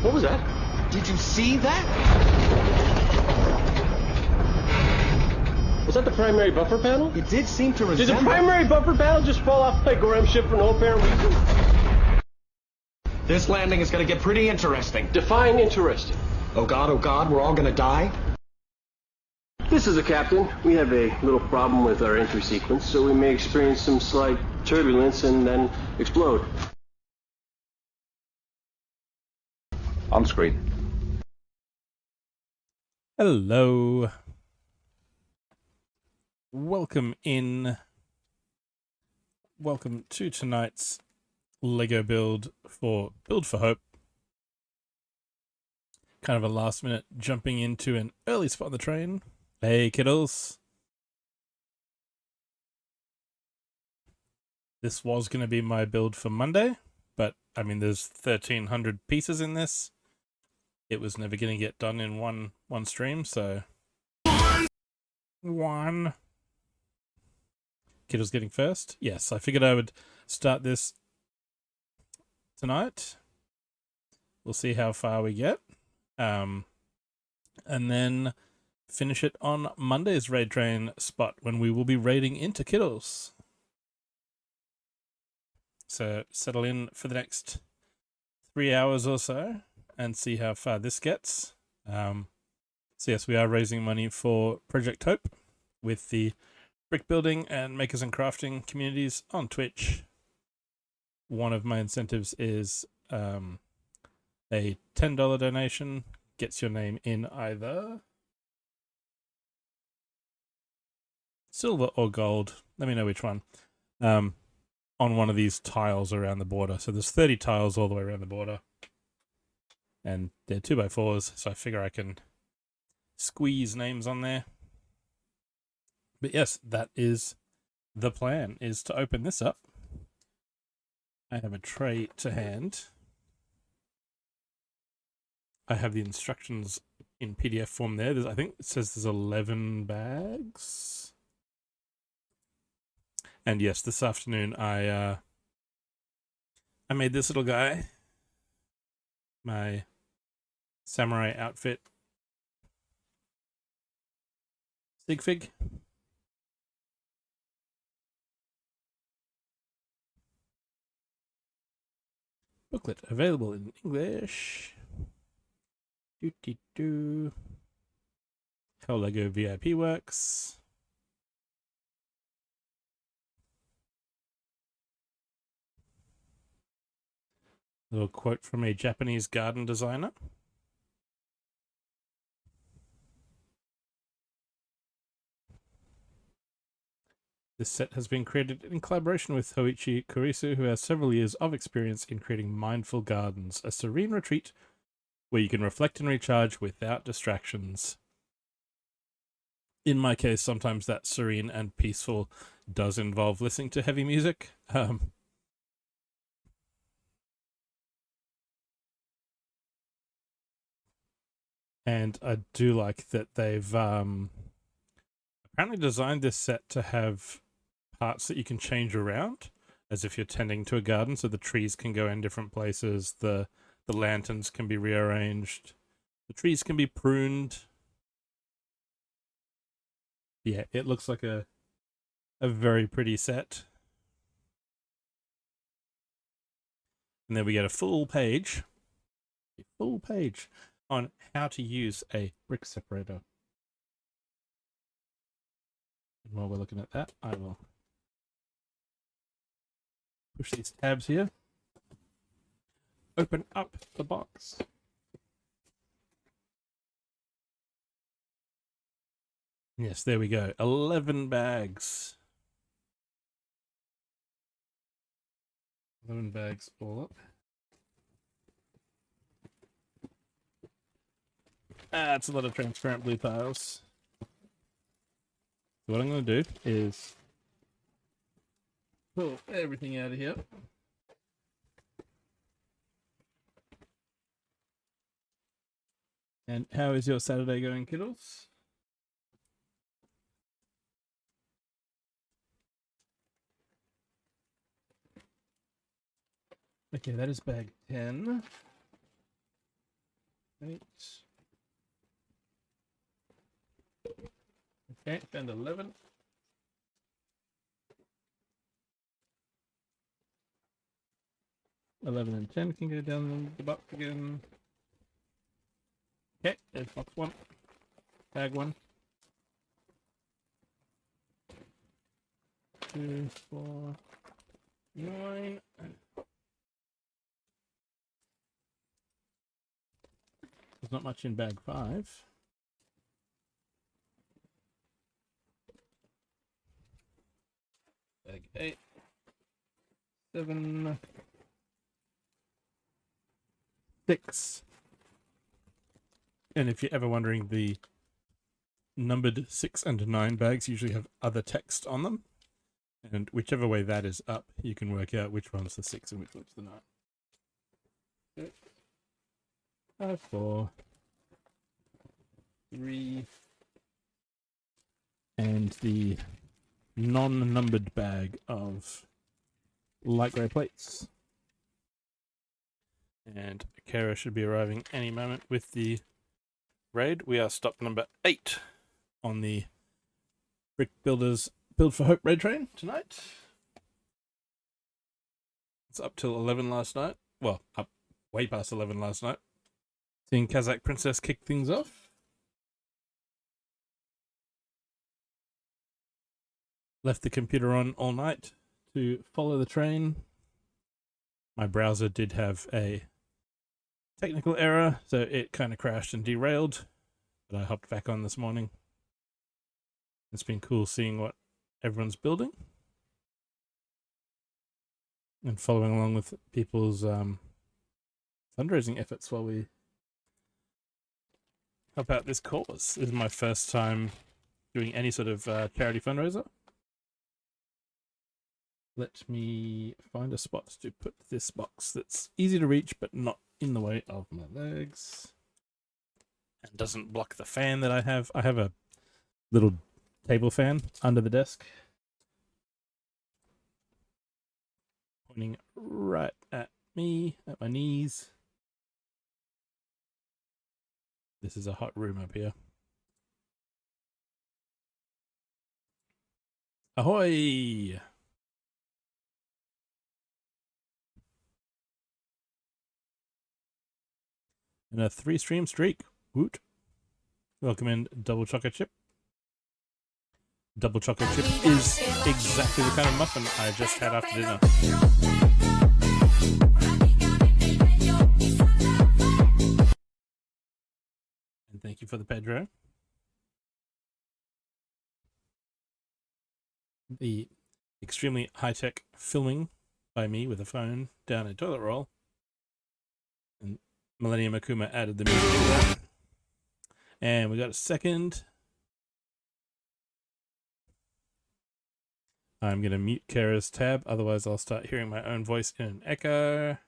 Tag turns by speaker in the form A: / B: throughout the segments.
A: What was that? Did you see that? Was that the primary buffer panel? It did seem to resemble... Did the primary buffer panel just fall off like Graham ship for no apparent reason? This landing is going to get pretty interesting. Define interesting. Oh God, we're all going to die? This is the captain. We have a little problem with our entry sequence, so we may experience some slight turbulence and then explode. On screen.
B: Hello. Welcome in. Welcome to tonight's Lego build for Hope. Kind of a last minute jumping into an early spot on the train. Hey kiddles. This was going to be my build for Monday, but I mean there's 1,300 pieces in this. It was never going to get done in one stream, so... One. Kiddle's getting first. Yes, I figured I would start this tonight. We'll see how far we get. And then finish it on Monday's raid train spot when we will be raiding into Kiddles. So settle in for the next 3 hours or so and see how far this gets. So yes, we are raising money for Project Hope with the brick building and makers and crafting communities on Twitch. One of my incentives is a $10 donation. Gets your name in either silver or gold. Let me know which one. On one of these tiles around the border. So there's 30 tiles all the way around the border. And they're 2x4s, so I figure I can squeeze names on there. But yes, that is the plan, is to open this up. I have a tray to hand. I have the instructions in PDF form there. I think it says there's 11 bags. And yes, this afternoon I made this little guy. My samurai outfit. Sig fig. Booklet available in English. How Lego VIP works. A little quote from a Japanese garden designer. This set has been created in collaboration with Hoichi Kurisu, who has several years of experience in creating mindful gardens, a serene retreat where you can reflect and recharge without distractions. In my case, sometimes that serene and peaceful does involve listening to heavy music. And I do like that they've apparently designed this set to have parts that you can change around as if you're tending to a garden, so the trees can go in different places, the lanterns can be rearranged, the trees can be pruned. Yeah, it looks like a very pretty set. And then we get a full page on how to use a brick separator. And while we're looking at that, I will push these tabs here. Open up the box. Yes, there we go. 11 bags. 11 bags all up. That's a lot of transparent blue tiles. So what I'm going to do is pull everything out of here. And how is your Saturday going, kiddos? Okay, that is bag 10. 8. Okay, found 11. $11 and 10 can go down the box again. Okay, there's box 1. Bag 1. 2, 4, 9. There's not much in bag 5. Bag 8. 7. 6. And if you're ever wondering, the numbered 6 and 9 bags usually have other text on them. And whichever way that is up, you can work out which one's the 6 and which one's the 9. 6, 5, 4, 3, and the non-numbered bag of light grey plates. And Kara should be arriving any moment with the raid. We are stop number 8 on the Brick Builders Build for Hope raid train tonight. It's up till 11 last night. Well, up way past 11 last night. Seeing Kazakh Princess kick things off. Left the computer on all night to follow the train. My browser did have a technical error, so it kind of crashed and derailed. But I hopped back on this morning. It's been cool seeing what everyone's building and following along with people's fundraising efforts while we help out this cause. This is my first time doing any sort of charity fundraiser. Let me find a spot to put this box that's easy to reach but not in the way of my legs and doesn't block the fan that I have. I have a little table fan under the desk pointing right at me, at my knees. This is a hot room up here. Ahoy! And a 3-stream streak. Woot. Welcome in, Double Chocolate Chip. Double chocolate chip is exactly the kind of muffin I just had after dinner. And thank you for the Pedro. The extremely high-tech filming by me with a phone down a toilet roll. And Millennium Akuma added the music to that. And we got a second. I'm going to mute Kara's tab, otherwise I'll start hearing my own voice in an echo.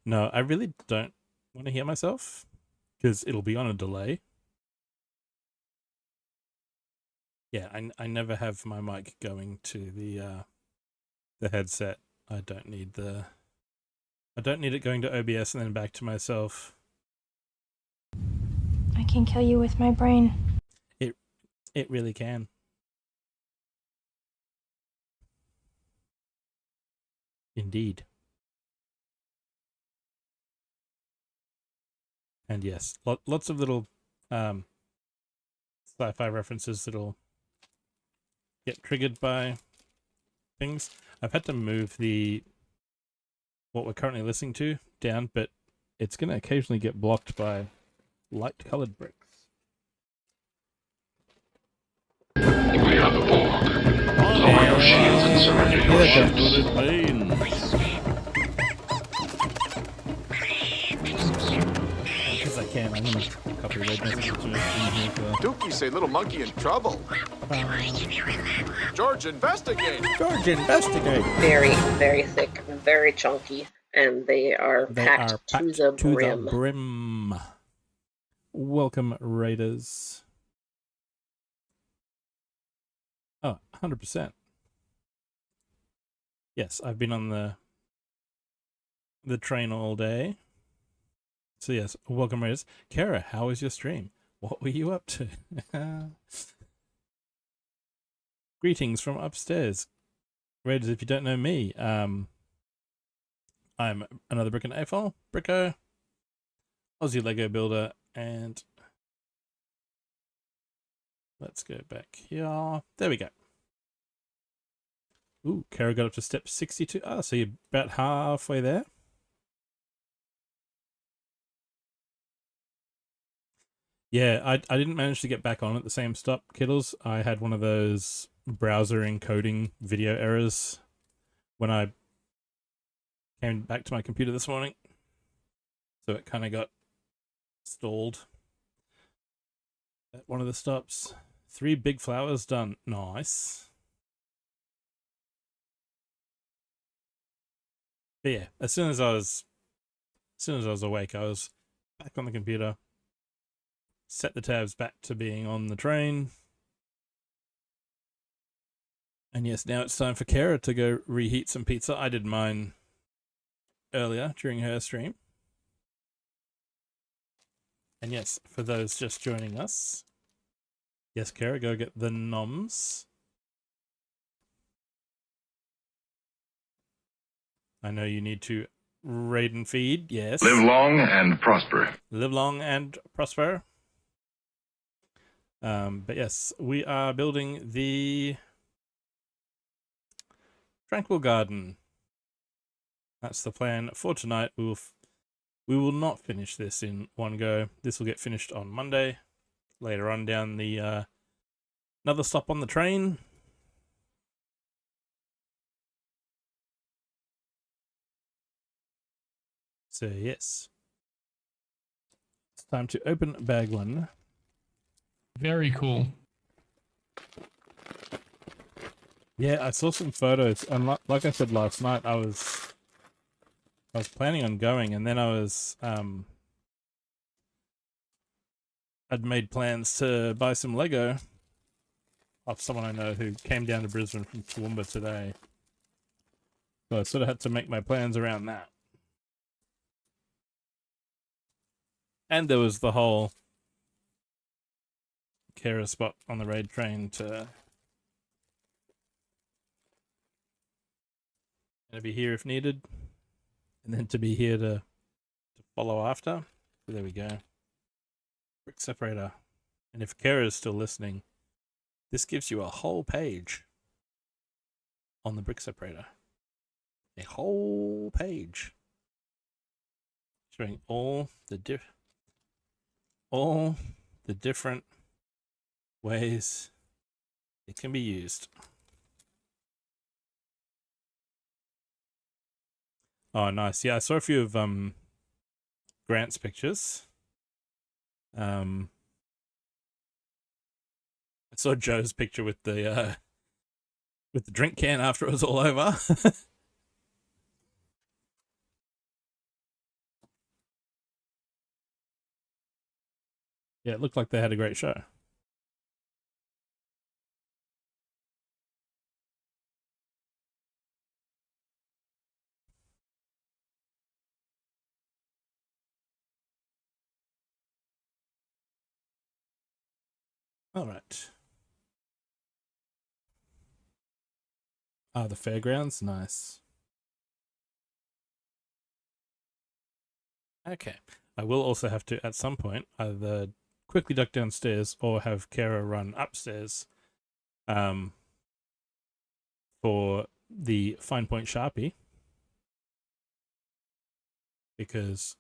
B: No, I really don't want to hear myself, because it'll be on a delay. Yeah, I never have my mic going to the headset. I don't need it going to OBS and then back to myself.
C: I can kill you with my brain.
B: It really can. Indeed. And yes, lots of little sci-fi references that'll get triggered by things. I've had to move what we're currently listening to down, but it's going to occasionally get blocked by light-colored bricks.
D: We have a borg. Lower your shields and surrender your ships.
B: Because I can, I'm going to copy red messages to it.
E: Dookie say little monkey in trouble. George, investigate.
B: George, investigate.
F: Very, very thick, very chunky, and they are packed to the brim.
B: Welcome, Raiders. 100%. Yes, I've been on the train all day. So yes, welcome, Raiders. Kara, how was your stream? What were you up to? Greetings from upstairs. Raiders, if you don't know me, I'm another Brick and AFOL, Bricko, Aussie Lego builder, and let's go back here. There we go. Ooh, Kara got up to step 62. Ah, so you're about halfway there. Yeah, I didn't manage to get back on at the same stop, Kiddles. I had one of those browser encoding video errors when I came back to my computer this morning. So it kind of got stalled at one of the stops. 3 big flowers done. Nice. But yeah, as soon as I was awake, I was back on the computer, set the tabs back to being on the train. And yes, now it's time for Kara to go reheat some pizza. I did mine earlier during her stream. And yes, for those just joining us, yes, Kara, go get the noms. I know you need to raid and feed, yes.
D: Live long and prosper.
B: Live long and prosper. But yes, we are building the Tranquil Garden. That's the plan for tonight. We will not finish this in one go. This will get finished on Monday. Later on down the another stop on the train. So yes, it's time to open bag 1.
G: Very cool.
B: Yeah, I saw some photos, and like I said last night, I was planning on going, and then I'd made plans to buy some Lego off someone I know who came down to Brisbane from Toowoomba today. So I sort of had to make my plans around that. And there was the whole Kara spot on the raid train to be here if needed, and then to be here to follow after. So there we go. Brick separator. And if Kara is still listening, this gives you a whole page on the brick separator. A whole page showing all the different ways it can be used. Oh, nice. Yeah, I saw a few of Grant's pictures. I saw Joe's picture with the drink can after it was all over. Yeah, it looked like they had a great show. All right. Ah, the fairgrounds, nice. Okay. I will also have to, at some point, either quickly duck downstairs or have Kara run upstairs for the fine point Sharpie, because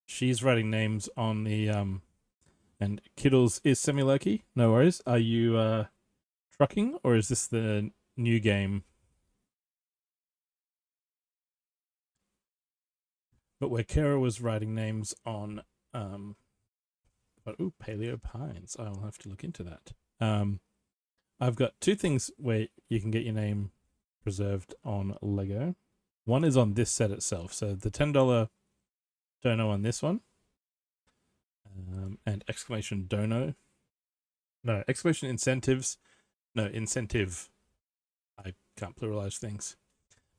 B: she's writing names on the and Kiddles is semi-lucky. No worries. Are you trucking, or is this the new game? But where Kara was writing names on Paleo Pines. I will have to look into that. I've got 2 things where you can get your name preserved on Lego. One is on this set itself. So the $10 dono on this one. And exclamation dono. No, exclamation incentives. No, incentive Can't pluralize things.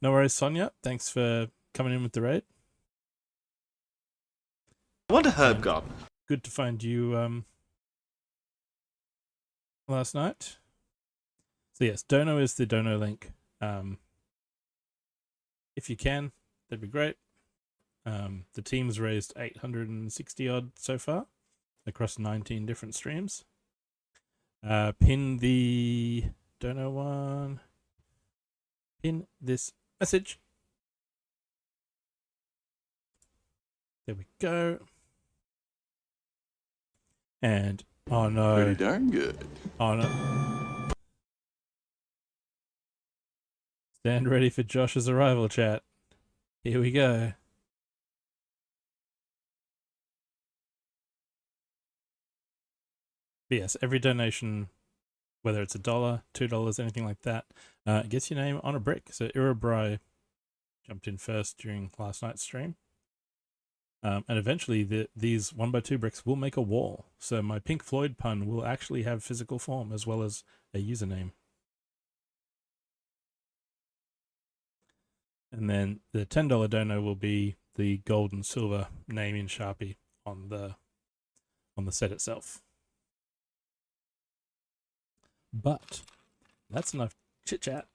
B: No worries, Sonia. Thanks for coming in with the raid.
H: I want a herb garden.
B: Good to find you last night. So yes, Dono is the Dono link. If you can, that'd be great. The team's raised 860 odd so far across 19 different streams. Pin the Dono one. Pin this message. There we go. And oh no.
E: Pretty darn good.
B: Oh no. Stand ready for Josh's arrival, chat. Here we go. But yes, every donation, whether it's $1, $2, anything like that, gets your name on a brick. So Irabri jumped in first during last night's stream. And eventually these 1x2 bricks will make a wall. So my Pink Floyd pun will actually have physical form as well as a username. And then the $10 dono will be the gold and silver name in Sharpie on the set itself. But that's enough chit chat.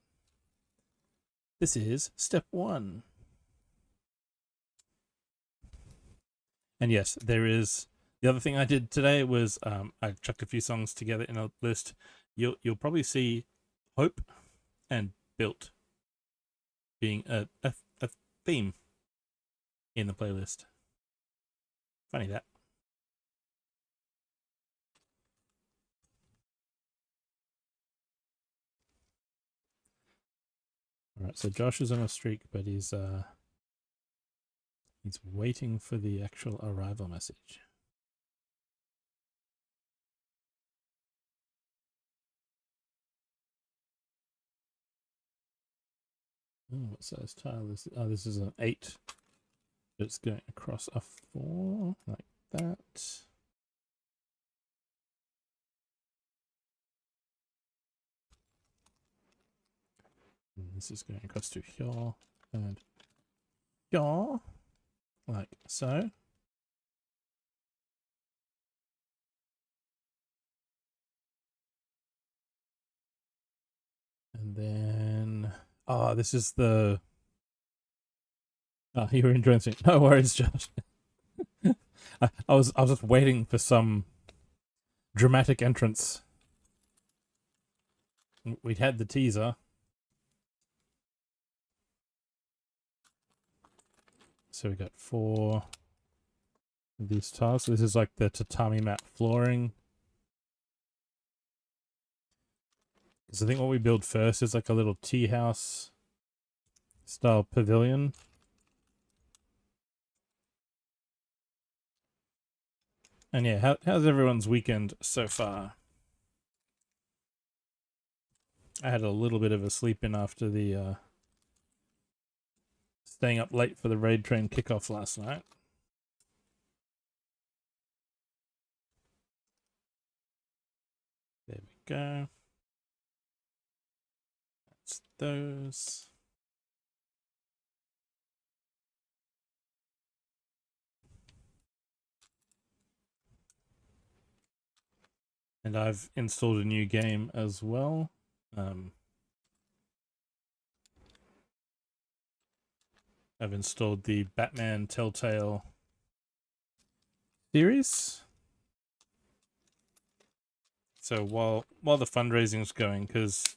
B: This is step 1. And yes, there is the other thing I did today was I chucked a few songs together in a list. You'll probably see Hope and Built being a theme in the playlist. Funny that. Alright, so Josh is on a streak, but he's waiting for the actual arrival message. Oh, what size tile is it? Oh, this is an 8. It's going across a 4, like that. And this is going across to here and here, like so. And then, this is the. Oh, you were enjoying it. No worries, Josh. I was just waiting for some dramatic entrance. We'd had the teaser. So we got 4 of these tiles. So this is like the tatami mat flooring. Because I think what we build first is like a little tea house style pavilion. And yeah, how's everyone's weekend so far? I had a little bit of a sleep in after the staying up late for the raid train kickoff last night. There we go. That's those. And I've installed a new game as well. I've installed the Batman Telltale series. So while the fundraising's going, because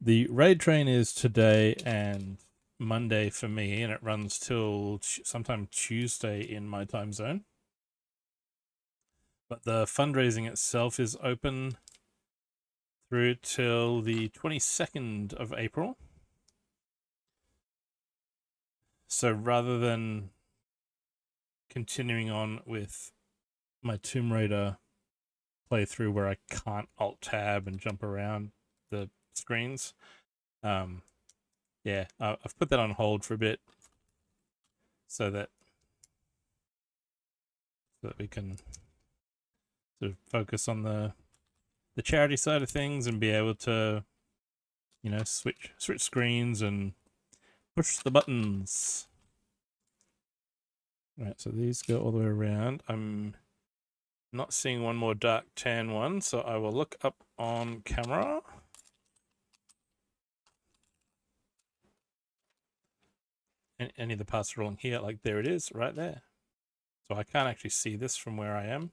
B: the raid train is today and Monday for me, and it runs till sometime Tuesday in my time zone. But the fundraising itself is open through till the 22nd of April. So rather than continuing on with my Tomb Raider playthrough where I can't Alt-Tab and jump around the screens, yeah, I've put that on hold for a bit so that we can sort of focus on the charity side of things and be able to you know, switch screens and push the buttons. Right, so these go all the way around. I'm not seeing one more dark tan one, so I will look up on camera. And any of the parts are along here, like there it is, right there. So I can't actually see this from where I am,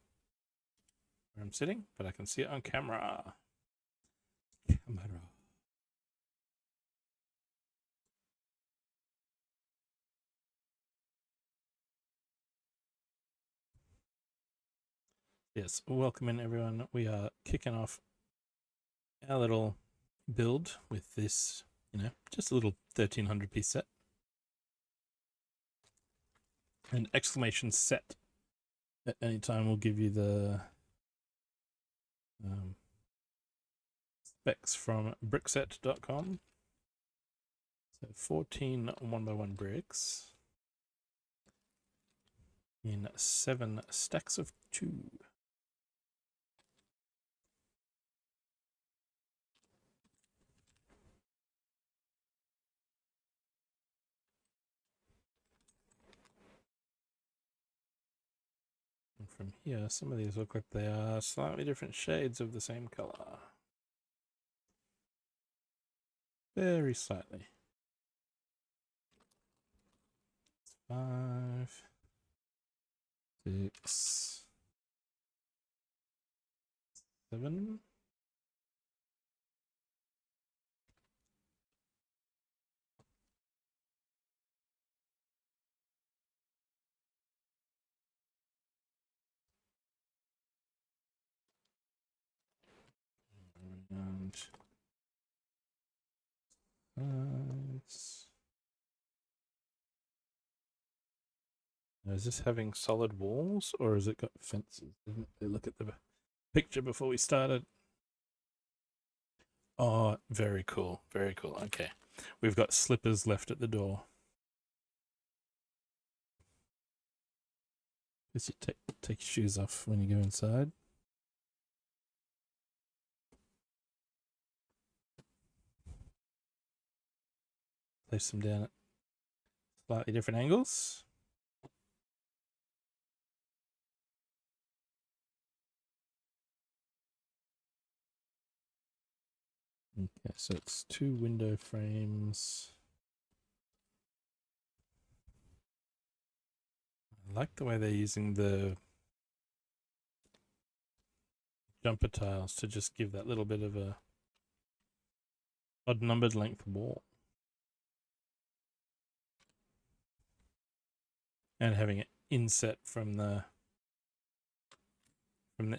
B: where I'm sitting, but I can see it on camera. Camera. Yes, welcome in everyone. We are kicking off our little build with this, you know, just a little 1300 piece set. And exclamation set at any time will give you the specs from brickset.com. So 14 1x1 bricks in 7 stacks of 2. And from here, some of these look like they are slightly different shades of the same color. Very slightly. 5, 6, 7. And 5. Now, is this having solid walls or has it got fences? Didn't they look at the picture before we started? Oh, very cool. Very cool. Okay. We've got slippers left at the door. Guess you take your shoes off when you go inside. Place them down at slightly different angles. Okay, so it's 2 window frames. I like the way they're using the jumper tiles to just give that little bit of a odd numbered length wall. And having it inset from the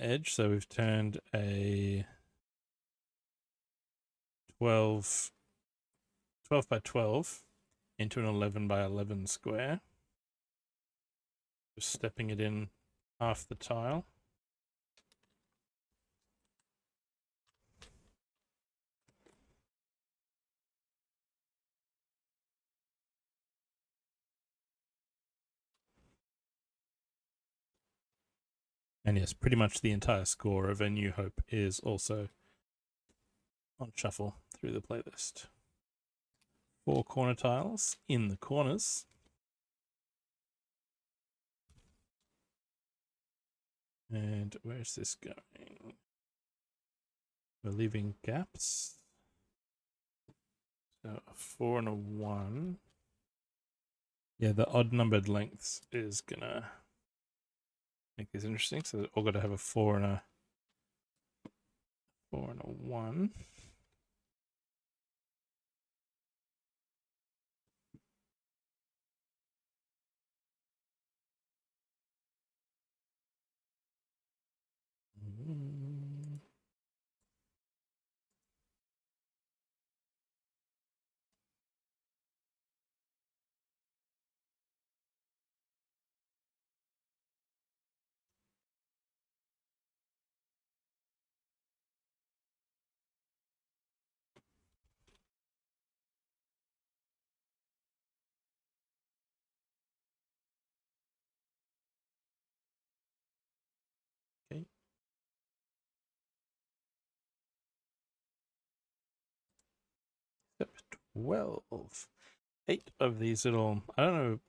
B: edge, so we've turned a 12 by 12 into an 11 by 11 square. Just stepping it in half the tile. And yes, pretty much the entire score of A New Hope is also on shuffle through the playlist. 4 corner tiles in the corners. And where's this going? We're leaving gaps. So a 4 and a 1. Yeah, the odd numbered lengths is gonna make this interesting. So they're all got to have a 4 and a 1. 12. 8 of these little, I don't know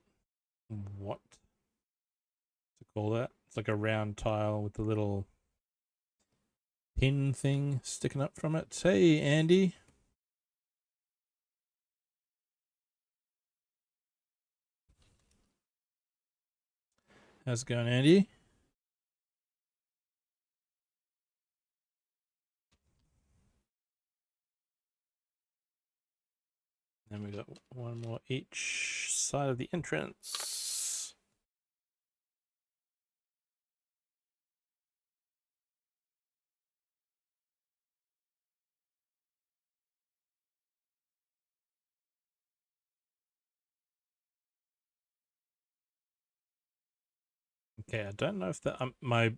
B: what to call that. It's like a round tile with the little pin thing sticking up from it. Hey, Andy. How's it going, Andy? Then we got one more each side of the entrance. Okay, I don't know if my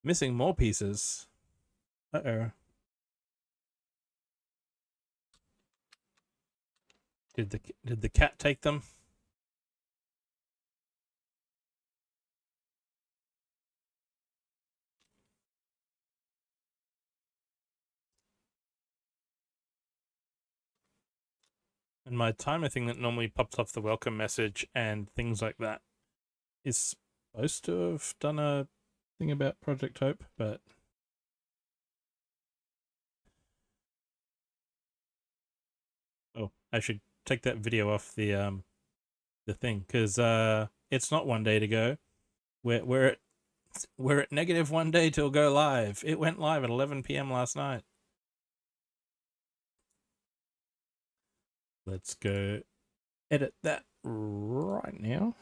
B: missing more pieces. Uh-oh. Did the cat take them? And my timer thing that normally pops off the welcome message and things like that is supposed to have done a thing about Project Hope, but oh, I should take that video off the thing, because it's not 1 day to go. We're at negative 1 day till go live. It went live at 11 p.m. last night. Let's go edit that right now.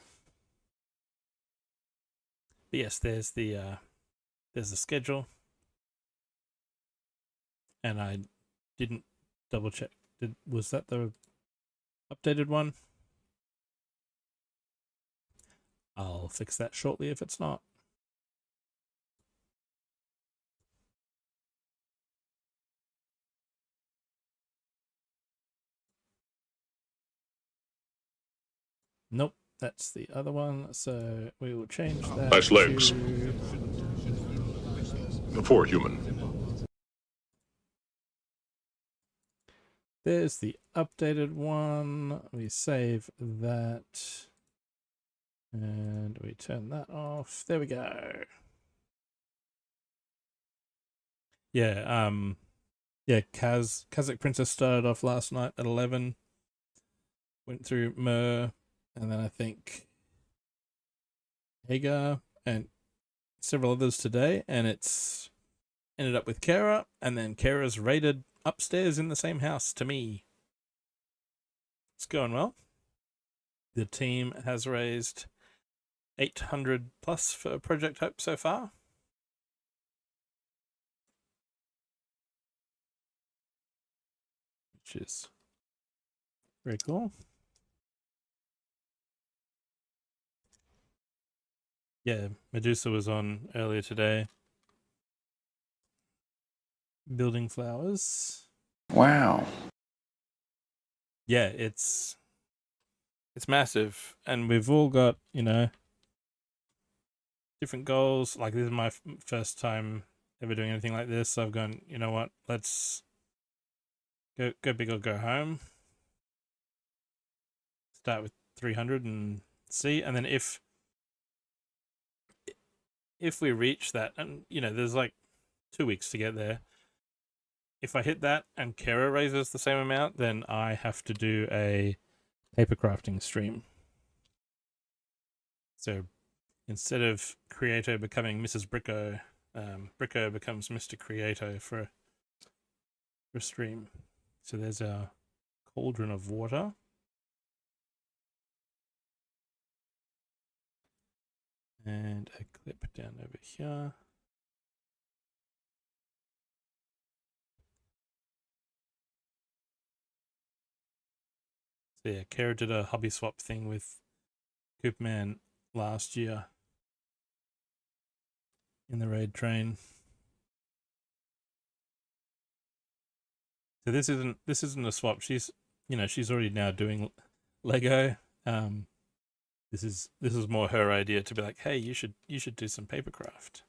B: But yes, there's the schedule, and I didn't double check. Was that the updated one? I'll fix that shortly if it's not. Nope, that's the other one. So we will change that.
D: Nice legs. For a human.
B: There's the updated one. We save that. And we turn that off. There we go. Yeah, Kazakh Princess started off last night at 11. Went through Myrrh, and then I think Hagar and several others today, and it's ended up with Kara, and then Kara's raided upstairs in the same house to me. It's going well. The team has raised 800 plus for Project Hope so far. Which is very cool. Yeah, Medusa was on earlier today. Building flowers.
H: Wow.
B: Yeah, it's massive, and we've all got, different goals. Like, this is my first time ever doing anything like this, so I've gone, you know what, let's go big or go home. Start with 300 and see, and then if we reach that, and there's like 2 weeks to get there. If I hit that and Kara raises the same amount, then I have to do a paper crafting stream. So instead of Creato becoming Mrs. Bricko, Bricko becomes Mr. Creato for a stream. So there's our cauldron of water. And a clip down over here. So yeah, Kara did a hobby swap thing with Coopman last year in the raid train. So this isn't a swap. She's already now doing Lego. This is more her idea to be like, hey, you should do some papercraft.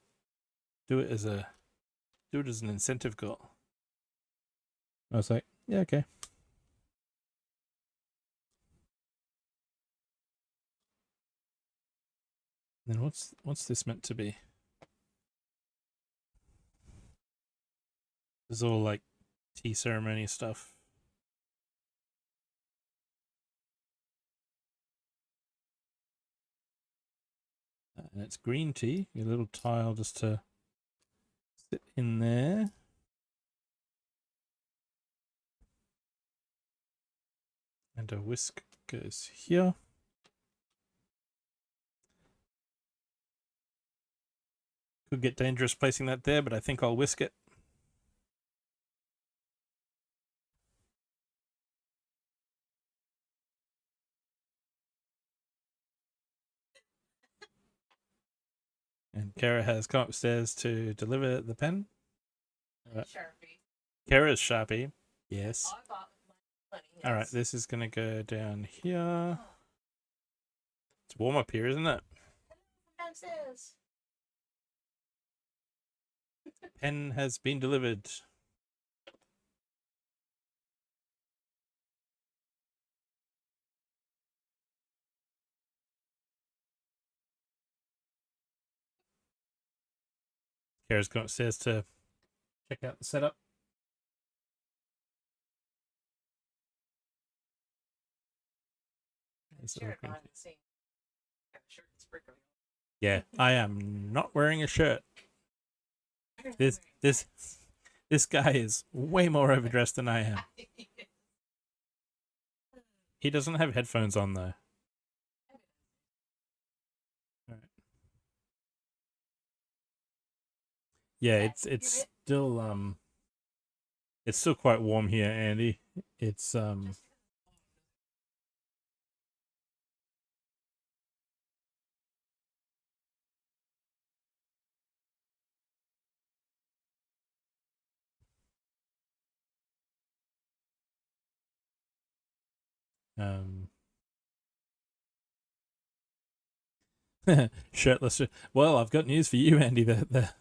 B: Do it as an incentive goal. I was like, Yeah, okay. Then what's this meant to be? This is all like tea ceremony stuff. And it's green tea. Your little tile just to sit in there. And a whisk goes here. Could get dangerous placing that there, but I think I'll whisk it. And Kara has come upstairs to deliver the pen. Right.
H: Sharpie.
B: Kara's Sharpie. Yes.
H: I bought my money.
B: All right, this is going to go down here. It's warm up here, isn't it?
H: Downstairs.
B: Pen has been delivered. Kara's gone upstairs to check out the setup. Yeah, I am not wearing a shirt. This guy is way more overdressed than I am. He doesn't have headphones on though. Right. Yeah, it's still quite warm here, Andy. It's shirtless. Well, I've got news for you, Andy. The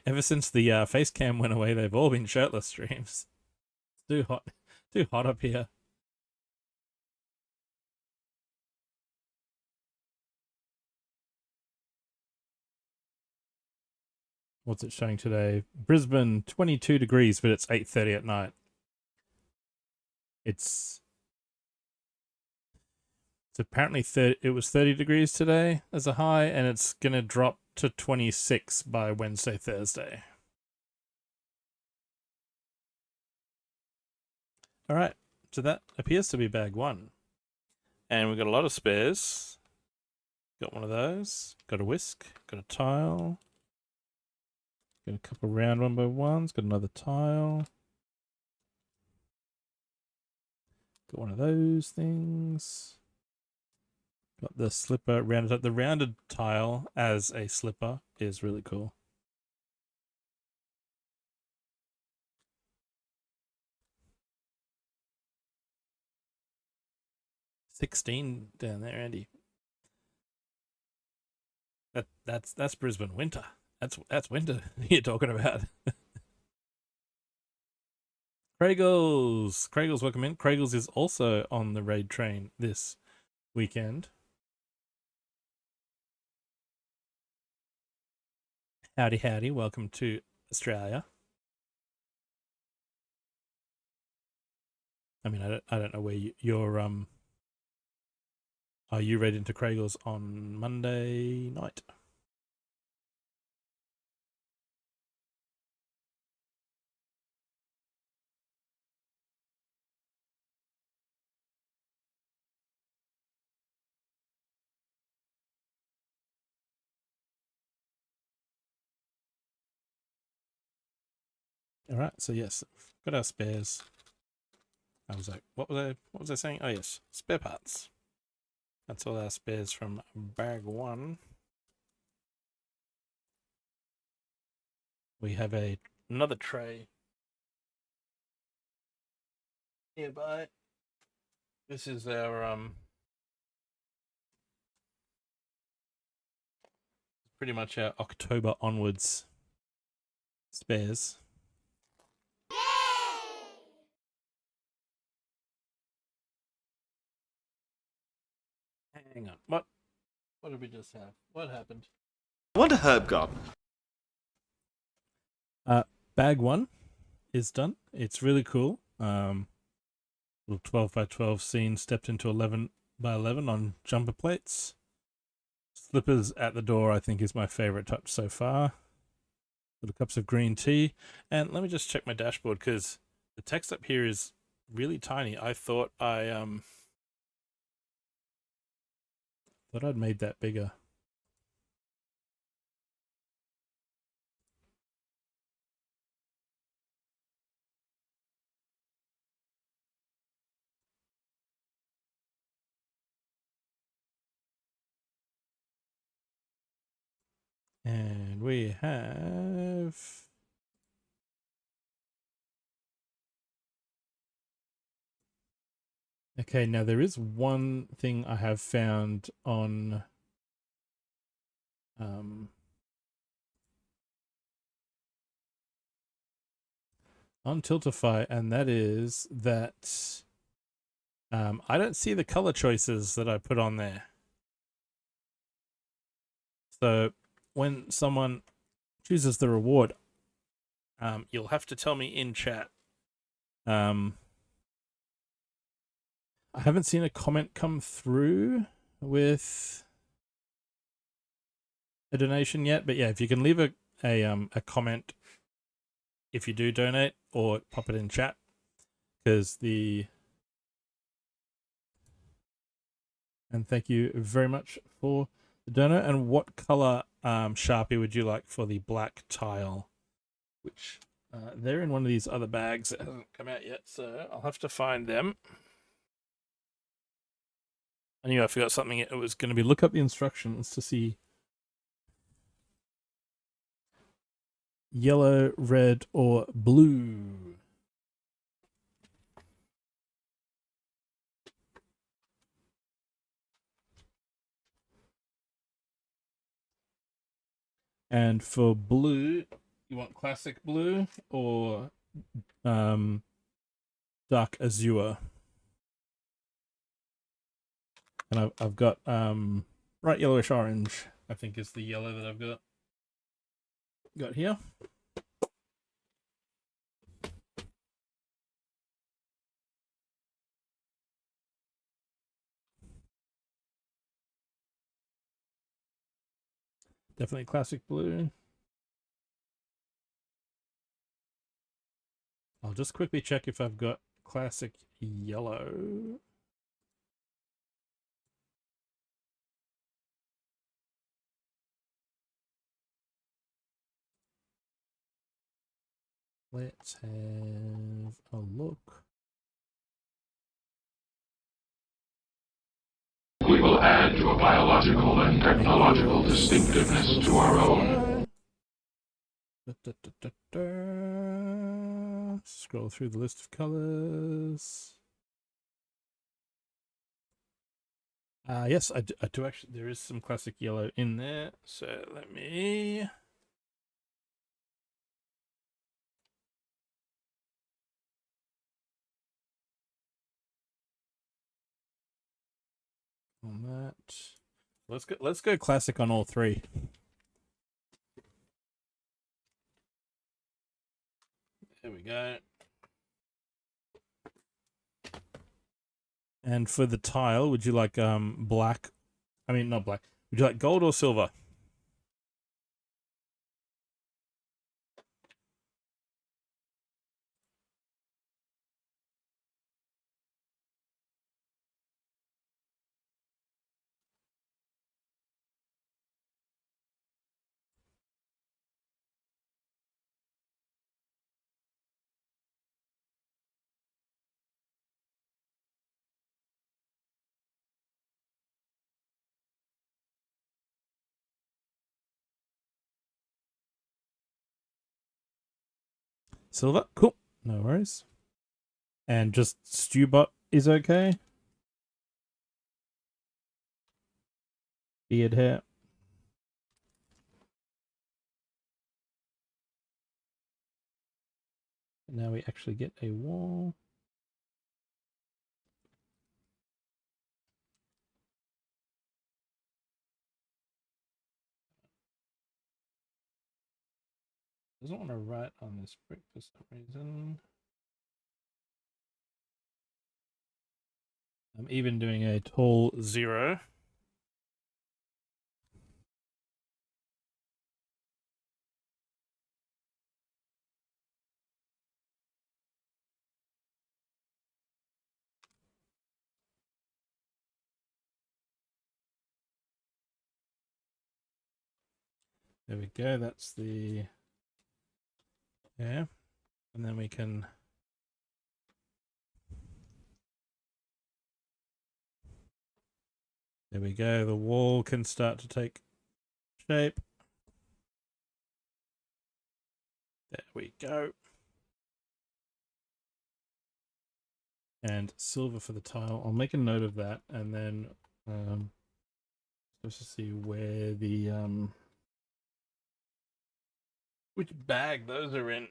B: ever since the face cam went away, they've all been shirtless streams. It's too hot up here. What's it showing today? Brisbane, 22 degrees, but it's 8:30 at night. It's apparently it was 30 degrees today as a high, and it's going to drop to 26 by Wednesday, Thursday. All right, so that appears to be bag one. And we've got a lot of spares. Got one of those. Got a whisk. Got a tile. Got a couple round 1x1s. Got another tile. Got one of those things. Got the slipper rounded up. The rounded tile as a slipper is really cool. $16 down there, Andy. That's Brisbane winter. That's winter you're talking about. Craigles, welcome in. Craigles is also on the raid train this weekend. Howdy, welcome to Australia. I mean, I don't know where you're are you raiding to Craigles on Monday night? All right, so yes, got our spares. I was like, what was I saying? Oh yes, spare parts. That's all our spares from bag one. We have another tray nearby. This is our pretty much our October onwards spares. Hang on. What? What did we just have? What happened?
E: I want a herb garden.
B: Bag 1 is done. It's really cool. Little 12 by 12 scene stepped into 11 by 11 on jumper plates. Slippers at the door, I think, is my favorite touch so far. Little cups of green tea. And let me just check my dashboard because the text up here is really tiny. I thought I'd made that bigger. And we have... Okay, now there is one thing I have found on Tiltify, and that is that I don't see the color choices that I put on there. So when someone chooses the reward, you'll have to tell me in chat. I haven't seen a comment come through with a donation yet, but yeah, if you can leave a comment if you do donate or pop it in chat, because and thank you very much for the donor. And what color Sharpie would you like for the black tile? Which they're in one of these other bags that hasn't come out yet, so I'll have to find them. I knew I forgot something. It was going to be look up the instructions to see yellow, red, or blue. And for blue, you want classic blue or dark azure? And I've got bright yellowish orange, I think is the yellow that I've got here. Definitely classic blue. I'll just quickly check if I've got classic yellow. Let's have a look.
D: We will add to a biological and technological distinctiveness to our own.
B: Scroll through the list of colors. Yes, I do actually. There is some classic yellow in there. So let me... on that. Let's go classic on all three. There we go. And for the tile, would you like black? I mean, not black. Would you like gold or silver? Silver? Cool. No worries. And just Stewbot is okay? Beard hair. And now we actually get a wall. Doesn't want to write on this brick for some reason. I'm even doing a tall 0. There we go, that's the, yeah, and then we can, there we go, the wall can start to take shape. There we go. And silver for the tile. I'll make a note of that, and then just to see where the which bag those are in.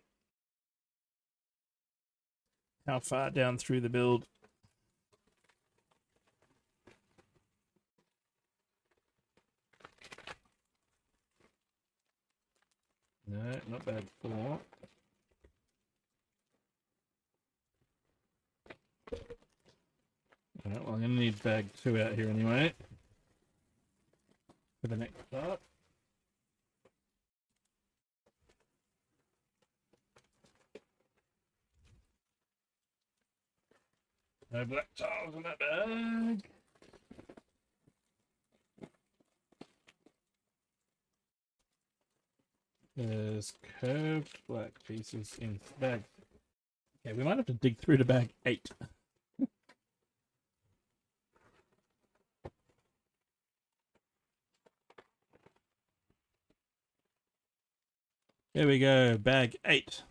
B: How far down through the build? No, not bag 4. Alright, well I'm gonna need bag 2 out here anyway. For the next part. No black tiles in that bag. There's curved black pieces in the bag. Okay, we might have to dig through to bag 8. Here we go, bag 8.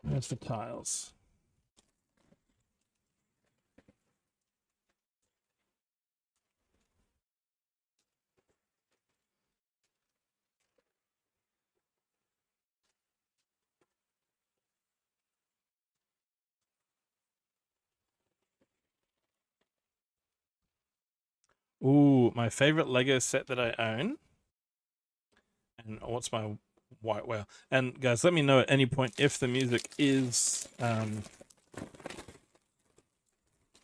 B: That's the tiles. Ooh, my favorite Lego set that I own. And what's my white whale? And guys, let me know at any point if the music is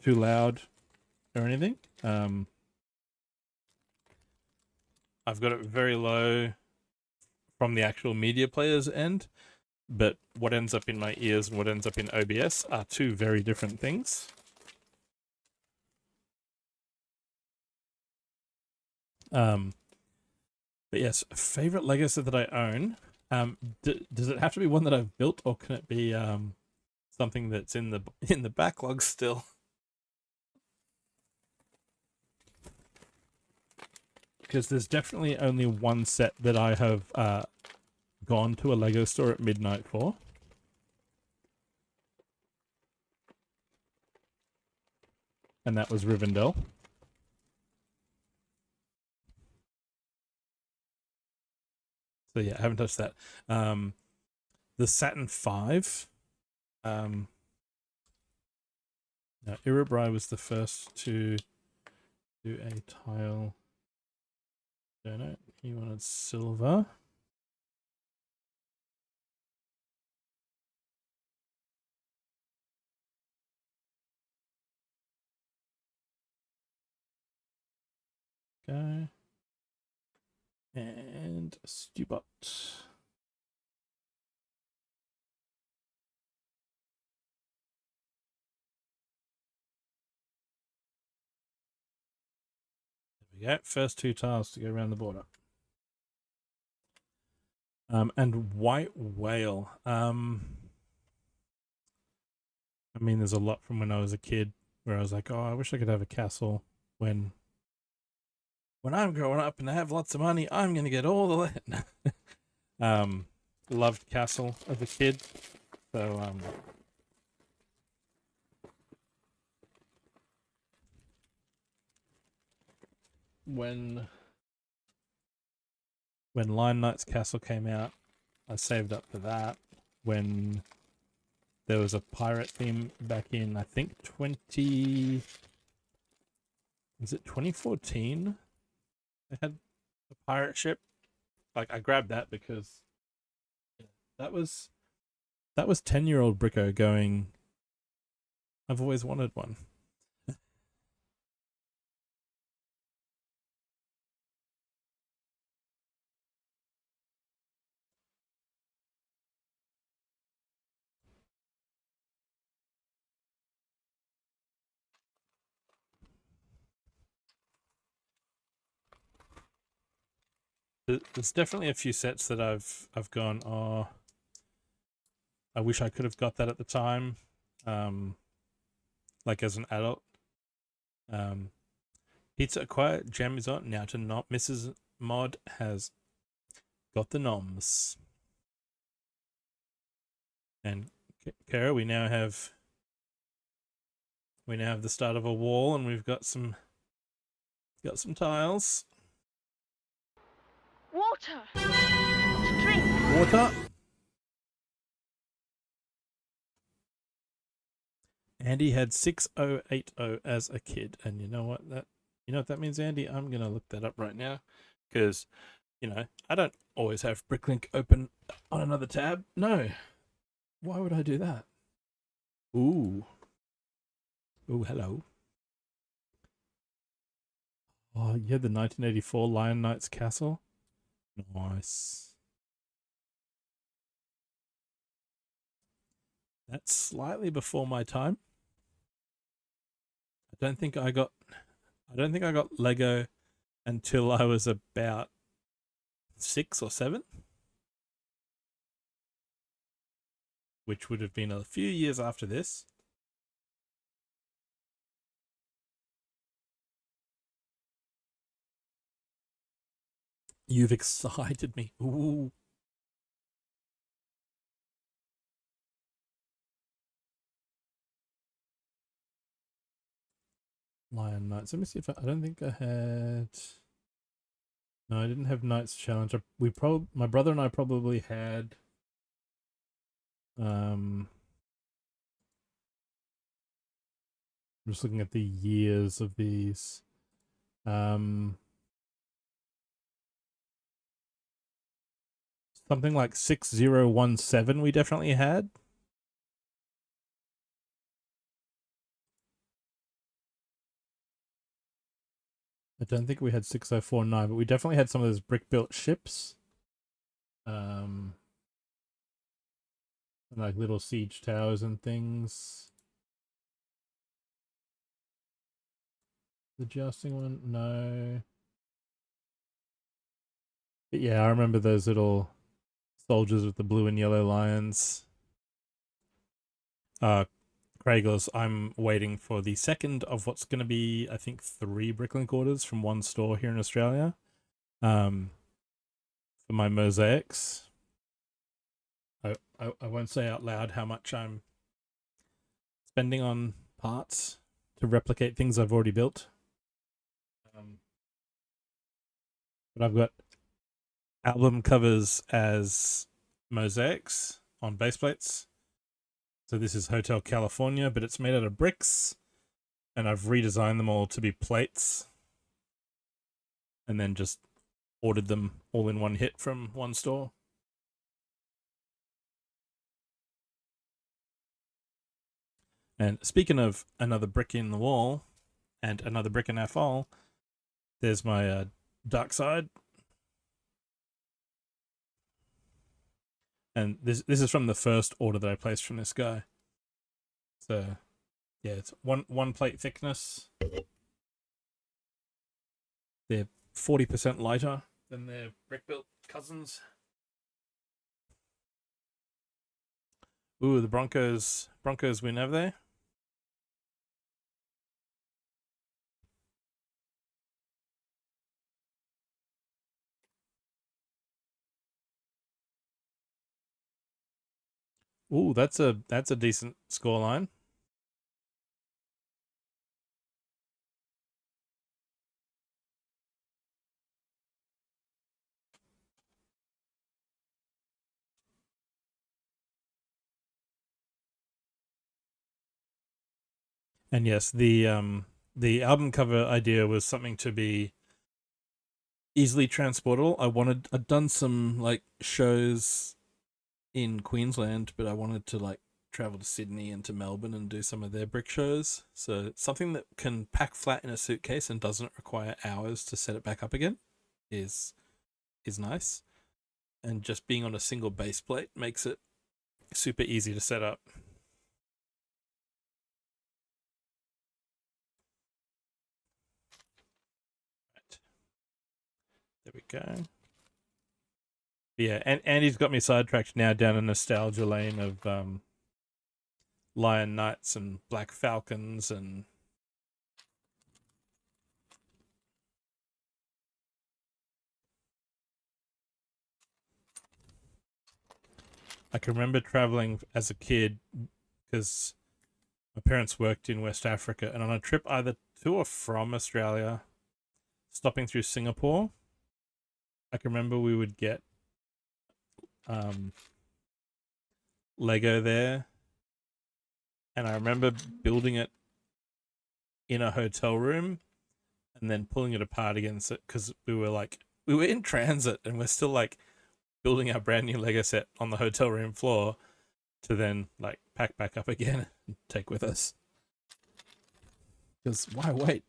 B: too loud or anything. I've got it very low from the actual media player's end, but what ends up in my ears and what ends up in OBS are two very different things. But yes, favorite Lego set that I own. Does it have to be one that I've built, or can it be something that's in the backlog still? Because there's definitely only one set that I have gone to a Lego store at midnight for. And that was Rivendell. So yeah, I haven't touched that. The Saturn V. No, Iribrai was the first to do a tile. Donut. He wanted silver. Okay. And Stewbot. There we go. First 2 tiles to go around the border. And white whale. I mean, there's a lot from when I was a kid where I was like, oh, I wish I could have a castle when I'm growing up and I have lots of money, I'm going to get all the land. Loved castle as a kid. So, when Lion Knight's Castle came out, I saved up for that. When there was a pirate theme back in, I think 2014? They had a pirate ship. Like I grabbed that because that was 10-year-old Bricko going, I've always wanted one. There's definitely a few sets that I've gone, oh, I wish I could have got that at the time, like as an adult. Pizza Quiet Jam is on now to not Mrs. Mod has got the noms. And Kara, we now have the start of a wall, and we've got some tiles.
H: Water! To drink!
B: Water. Andy had 6080 as a kid, and you know what that means, Andy? I'm gonna look that up right now, because I don't always have Bricklink open on another tab. No, why would I do that? Ooh, hello. Oh, you had the 1984 Lion Knight's Castle. Nice. That's slightly before my time. I don't think I got Lego until I was about 6 or 7, which would have been a few years after this. You've excited me. Ooh. Lion Knights. Let me see if I don't think I had. No, I didn't have Knights Challenge. My brother and I probably had. I'm just looking at the years of these. Something like 6017 we definitely had. I don't think we had 6049, but we definitely had some of those brick-built ships. And like little siege towers and things. The jousting one? No. But yeah, I remember those little soldiers with the blue and yellow lions. Craigless, I'm waiting for the second of what's going to be, I think, 3 Bricklink orders from one store here in Australia. For my mosaics. I won't say out loud how much I'm spending on parts to replicate things I've already built. But I've got album covers as mosaics on base plates. So this is Hotel California, but it's made out of bricks, and I've redesigned them all to be plates, and then just ordered them all in one hit from one store. And speaking of another brick in the wall and another brick in our fall, there's my dark side. And this is from the first order that I placed from this guy. So yeah, it's one plate thickness. They're 40% lighter than their brick built cousins. Ooh, the Broncos win, have they? Ooh, that's a decent scoreline. And yes, the album cover idea was something to be easily transportable. I'd done some like shows in Queensland, but I wanted to like travel to Sydney and to Melbourne and do some of their brick shows. So something that can pack flat in a suitcase and doesn't require hours to set it back up again is nice. And just being on a single base plate makes it super easy to set up. Right. There we go. Yeah, and Andy's got me sidetracked now down a nostalgia lane of Lion Knights and Black Falcons and I can remember traveling as a kid because my parents worked in West Africa, and on a trip either to or from Australia, stopping through Singapore, I can remember we would get Lego there, and I remember building it in a hotel room and then pulling it apart against it because we were in transit and we're still like building our brand new Lego set on the hotel room floor to then like pack back up again and take with us. Because why wait?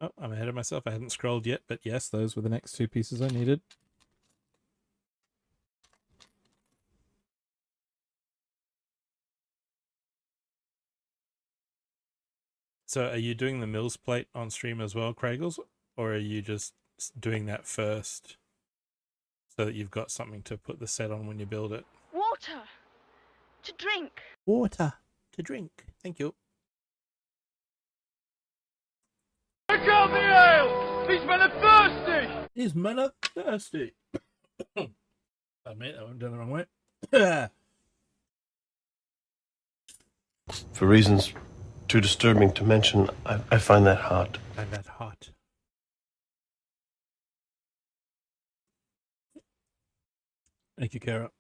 B: Oh, I'm ahead of myself. I hadn't scrolled yet, but yes, those were the next two pieces I needed. So are you doing the Mills plate on stream as well, Kraigles? Or are you just doing that first so that you've got something to put the set on when you build it?
H: Water to drink.
B: Water to drink. Thank you.
D: Look out the ale! These men are thirsty!
B: These men are thirsty. I mean, I went down the wrong way.
A: For reasons too disturbing to mention, I find that hot.
B: And that hot. Thank you, Kara.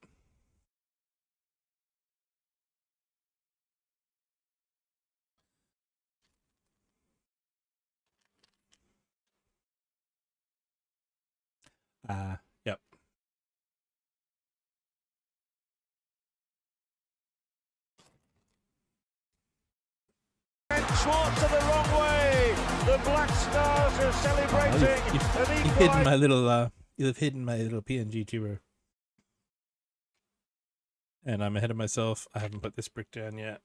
B: Yep.
I: Schwartz are the wrong way. The Black Stars are celebrating.
B: You've hidden my little you've hidden my little PNG tuber. And I'm ahead of myself. I haven't put this brick down yet.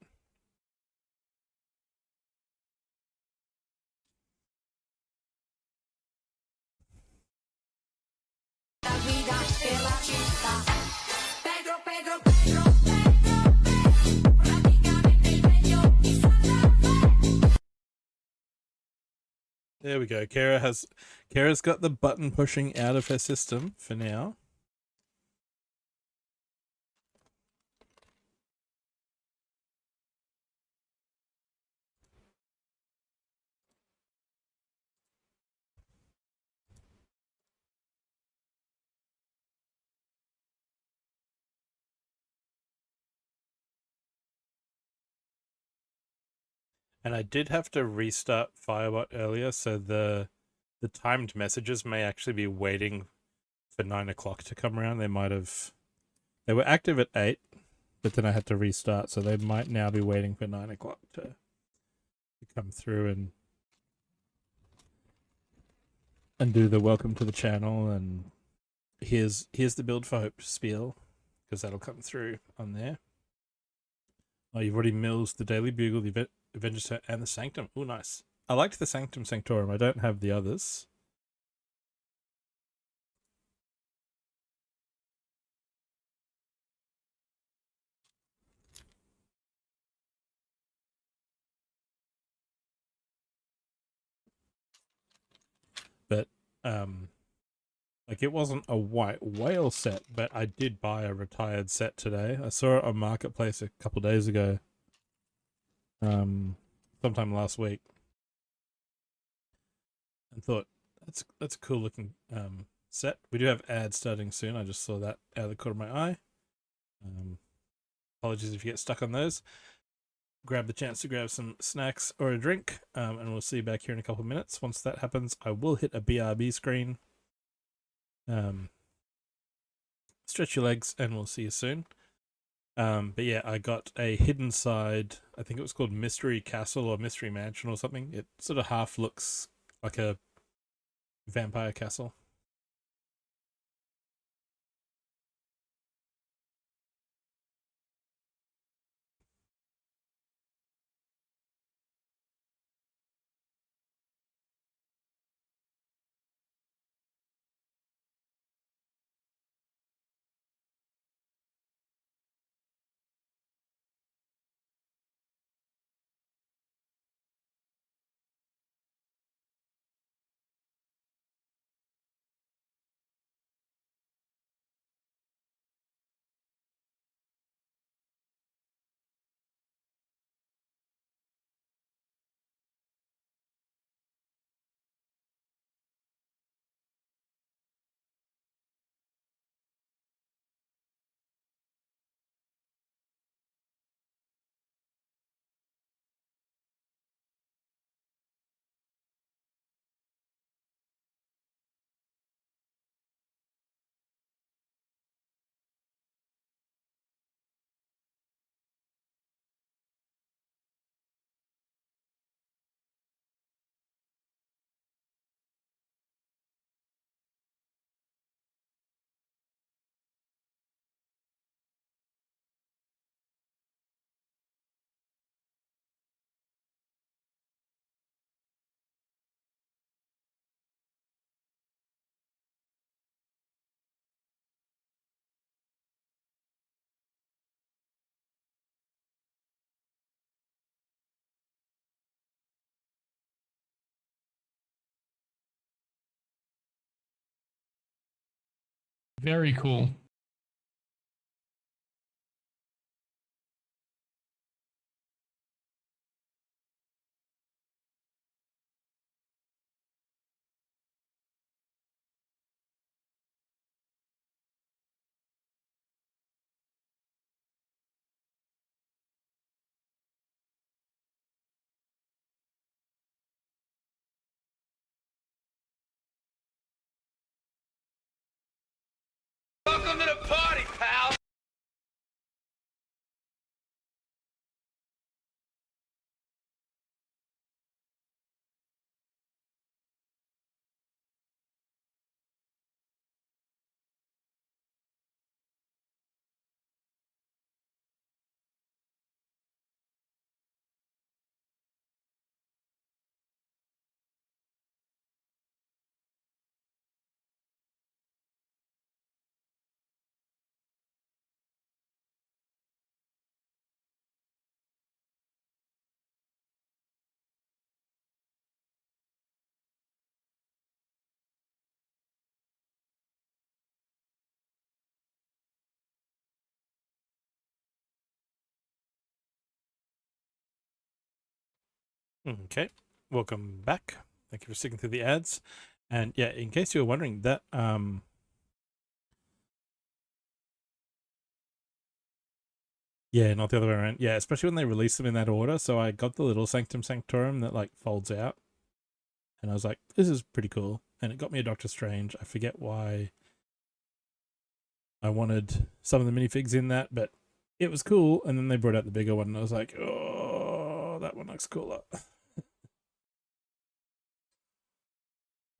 B: There we go. Kara's got the button pushing out of her system for now. And I did have to restart Firebot earlier, so the timed messages may actually be waiting for 9 o'clock to come around. They were active at 8, but then I had to restart, so they might now be waiting for 9 o'clock to come through and do the welcome to the channel and here's the build for hope spiel, because that'll come through on there. Oh, you've already Mills, the Daily Bugle, the Avengers, and the Sanctum. Oh, nice. I liked the Sanctum Sanctorum. I don't have the others. But, like, it wasn't a white whale set, but I did buy a retired set today. I saw it on Marketplace a couple of days ago. Sometime last week. And thought, that's a cool looking set. We do have ads starting soon. I just saw that out of the corner of my eye. Apologies if you get stuck on those. Grab the chance to grab some snacks or a drink, and we'll see you back here in a couple of minutes. Once that happens, I will hit a BRB screen. Stretch your legs, and we'll see you soon. But yeah, I got a hidden side. I think it was called Mystery Castle or Mystery Mansion or something. It sort of half looks like a vampire castle.
G: Very cool.
I: Welcome to the party, pal.
B: Okay, welcome back. Thank you for sticking through the ads. And yeah, in case you were wondering, that yeah, not the other way around. Yeah, especially when they release them in that order. So I got the little Sanctum Sanctorum that like folds out, and I was like, this is pretty cool. And it got me a Doctor Strange. I forget why I wanted some of the minifigs in that, but it was cool. And then they brought out the bigger one, and I was like, oh, that one looks cooler.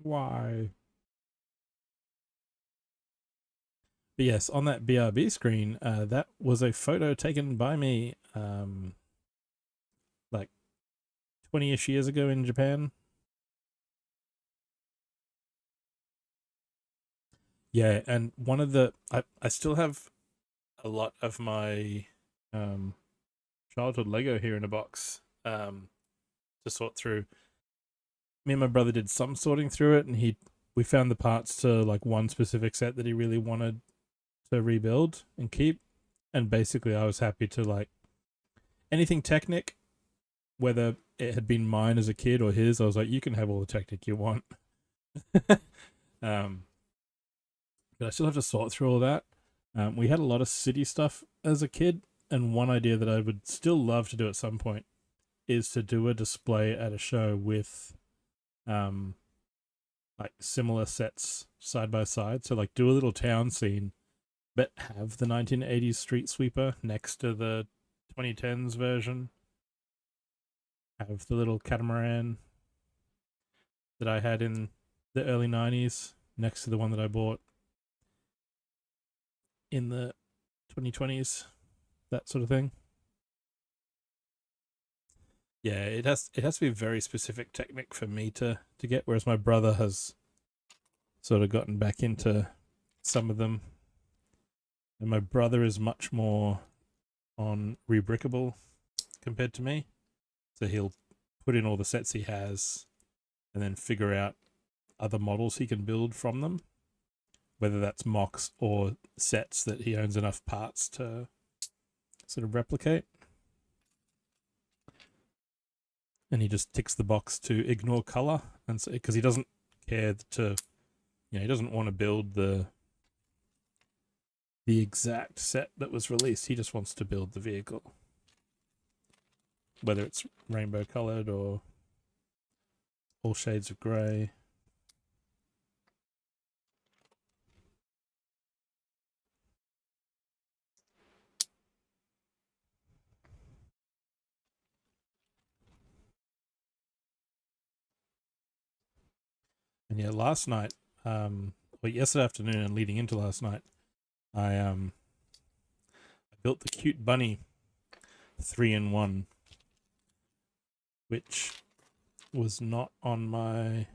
B: Why? But yes, on that BRB screen, that was a photo taken by me like 20-ish years ago in Japan. Yeah, and one of the I still have a lot of my childhood Lego here in a box to sort through. Me and my brother did some sorting through it, and we found the parts to like one specific set that he really wanted to rebuild and keep. And basically I was happy to like anything Technic, whether it had been mine as a kid or his, I was like, you can have all the Technic you want. but I still have to sort through all that. We had a lot of city stuff as a kid, and one idea that I would still love to do at some point is to do a display at a show with like similar sets side by side. So like do a little town scene, but have the 1980s street sweeper next to the 2010s version. Have the little catamaran that I had in the early 90s next to the one that I bought in the 2020s, that sort of thing. Yeah, it has to be a very specific technique for me to get, whereas my brother has sort of gotten back into some of them. And my brother is much more on rebrickable compared to me. So he'll put in all the sets he has and then figure out other models he can build from them, whether that's mocks or sets that he owns enough parts to sort of replicate. And he just ticks the box to ignore color, and so because he doesn't care to, he doesn't want to build the exact set that was released. He just wants to build the vehicle, whether it's rainbow colored or all shades of gray. And yeah, last night, yesterday afternoon and leading into last night, I built the cute bunny 3-in-1, which was not on my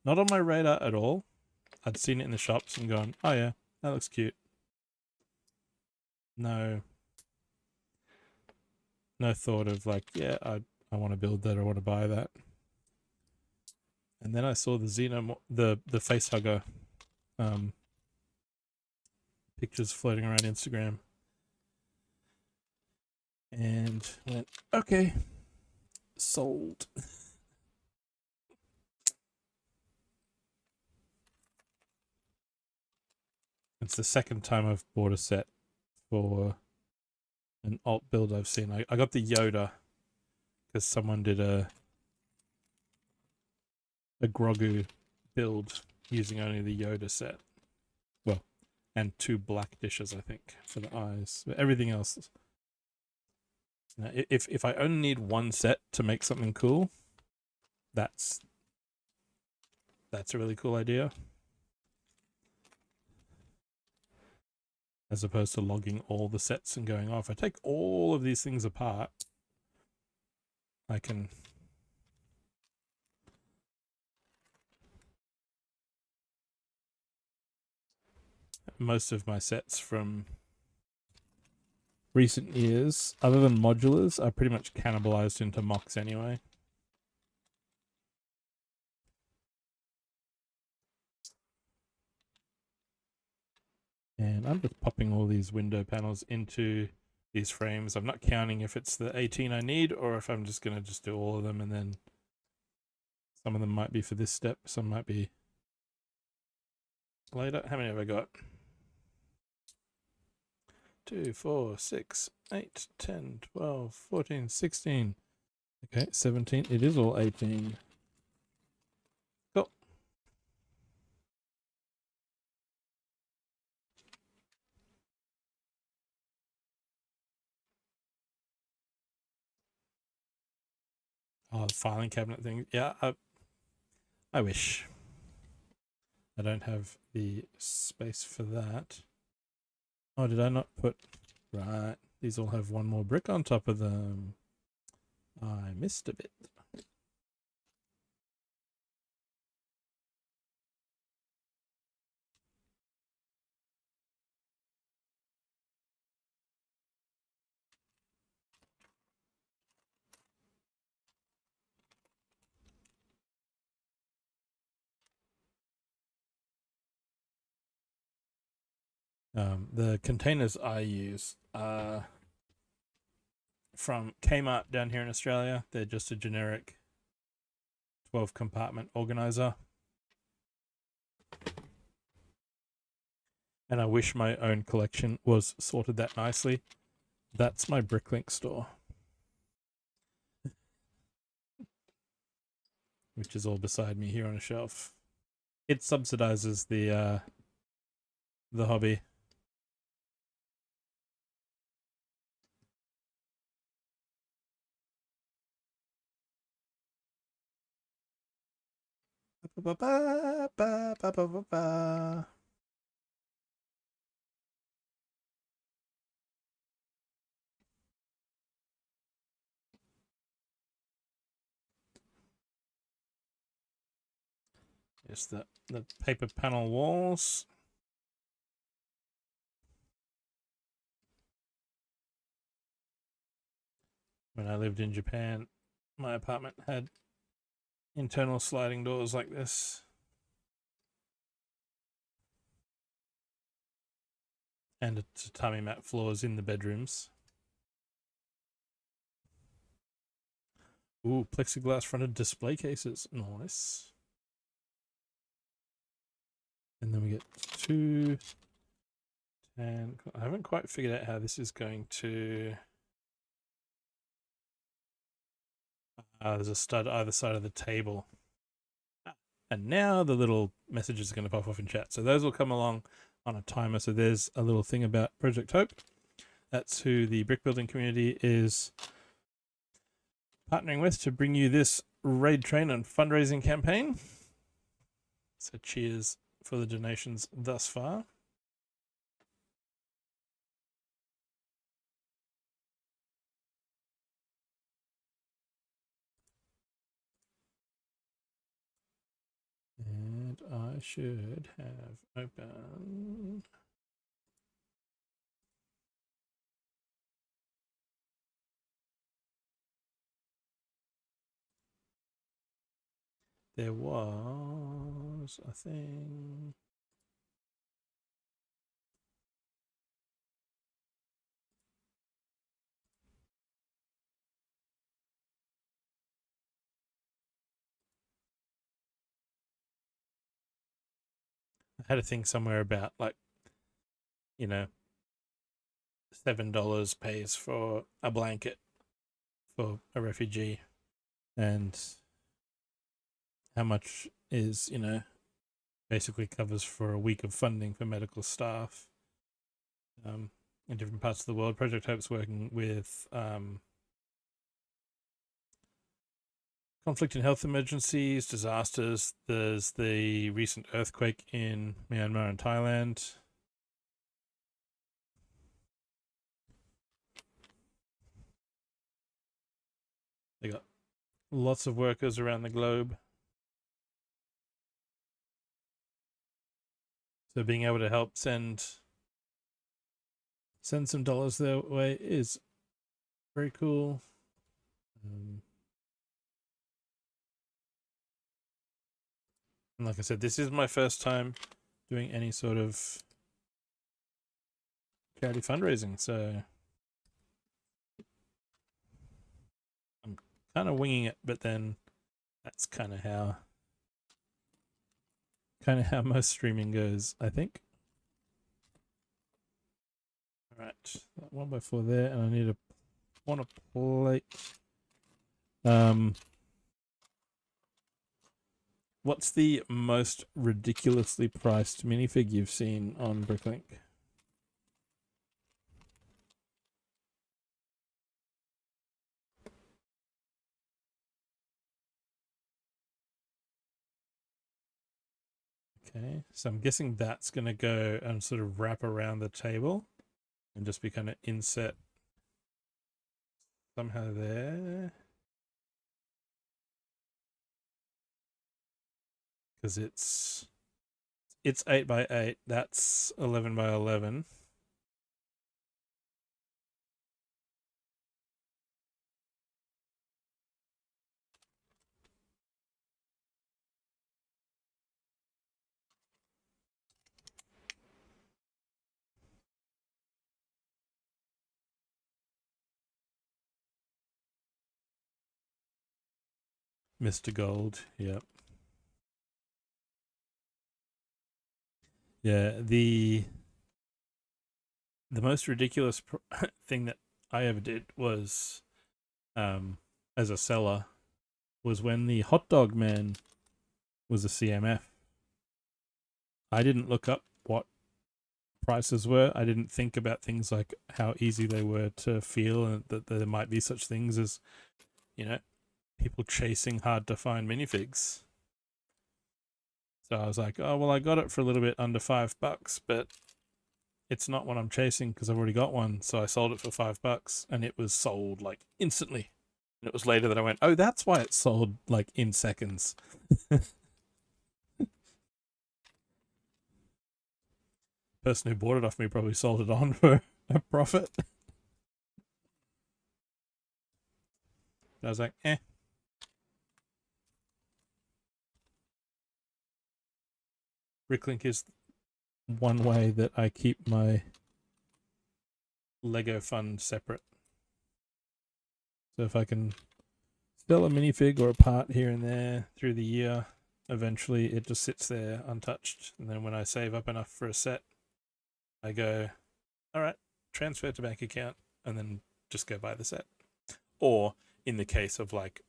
B: radar at all. I'd seen it in the shops and gone, oh yeah, that looks cute. No thought of like, yeah, I want to build that or want to buy that. And then I saw the face hugger pictures floating around Instagram, and went, okay, sold. It's the second time I've bought a set for an alt build I've seen. I got the Yoda because someone did a Grogu build using only the Yoda set. Well, and 2 black dishes, I think, for the eyes. But everything else, if I only need one set to make something cool, that's a really cool idea. As opposed to logging all the sets and going, oh, if I take all of these things apart, I can most of my sets from recent years, other than modulars, are pretty much cannibalized into mocks anyway. And I'm just popping all these window panels into these frames. I'm not counting if it's the 18 I need or if I'm just going to just do all of them, and then some of them might be for this step, some might be later. How many have I got? 2, 4, 6, 8, 10, 12, 14, 16. Okay, 17. It is all 18. Cool. Oh, the filing cabinet thing. Yeah, I wish. I don't have the space for that. Oh, did I not put... Right. These all have one more brick on top of them. I missed a bit. The containers I use are from Kmart down here in Australia. They're just a generic 12 compartment organizer. and I wish my own collection was sorted that nicely, that's my Bricklink store, which is all beside me here on a shelf. It subsidizes the hobby. Yes, the paper panel walls. When I lived in Japan, my apartment had internal sliding doors like this. And tatami mat floors in the bedrooms. Ooh, plexiglass fronted display cases. Nice. And then we get 2, 10. I haven't quite figured out how this is going to... there's a stud either side of the table. And now the little messages are going to pop off in chat. So those will come along on a timer. So there's a little thing about Project Hope. That's who the brick building community is partnering with to bring you this raid train and fundraising campaign. So cheers for the donations thus far. And I should have opened... There was a thing. I had a thing somewhere about, like, you know, $7 pays for a blanket for a refugee, and how much is, you know, basically covers for a week of funding for medical staff in different parts of the world. Project Hope's working with conflict and health emergencies, disasters. There's the recent earthquake in Myanmar and Thailand. They got lots of workers around the globe. So being able to help send some dollars their way is very cool. And like I said, this is my first time doing any sort of charity fundraising, so I'm kind of winging it, but then that's kind of how most streaming goes, I think. All right, that 1x4 there, and I need a plate. What's the most ridiculously priced minifig you've seen on Bricklink? Okay, so I'm guessing that's going to go and sort of wrap around the table and just be kind of inset somehow there. Because it's 8x8, that's 11x11. Mr. Gold, yep. Yeah, the the most ridiculous thing that I ever did was, as a seller, was when the hot dog man was a CMF. I didn't look up what prices were. I didn't think about things like how easy they were to feel, and that there might be such things as, people chasing hard to find minifigs. So I was like, oh, well, I got it for a little bit under $5, but it's not what I'm chasing because I've already got one. So I sold it for $5 and it was sold like instantly. And it was later that I went, oh, that's why it sold like in seconds. Person who bought it off me probably sold it on for a profit. I was like, eh. Bricklink is one way that I keep my Lego fund separate. So if I can sell a minifig or a part here and there through the year, eventually it just sits there untouched. And then when I save up enough for a set, I go, all right, transfer to bank account, and then just go buy the set. Or in the case of like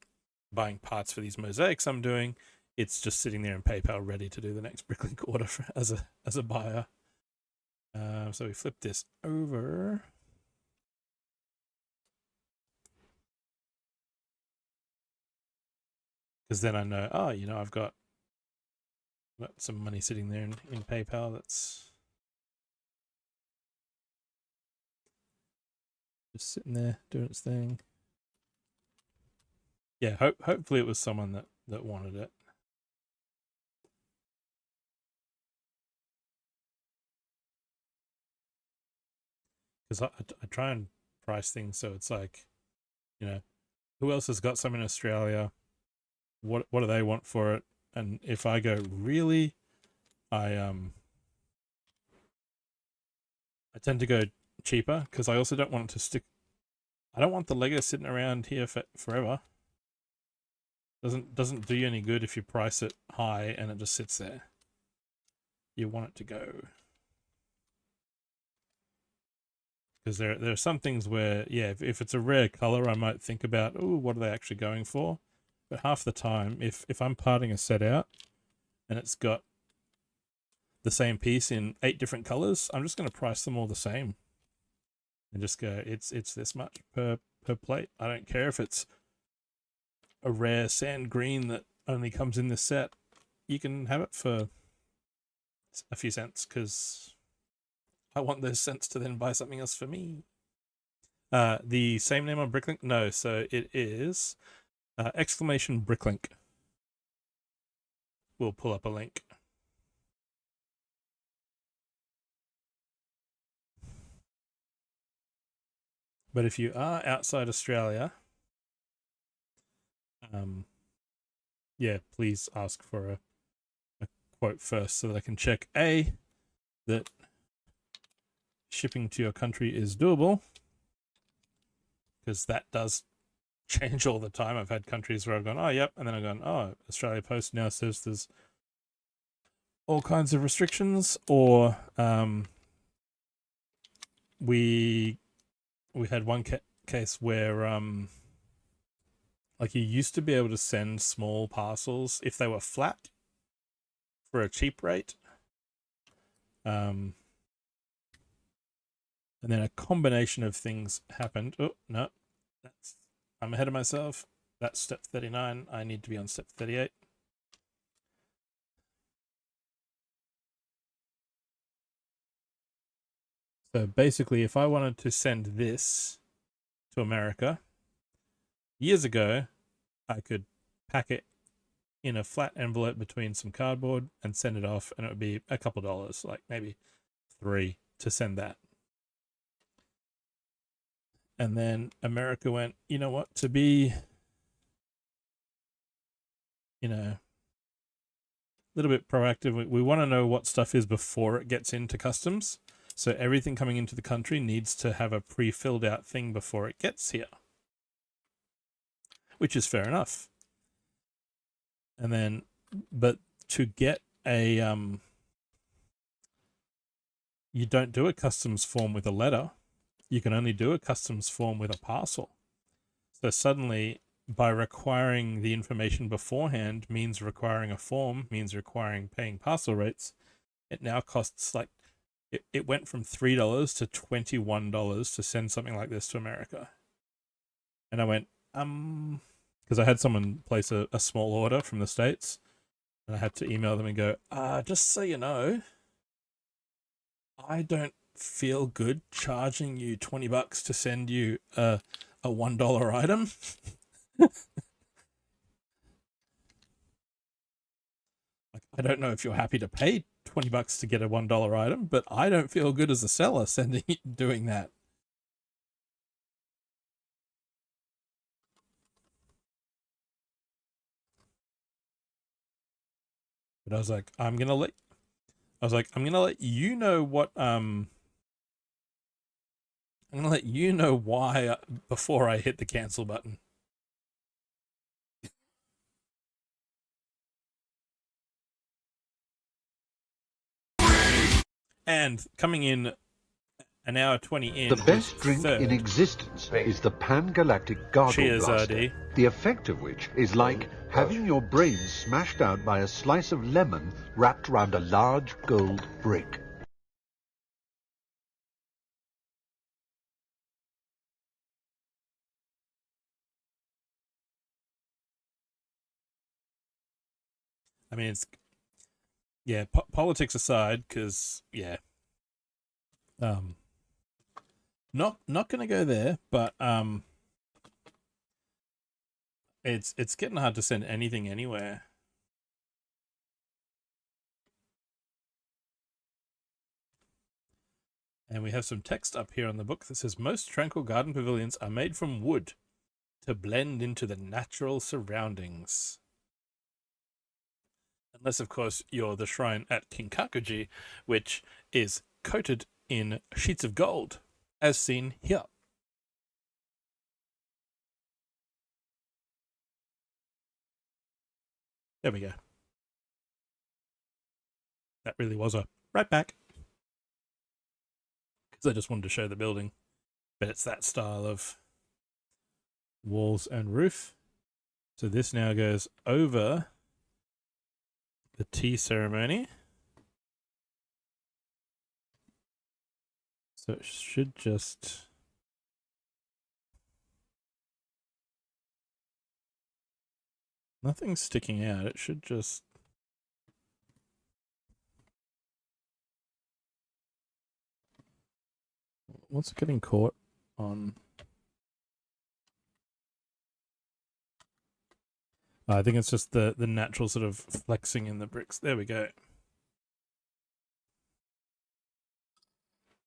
B: buying parts for these mosaics I'm doing, it's just sitting there in PayPal ready to do the next Bricklink order as a buyer. So we flip this over. Because then I know, I've got some money sitting there in PayPal that's just sitting there doing its thing. Yeah, hopefully it was someone that wanted it. Because I try and price things so it's like, who else has got some in Australia? What do they want for it? And if I go, really, I tend to go cheaper because I also don't want it to stick. I don't want the Lego sitting around here forever. Doesn't do you any good if you price it high and it just sits there. You want it to go. Because there are some things where, yeah, if it's a rare color, I might think about, oh, what are they actually going for? But half the time, if I'm parting a set out and it's got the same piece in 8 different colors, I'm just going to price them all the same. And just go, it's this much per plate. I don't care if it's a rare sand green that only comes in this set. You can have it for a few cents because I want those cents to then buy something else for me. The same name on Bricklink? No, so it is exclamation Bricklink. We'll pull up a link. But if you are outside Australia, yeah, please ask for a quote first so that I can check A, that shipping to your country is doable, because that does change all the time. I've had countries where I've gone, oh, yep, and then I've gone, oh, Australia Post now says there's all kinds of restrictions, or we had one case where like you used to be able to send small parcels if they were flat for a cheap rate. And then a combination of things happened. Oh, no, I'm ahead of myself. That's step 39. I need to be on step 38. So basically, if I wanted to send this to America, years ago, I could pack it in a flat envelope between some cardboard and send it off, and it would be a couple dollars, like maybe $3 to send that. And then America went, you know what, to be, a little bit proactive, we want to know what stuff is before it gets into customs. So everything coming into the country needs to have a pre-filled out thing before it gets here, which is fair enough. And then, but to get a you don't do a customs form with a letter. You can only do a customs form with a parcel. So suddenly, by requiring the information beforehand means requiring a form, means requiring paying parcel rates. It now costs like, it went from $3 to $21 to send something like this to America. And I went, because I had someone place a small order from the States, and I had to email them and go, just so you know, I don't feel good charging you $20 to send you a $1 item. Like, I don't know if you're happy to pay $20 to get a $1 item, but I don't feel good as a seller doing that. But I was like, I'm gonna let you know what I'm gonna let you know why before I hit the cancel button. And coming in an hour 20 in.
J: The best drink in existence is the Pan-Galactic Gargle
B: Cheers,
J: Blaster,
B: RD.
J: the effect of which is like having your brains smashed out by a slice of lemon wrapped round a large gold brick.
B: I mean, it's, yeah, politics aside, because, yeah. Not gonna go there, but it's getting hard to send anything anywhere. And we have some text up here on the book that says most Tranquil Garden pavilions are made from wood to blend into the natural surroundings. Unless, of course, you're the shrine at Kinkakuji, which is coated in sheets of gold, as seen here. There we go. That really was a right back. Because I just wanted to show the building. But it's that style of walls and roof. So this now goes over the tea ceremony. So it should just... Nothing's sticking out. It should just... What's getting caught on? I think it's just the natural sort of flexing in the bricks. There we go.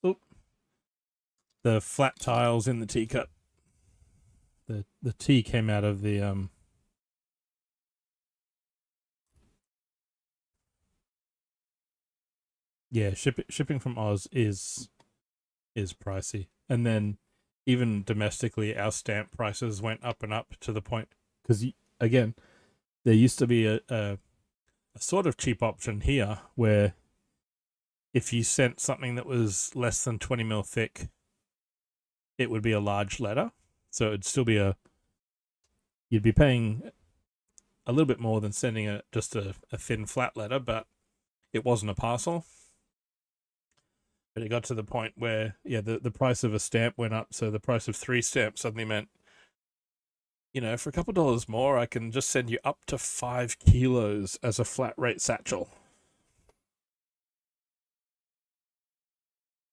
B: Oop. The flat tiles in the teacup. The tea came out of the yeah, shipping from Oz is pricey. And then even domestically, our stamp prices went up and up to the point, because again, there used to be a sort of cheap option here where if you sent something that was less than 20 mil thick, it would be a large letter. So it'd still be you'd be paying a little bit more than sending just a thin flat letter, but it wasn't a parcel. But it got to the point where, yeah, the price of a stamp went up, so the price of 3 stamps suddenly meant, you know, for a couple $dollars more, I can just send you up to 5 kilos as a flat rate satchel.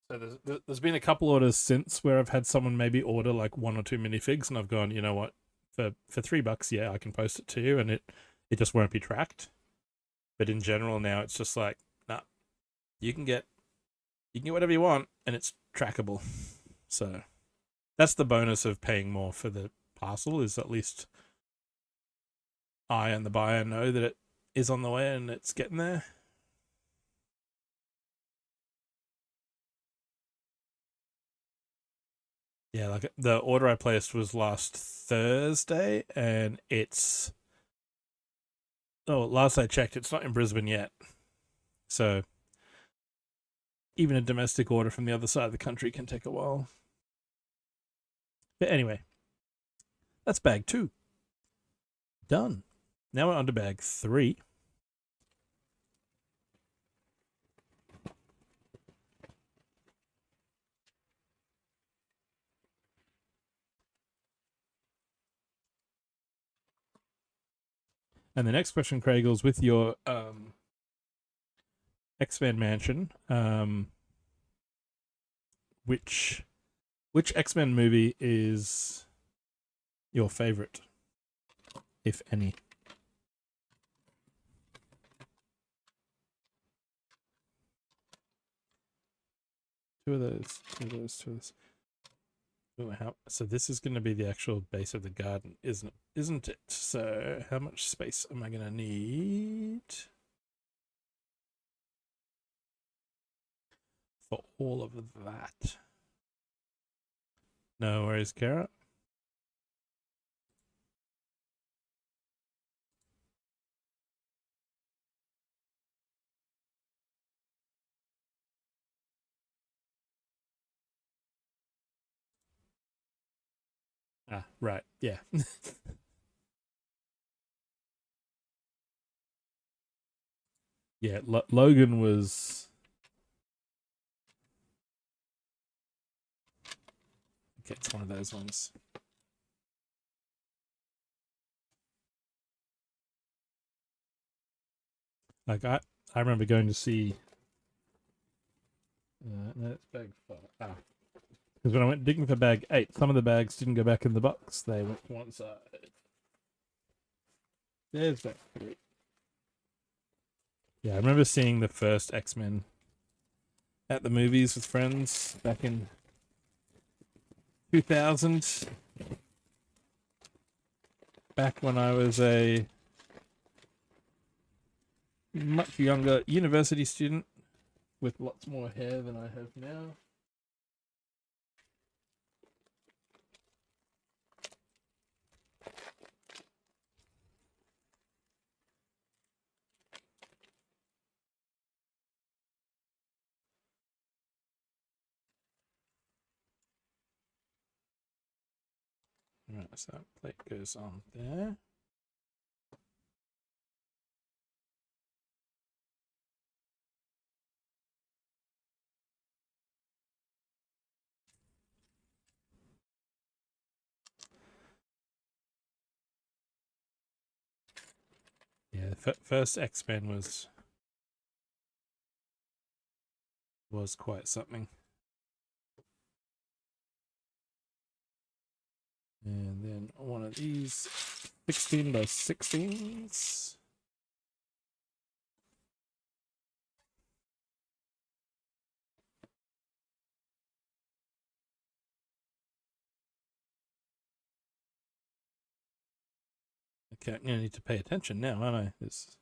B: So there's been a couple orders since where I've had someone maybe order like 1 or 2 minifigs, and I've gone, you know what, for $3, yeah, I can post it to you, and it just won't be tracked. But in general now, it's just like, nah, you can get whatever you want, and it's trackable. So that's the bonus of paying more for the parcel, is at least I and the buyer know that it is on the way and it's getting there. Yeah, like the order I placed was last Thursday, and last I checked, it's not in Brisbane yet. So even a domestic order from the other side of the country can take a while. But anyway, that's bag 2. Done. Now we're on to bag 3. And the next question, Craigles, with your X-Men mansion, which X-Men movie is your favorite, if any? Two of those. Oh, so this is going to be the actual base of the garden, isn't it? So how much space am I going to need for all of that? No worries, Kara. Ah, right. Yeah. Yeah, Logan was... Okay, it's one of those ones. Like, I remember going to see... no, it's bag 5. Ah. Because when I went digging for bag 8, some of the bags didn't go back in the box. They went to one side. There's bag 3. Yeah, I remember seeing the first X-Men at the movies with friends back in 2000. Back when I was a much younger university student with lots more hair than I have now. Right, so that plate goes on there. Yeah, the first X-Men was quite something. And then one of these 16 by 16s. Okay, I'm gonna need to pay attention now, aren't I? There's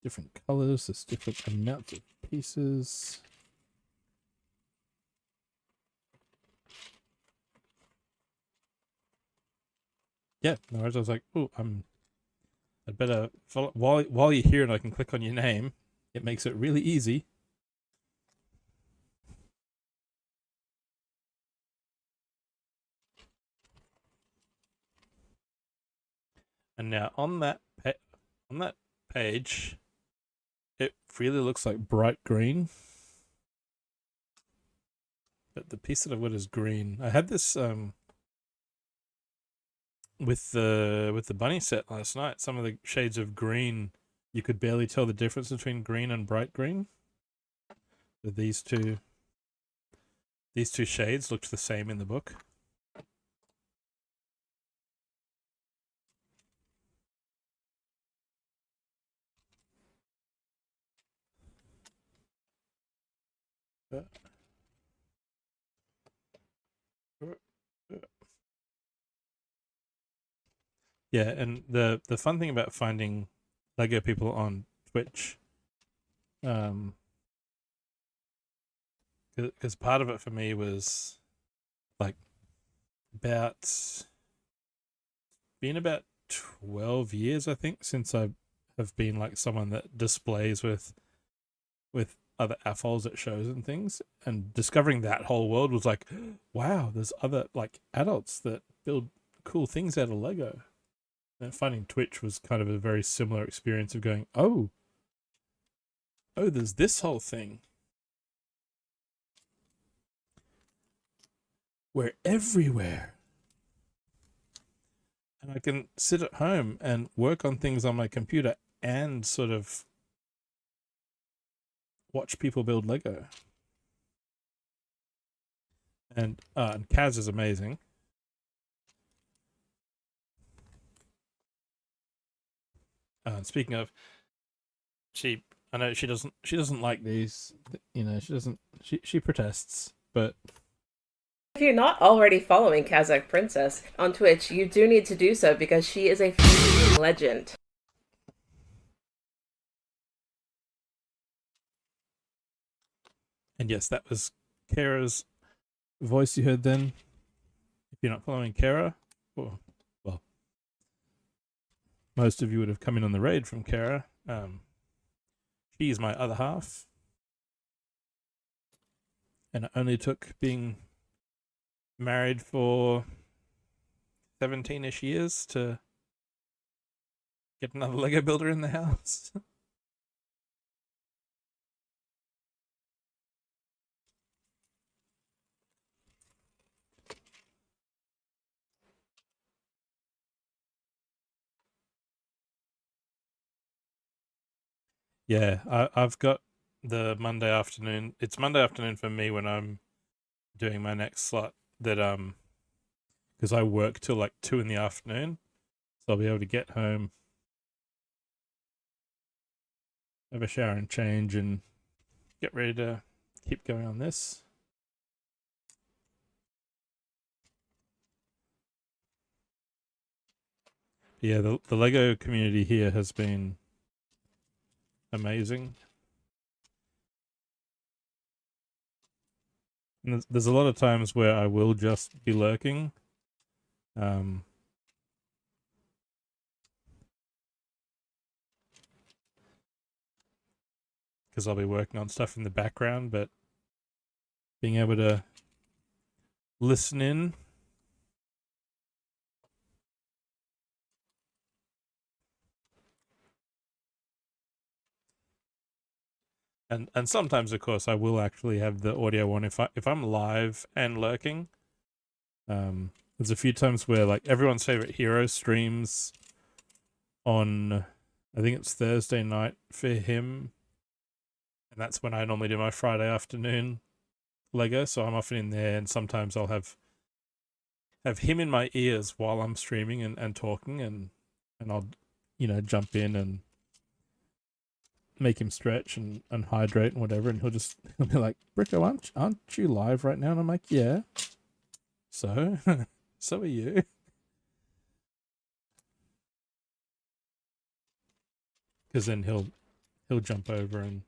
B: different colors, there's different amounts of pieces. Yeah, no worries. I was like, oh, I'd better follow while you're here and I can click on your name. It makes it really easy. And now on that page, it really looks like bright green. But the piece that I've got is green. I had this with the bunny set last night. Some of the shades of green, you could barely tell the difference between green and bright green. But these two shades looked the same in the book. Yeah, and the fun thing about finding Lego people on Twitch, because part of it for me was like about 12 years, I think, since I have been like someone that displays with other AFOLs it shows and things, and discovering that whole world was like, wow, there's other like adults that build cool things out of Lego. And finding Twitch was kind of a very similar experience of going, oh, there's this whole thing. We're everywhere. And I can sit at home and work on things on my computer and sort of watch people build Lego. And Kaz is amazing. Speaking of, I know she doesn't like these, you know, she protests, but
F: If you're not already following Kazakh Princess on Twitch, you do need to do so because she is a legend.
B: and yes, that was Kara's voice you heard then. If you're not following Kara, well, most of you would have come in on the raid from Kara. She is my other half. And it only took being married for 17-ish years to get another Lego builder in the house. Yeah, I've got the Monday afternoon. It's Monday afternoon for me when I'm doing my next slot. That because I work till like 2 in the afternoon, so I'll be able to get home, have a shower and change, and get ready to keep going on this. Yeah, the Lego community here has been amazing. And there's a lot of times where I will just be lurking. Because I'll be working on stuff in the background, but being able to listen in. And sometimes, of course, I will actually have the audio on if I'm live and lurking. There's a few times where like everyone's favorite hero streams on, I think it's Thursday night for him, and that's when I normally do my Friday afternoon Lego. So I'm often in there, and sometimes I'll have him in my ears while I'm streaming and talking, and I'll, you know, jump in and make him stretch and hydrate and whatever, and he'll be like, Bricko, aren't you live right now? And I'm like, yeah. So so are you. Because then he'll jump over and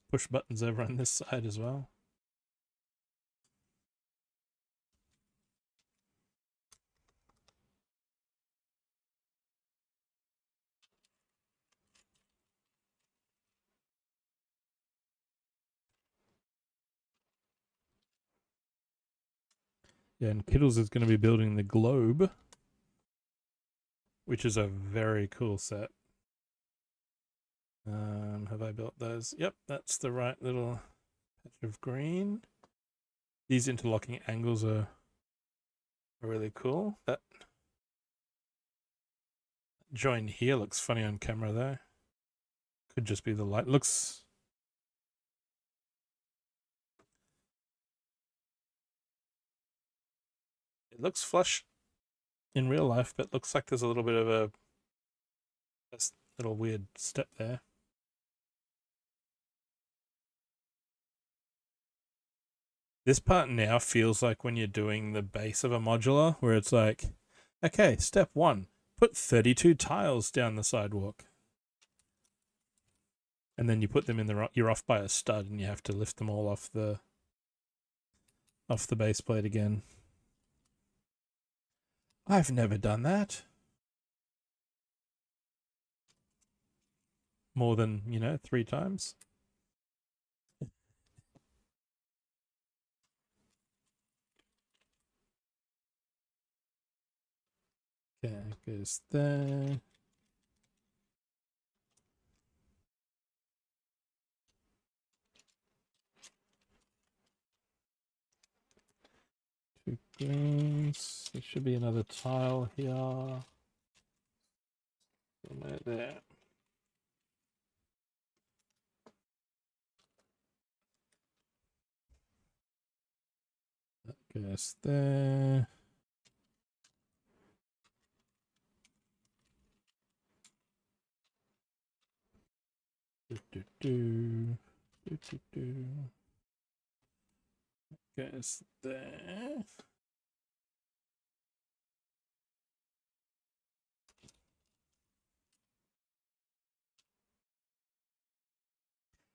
B: push buttons over on this side as well. Yeah, and Kittles is going to be building the globe, which is a very cool set. Have I built those? Yep, that's the right little patch of green. These interlocking angles are really cool. That join here looks funny on camera though. Could just be the light. It looks flush in real life, but looks like there's a little bit of a little weird step there. This part now feels like when you're doing the base of a modular, where it's like, okay, step 1, put 32 tiles down the sidewalk. And then you put them in you're off by a stud and you have to lift them all off the base plate again. I've never done that. More than, 3 times. Okay, goes there. Two greens. There should be another tile here. Somewhere there. That goes there. Goes there.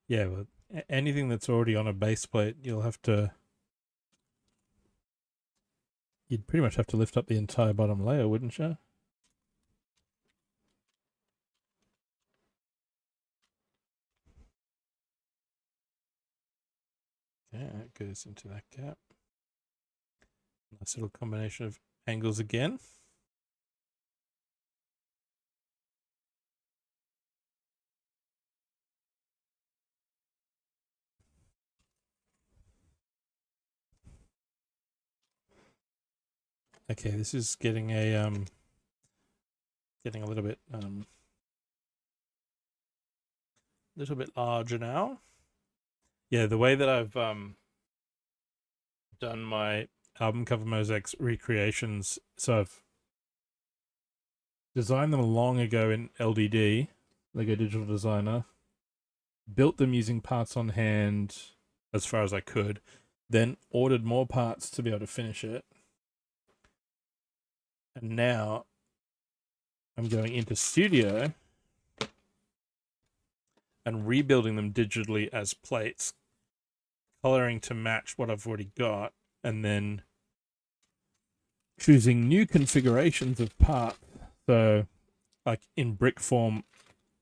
B: Yeah, but anything that's already on a base plate, you'd pretty much have to lift up the entire bottom layer, wouldn't you? Yeah, it goes into that gap. Nice little combination of angles again. Okay, this is getting a little bit larger now. Yeah, the way that I've done my album cover mosaics recreations, so I've designed them long ago in LDD, Lego Digital Designer, built them using parts on hand as far as I could, then ordered more parts to be able to finish it. And now I'm going into Studio and rebuilding them digitally as plates, coloring to match what I've already got, and then choosing new configurations of parts. So, like in brick form,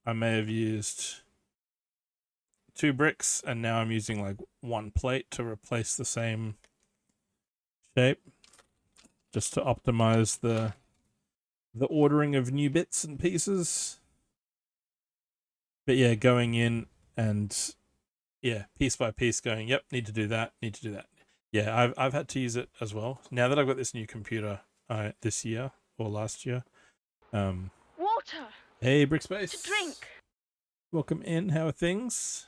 B: I may have used 2 bricks, and now I'm using like 1 plate to replace the same shape, just to optimize the ordering of new bits and pieces. But yeah, going in and piece by piece going, yep, need to do that. Yeah, I've had to use it as well. Now that I've got this new computer this year or last year.
H: Water!
B: Hey, Brickspace.
H: To drink!
B: Welcome in. How are things?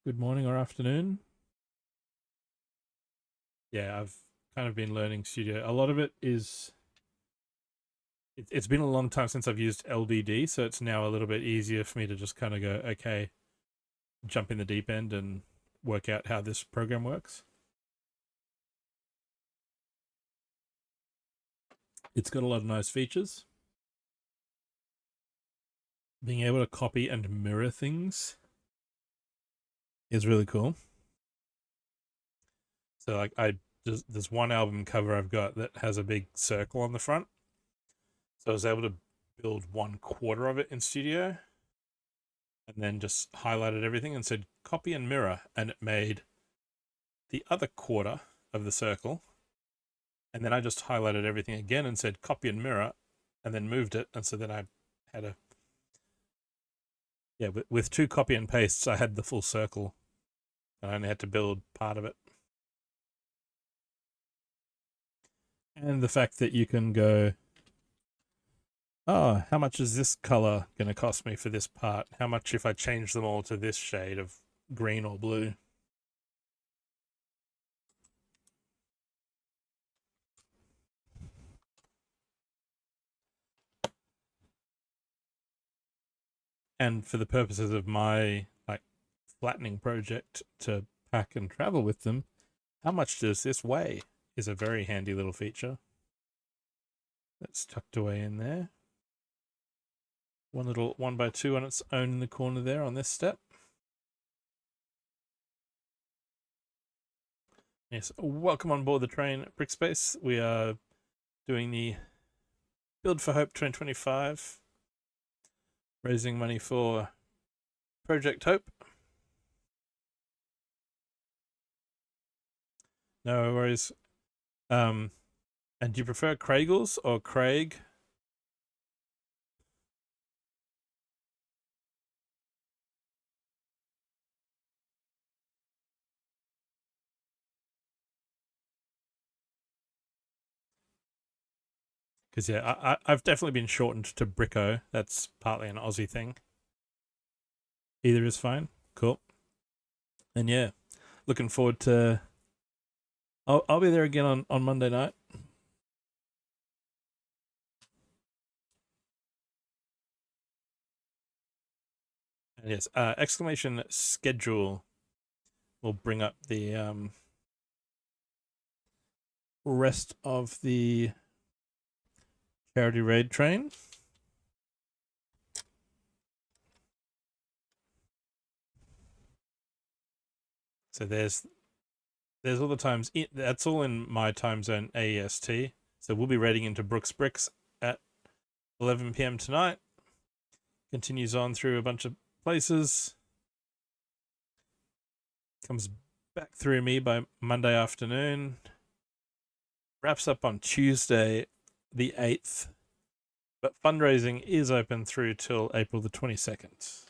B: Good morning or afternoon. Yeah, I've kind of been learning Studio. A lot of it is... It's been a long time since I've used LDD, so it's now a little bit easier for me to just kind of go, okay, jump in the deep end and work out how this program works. It's got a lot of nice features. Being able to copy and mirror things is really cool. So like there's one album cover I've got that has a big circle on the front. So I was able to build 1/4 of it in Studio and then just highlighted everything and said copy and mirror, and it made the other 1/4 of the circle. And then I just highlighted everything again and said copy and mirror, and then moved it. And so then I had with 2 copy and pastes, I had the full circle, and I only had to build part of it. And the fact that you can go, oh, how much is this color going to cost me for this part? How much if I change them all to this shade of green or blue? And for the purposes of my flattening project to pack and travel with them, how much does this weigh is a very handy little feature. That's tucked away in there. One little 1x2 on its own in the corner there on this step. Yes, welcome on board the train, Brickspace. We are doing the Build for Hope 2025, raising money for Project Hope. No worries. And do you prefer Craigles or Craig? Because yeah, I've definitely been shortened to Bricko. That's partly an Aussie thing. Either is fine. Cool. And yeah, looking forward to. I'll be there again on Monday night. And yes, exclamation schedule will bring up the rest of the charity raid train. So there's all the times. That's all in my time zone AEST. So we'll be raiding into Brooks Bricks at 11 p.m. tonight. Continues on through a bunch of places. Comes back through me by Monday afternoon. Wraps up on Tuesday, the 8th. But fundraising is open through till April the 22nd.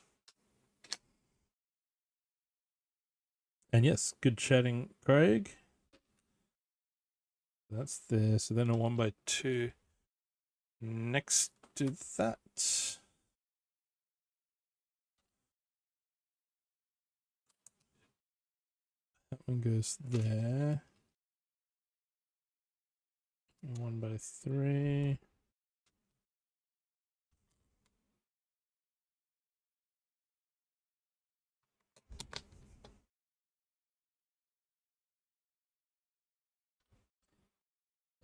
B: And yes, good chatting, Craig. That's there. So then a 1x2 next to that. That one goes there. 1x3.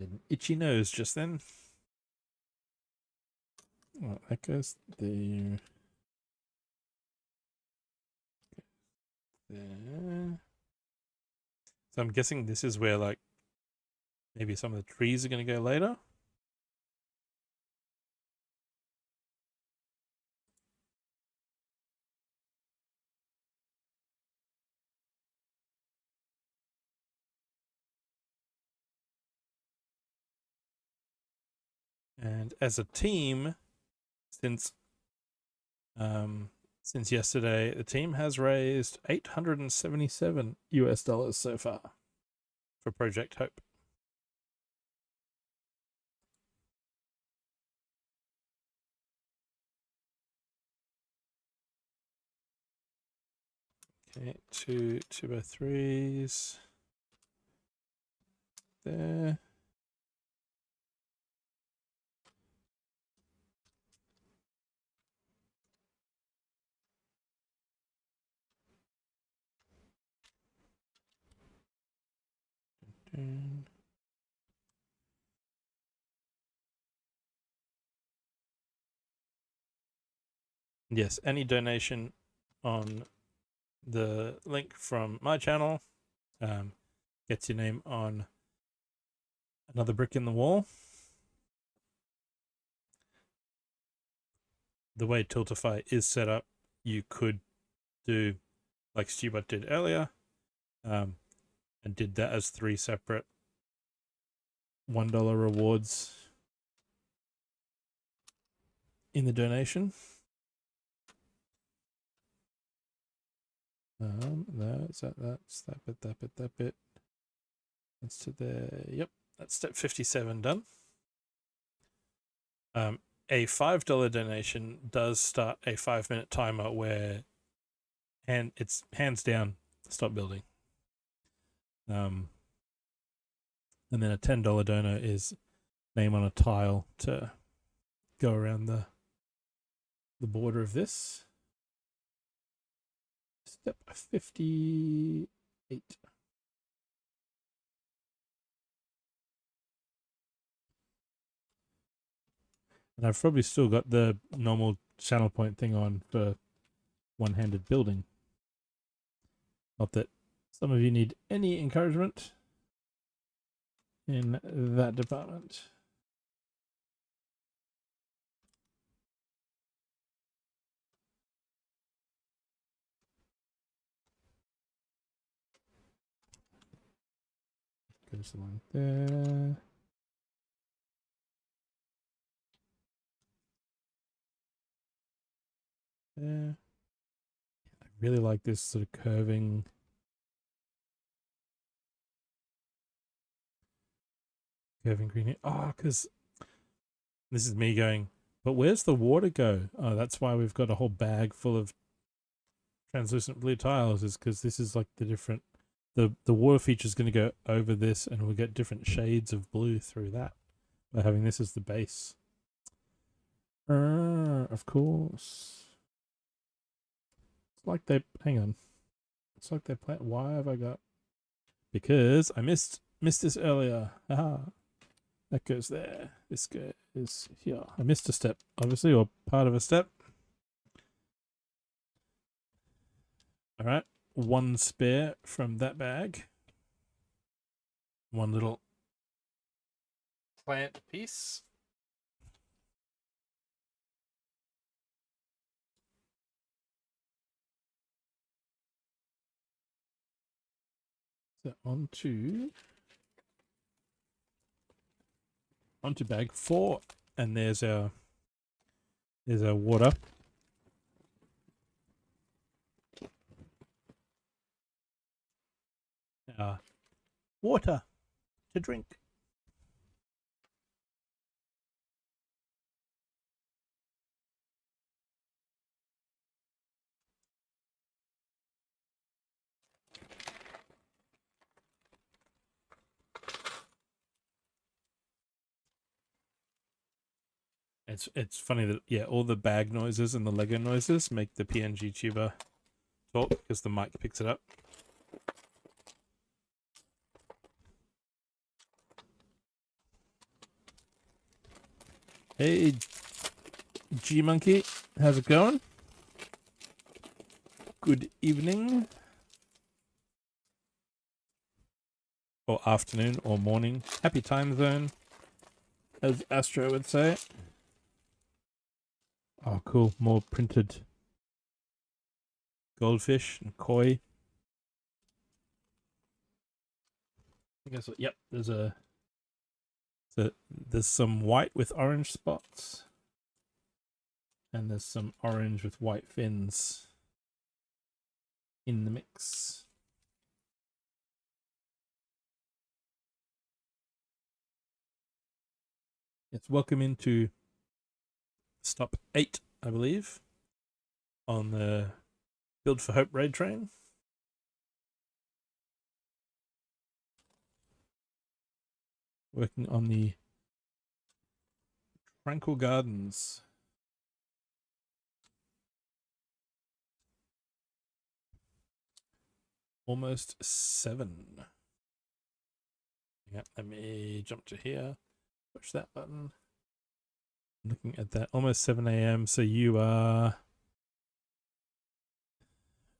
B: An itchy nose just then. Well, that goes there. There. So I'm guessing this is where, like, maybe some of the trees are going to go later. And as a team, since yesterday, the team has raised $877 so far for Project Hope. Okay, two 2x3s there. Yes, any donation on the link from my channel gets your name on another brick in the wall. The way Tiltify is set up, you could do like Stubot did earlier, and did that as 3 separate $1 rewards in the donation. That's that bit. That's to there. Yep, that's step 57 done. A $5 donation does start a 5-minute timer where it's hands down stop building. And then a $10 donor is name on a tile to go around the border of this. Step 58. And I've probably still got the normal channel point thing on for one-handed building. Not that some of you need any encouragement in that department. Goes the one there. There. I really like this sort of curving. Curving green. Oh, because this is me going, but where's the water go? Oh, that's why we've got a whole bag full of translucent blue tiles, is because this is like the different, the water feature is going to go over this and we'll get different shades of blue through that by having this as the base. Of course. It's like they, hang on. It's like they play, why have I got, because I missed this earlier. Haha. That goes there. This goes here. I missed a step, obviously, or part of a step. All right. One spare from that bag. One little plant piece. So onto bag 4, and there's our water. Water to drink. It's funny that, yeah, all the bag noises and the Lego noises make the PNG tuber talk because the mic picks it up. Hey, G Monkey, how's it going? Good evening, or afternoon, or morning. Happy time zone, as Astro would say. Oh, cool. More printed goldfish and koi. I guess, yep, there's some white with orange spots. And there's some orange with white fins in the mix. It's welcome into stop 8, I believe, on the Build for Hope raid train. Working on the Tranquil Gardens. Almost 7. Yeah, let me jump to here. Push that button. Looking at that, almost 7 a.m. So you are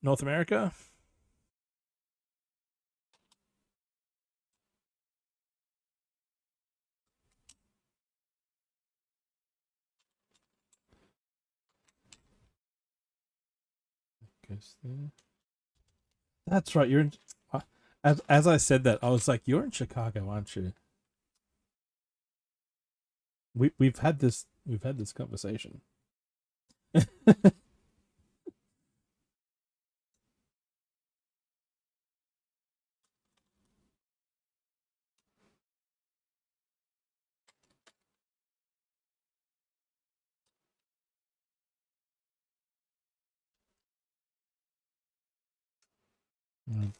B: North America? Goes there. That's right. You're in. As I said that, I was like, "You're in Chicago, aren't you?" We've had this conversation.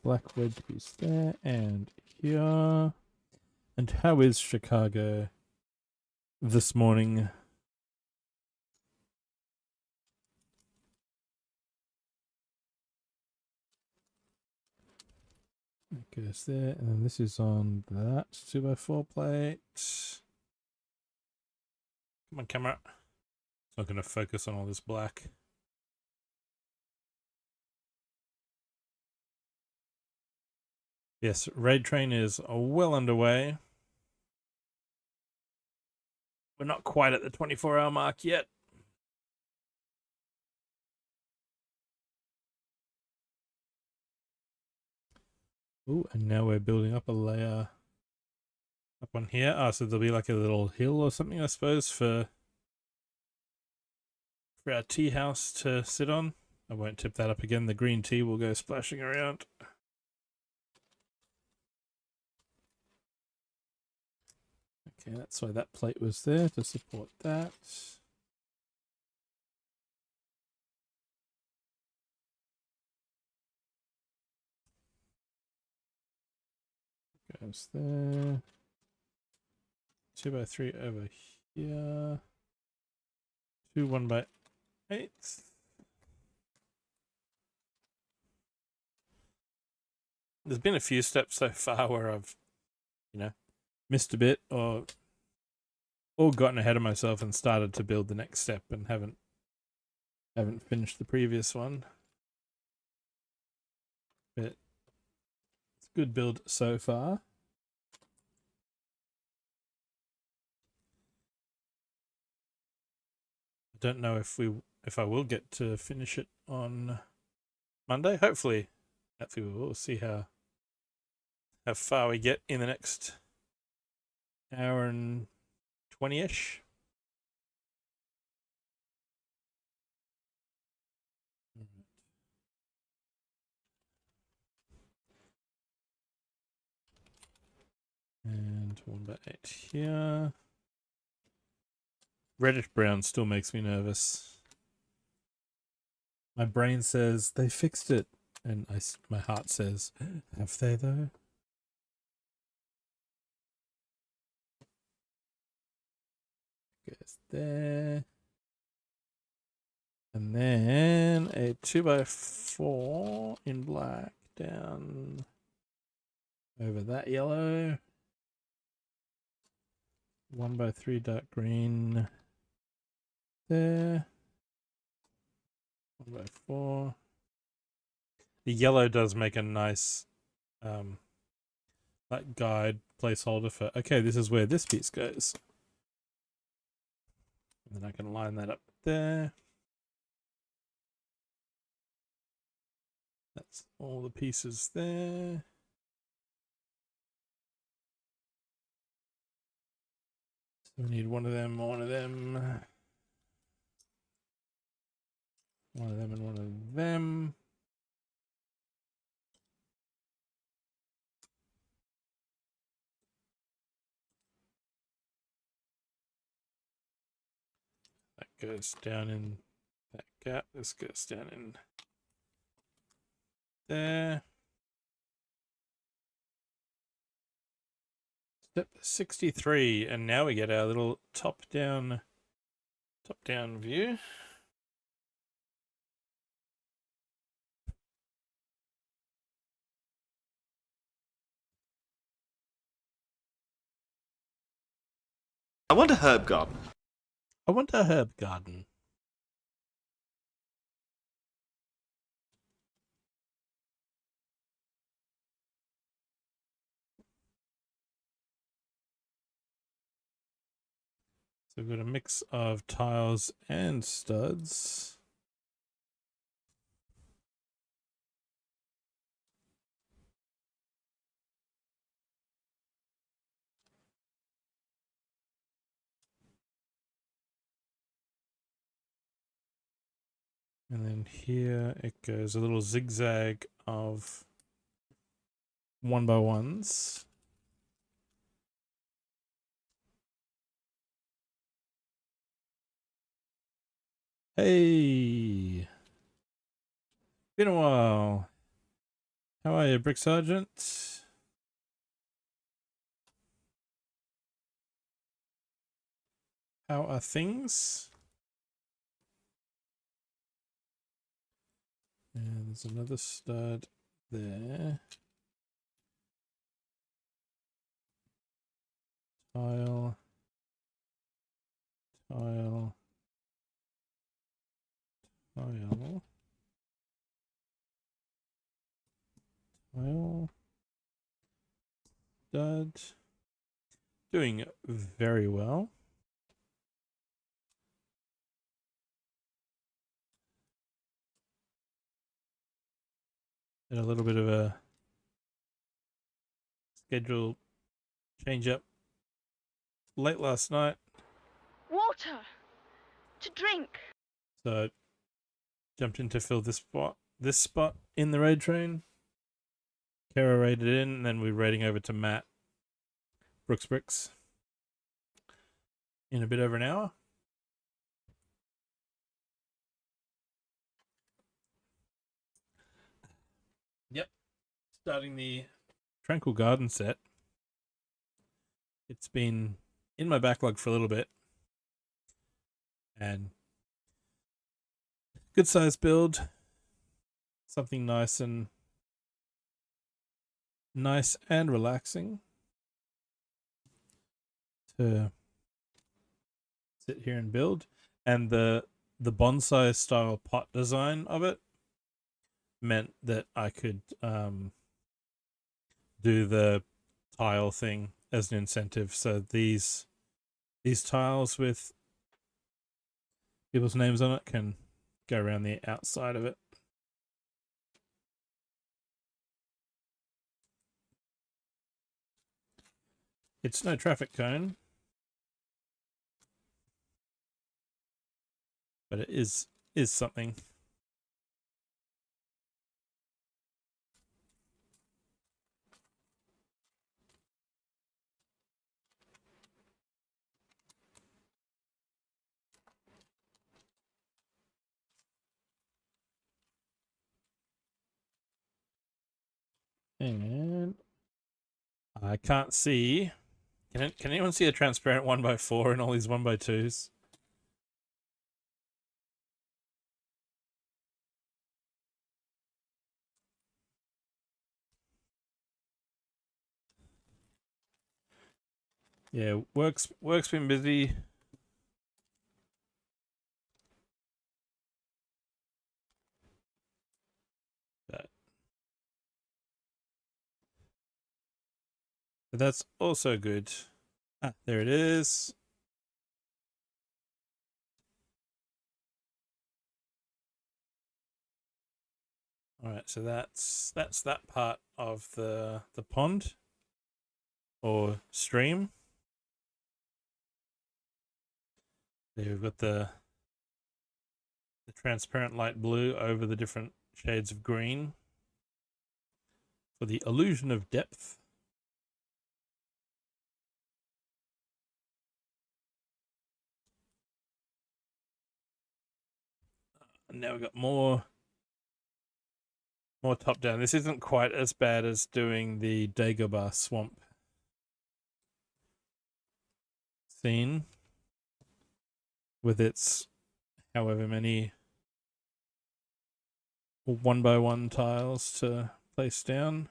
B: Black wedge piece there and here. And how is Chicago this morning? It goes there, and then this is on that 2x4 plate. Come on, camera. It's not going to focus on all this black. Yes, raid train is well underway. We're not quite at the 24-hour mark yet. Ooh, and now we're building up a layer Up on here. Oh, so there'll be like a little hill or something, I suppose, for our tea house to sit on. I won't tip that up again. The green tea will go splashing around. Okay, that's why that plate was there, to support that. Goes there. 2x3 over here. 2 1x8. There's been a few steps so far where I've, missed a bit or gotten ahead of myself and started to build the next step and haven't finished the previous one. But it's a good build so far. I don't know if I will get to finish it on Monday. Hopefully we will. We'll see how far we get in the next hour and 20-ish. And 1x8 here. Reddish brown still makes me nervous. My brain says they fixed it, and my heart says, have they though? Goes there. And then a 2x4 in black down over that yellow. 1x3 dark green there. 1x4. The yellow does make a nice like guide placeholder for, okay, this is where this piece goes. And then I can line that up there. That's all the pieces there. So we need one of them, one of them. One of them and one of them. That goes down in that gap. This goes down in there. Step 63, and now we get our little top-down view.
E: I want a herb garden.
B: I want a herb garden. So we've got a mix of tiles and studs. And then here it goes a little zigzag of 1x1s. Hey! Been a while. How are you, Brick Sergeant? How are things? And there's another stud there. Tile. Tile. Tile. Tile. Stud. Doing very well. Did a little bit of a schedule change up late last night.
H: Water! To drink!
B: So jumped in to fill this spot in the raid train. Kara raided in, and then we're raiding over to Matt Bricks in a bit over an hour. Yep. Starting the Tranquil Garden set. It's been in my backlog for a little bit. And good size build. Something nice and relaxing to sit here and build. And the bonsai style pot design of it meant that I could do the tile thing as an incentive. So these tiles with people's names on it can go around the outside of it. It's no traffic cone, but it is something. And I can't see. Can anyone see a transparent 1x4 in all these 1x2s? Yeah, work's been busy. But that's also good. Ah, there it is. All right, so that's that part of the pond or stream. There we've got the transparent light blue over the different shades of green for the illusion of depth. And now we've got more top down. This isn't quite as bad as doing the Dagobah swamp scene with its however many 1x1 tiles to place down.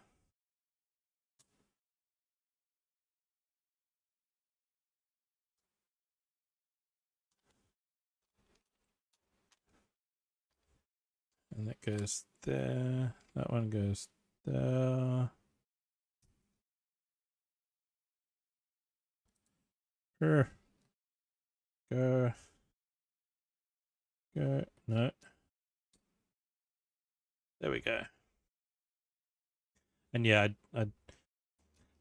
B: And that goes there. That one goes there. Sure. Go. No. There we go. And yeah, I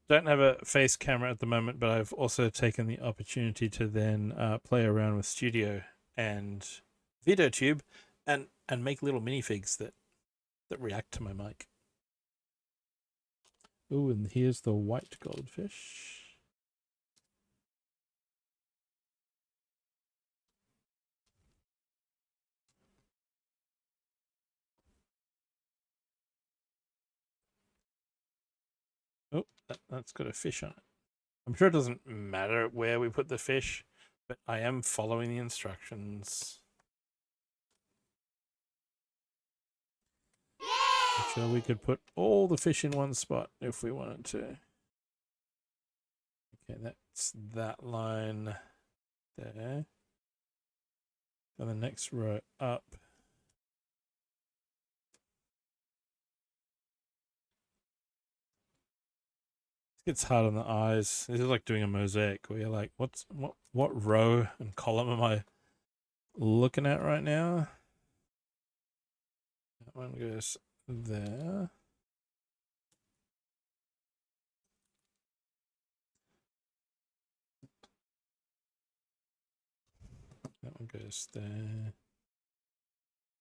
B: don't have a face camera at the moment, but I've also taken the opportunity to then play around with Studio and VideoTube and make little minifigs that react to my mic. Oh, and here's the white goldfish. Oh, that's got a fish on it. I'm sure it doesn't matter where we put the fish, but I am following the instructions. I'm sure we could put all the fish in one spot if we wanted to. Okay, that's that line there. And the next row up. It's hard on the eyes. This is like doing a mosaic where you're like, what row and column am I looking at right now? That one goes there. That one goes there.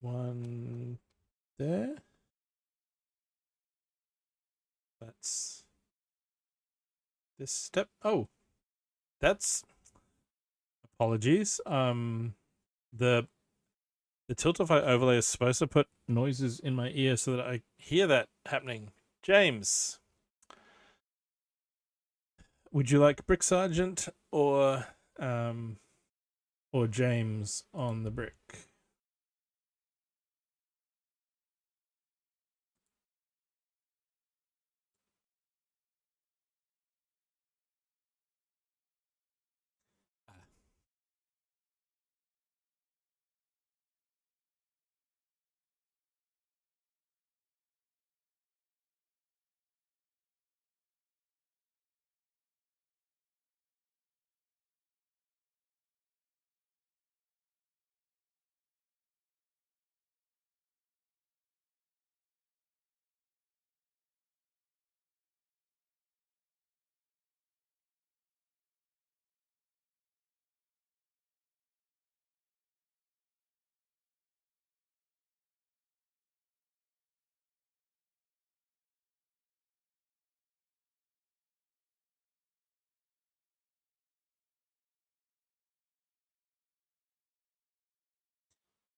B: One there. That's this step. Oh, that's apologies. The Tiltify overlay is supposed to put noises in my ear so that I hear that happening. James, would you like Brick Sergeant or James on the brick?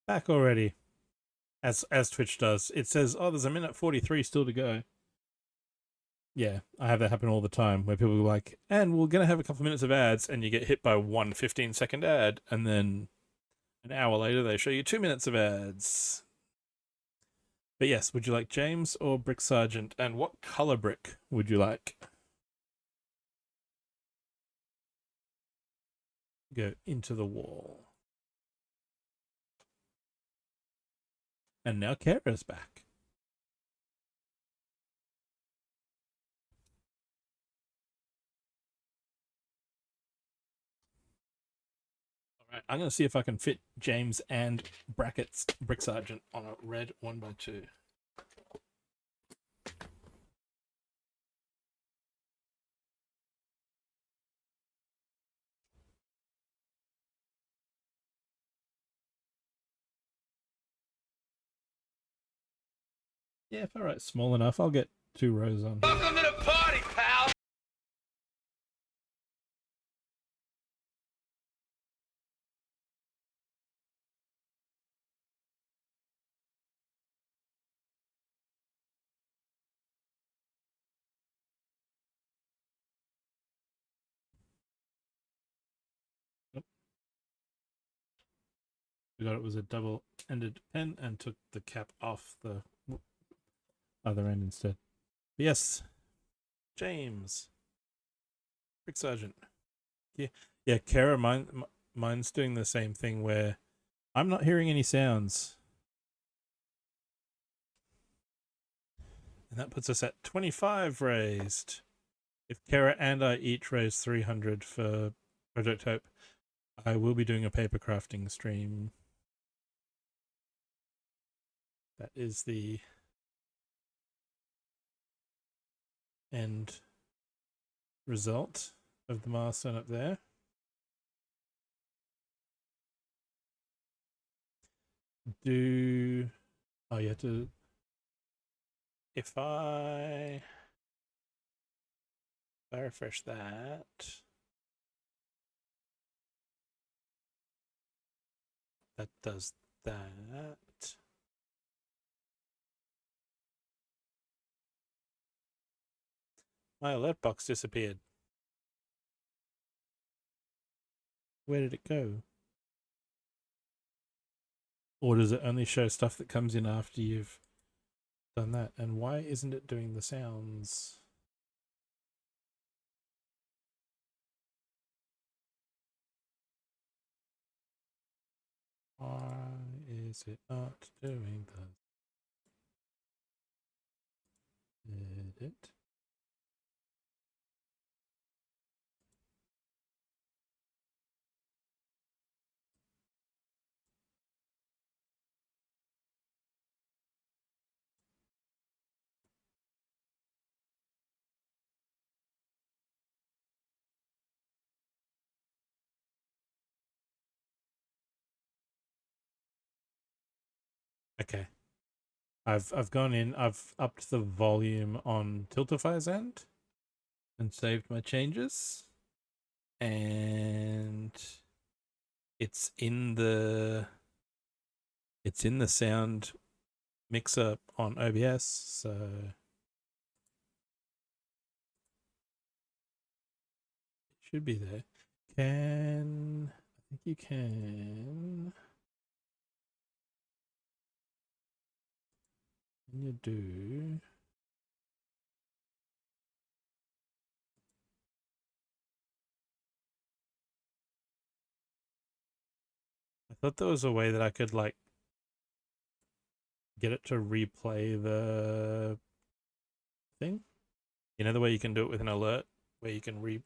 B: Back already. As Twitch does. It says, oh, there's a minute 43 still to go. Yeah, I have that happen all the time where people are like, and we're going to have a couple minutes of ads, and you get hit by one 15-second ad, and then an hour later they show you 2 minutes of ads. But yes, would you like James or Brick Sergeant? And what color brick would you like? Go into the wall. And now Kara's back. Alright, I'm going to see if I can fit James and brackets Brick Sergeant on a red 1x2. Yeah, if I write small enough, I'll get 2 rows on.
I: Welcome to the party, pal!
B: We got it was a double-ended pen and took the cap off the other end instead. But yes, James, Brick Sergeant. Yeah, Kara, mine's doing the same thing where I'm not hearing any sounds. And that puts us at 25 raised. If Kara and I each raise 300 for Project Hope, I will be doing a paper crafting stream. That is the end result of the milestone up there. Oh, you have to... If I refresh that... That does that. My alert box disappeared. Where did it go? Or does it only show stuff that comes in after you've done that? And why isn't it doing the sounds? Why is it not doing that? Edit. Okay. I've gone in, I've upped the volume on Tiltify's end and saved my changes. And it's in the sound mixer on OBS, so it should be there. I think you can you do I thought there was a way that I could like get it to replay the thing. You know the way you can do it with an alert, where you can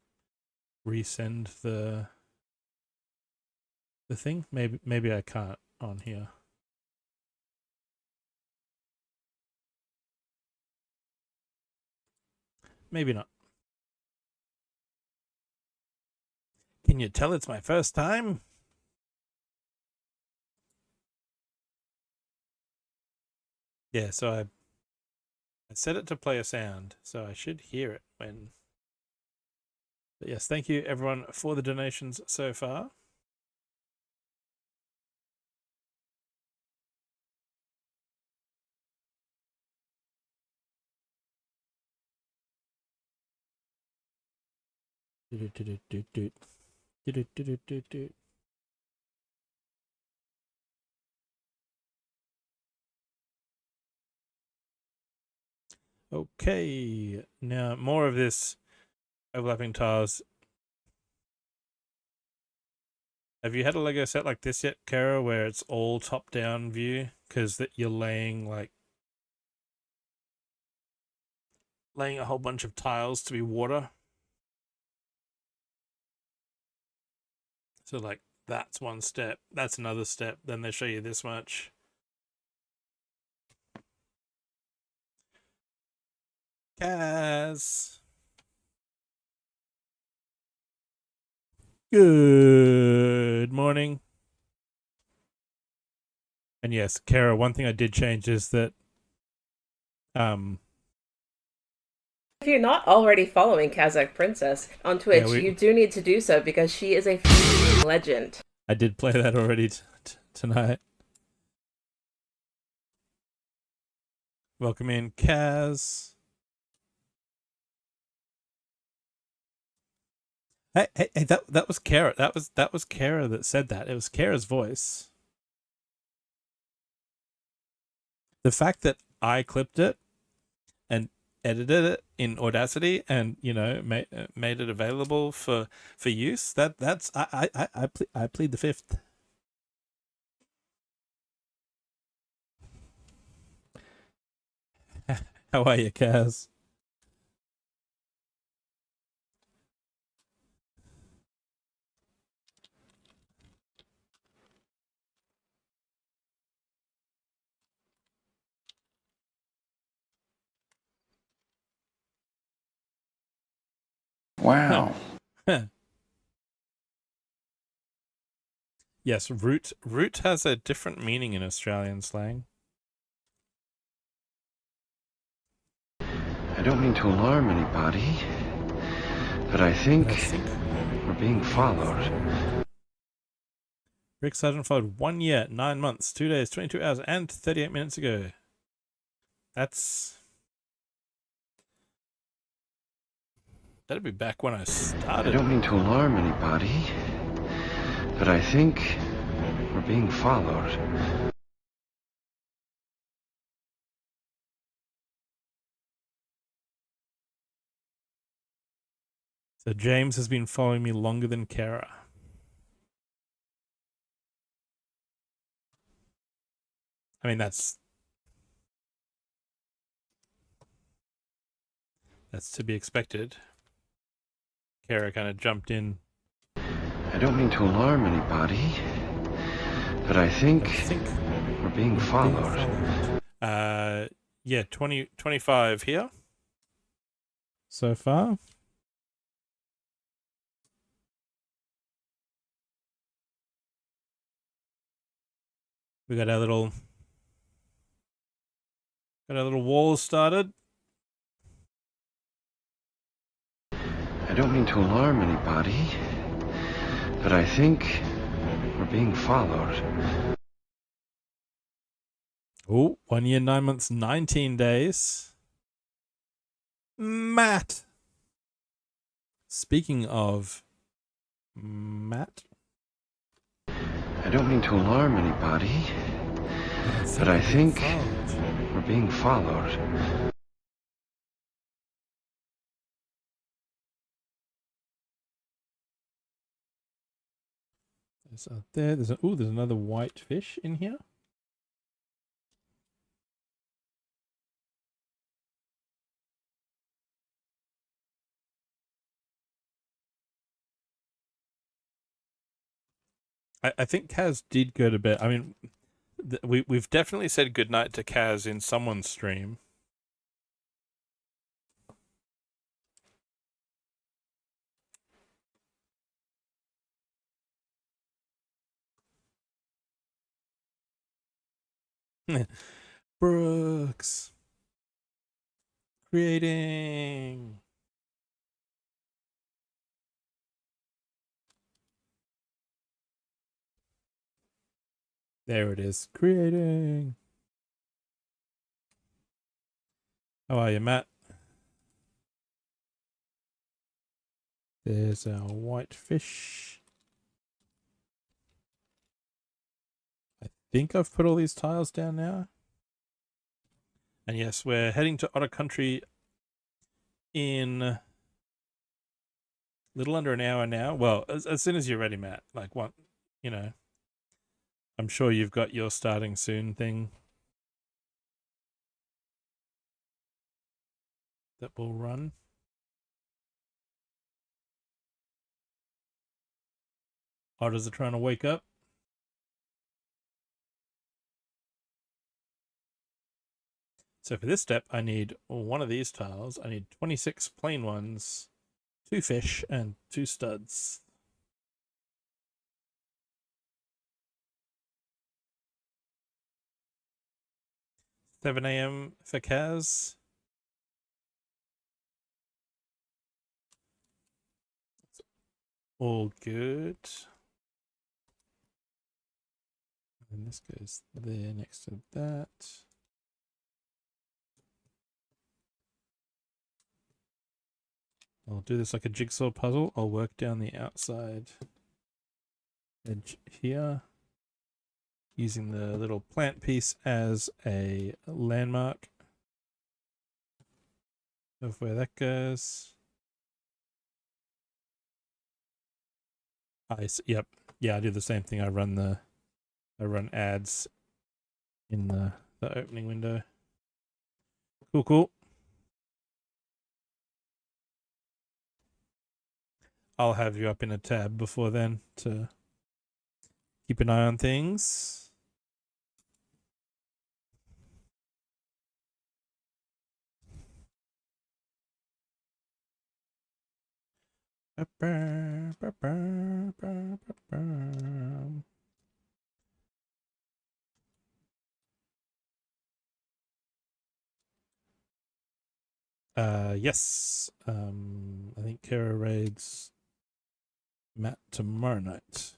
B: resend the thing. Maybe I can't on here. Maybe not. Can you tell it's my first time? Yeah, so I set it to play a sound, so I should hear it when. But yes, thank you everyone for the donations so far. Okay, now more of this overlapping tiles. Have you had a Lego set like this yet, Kara, where it's all top-down view? Because you're laying a whole bunch of tiles to be water. So like that's one step, that's another step, then they show you this much. Kaz. Good morning. And yes, Kara, one thing I did change is that
F: If you're not already following Kazakh Princess on Twitch, you do need to do so because she is a legend.
B: I did play that already tonight. Welcome in, Kaz. Hey, that was Kara. That was Kara that said that. It was Kara's voice. The fact that I clipped it and edited it in Audacity and made it available for use, that's I plead the fifth. How are you, Kaz?
K: Wow.
B: Yes, root has a different meaning in Australian slang.
K: I don't mean to alarm anybody, but I think we're being followed.
B: Rick Sargent followed 1 year, 9 months, 2 days, 22 hours, and 38 minutes ago. That'd be back when I started.
K: I don't mean to alarm anybody, but I think we're being followed.
B: So James has been following me longer than Kara. I mean, that's to be expected. Kara kind of jumped in.
K: I don't mean to alarm anybody, but I think we're being followed.
B: Yeah, 25 here so far. We got our little Got our little walls started.
K: I don't mean to alarm anybody, but I think we're being followed.
B: Oh, 1 year, 9 months, 19 days. Matt. Speaking of Matt.
K: I don't mean to alarm anybody, but I think we're being followed.
B: There's out there. There's another white fish in here. I think Kaz did go to bed. I mean, we've definitely said goodnight to Kaz in someone's stream. Brooks. Creating. There it is. Creating. How are you, Matt? There's our white fish. I think I've put all these tiles down now. And yes, we're heading to Otter Country in a little under an hour now. Well, as soon as you're ready, Matt. Like, what, you know, I'm sure you've got your starting soon thing that will run. Otters are trying to wake up. So for this step, I need one of these tiles. I need 26 plain ones, 2 fish, and 2 studs. $7 a.m. for Kaz. All good. And this goes there next to that. I'll do this like a jigsaw puzzle. I'll work down the outside edge here, using the little plant piece as a landmark of where that goes. Yep. Yeah, I do the same thing. I run ads in the opening window. Cool. I'll have you up in a tab before then to keep an eye on things. Yes. I think Kara raids Matt tomorrow night.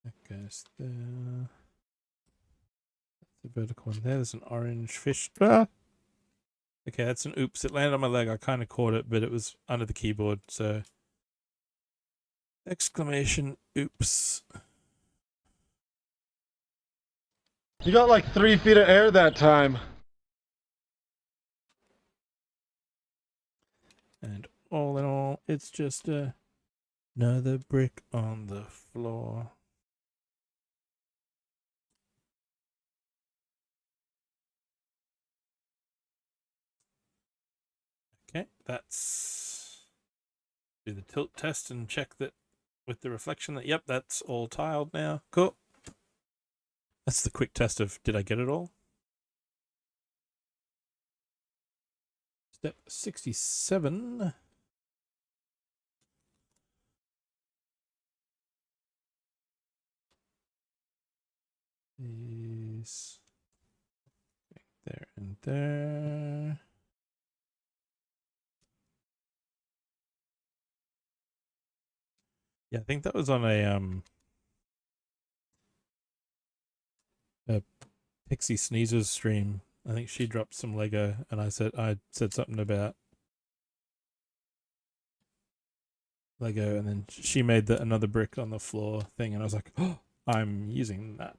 B: That goes there. That's a vertical one there. There's an orange fish. Ah! Okay, that's an oops. It landed on my leg. I kind of caught it, but it was under the keyboard, so... Exclamation, oops.
I: You got like 3 feet of air that time.
B: And all in all, it's just another brick on the floor. Okay, that's... Do the tilt test and check that with the reflection that, yep, that's all tiled now. Cool. That's the quick test of, did I get it all? Step 67. These there and there. Yeah, I think that was on a Pixie Sneezers stream. I think she dropped some Lego, and I said something about Lego, and then she made another brick on the floor thing, and I was like, oh, I'm using that.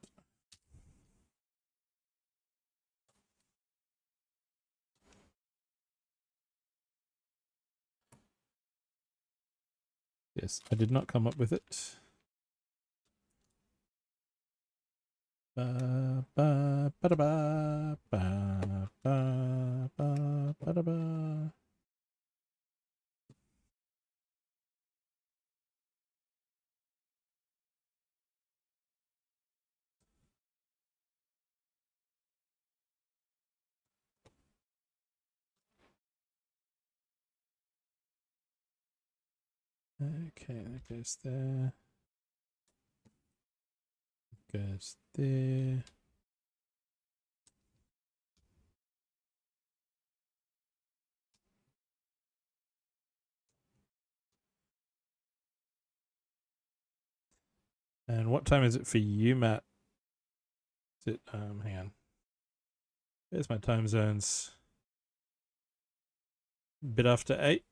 B: Yes, I did not come up with it. Ba ba ba ba ba ba ba ba ba. Okay, that goes there. Goes there. And what time is it for you, Matt? Is it hang on. There's my time zones. A bit after 8.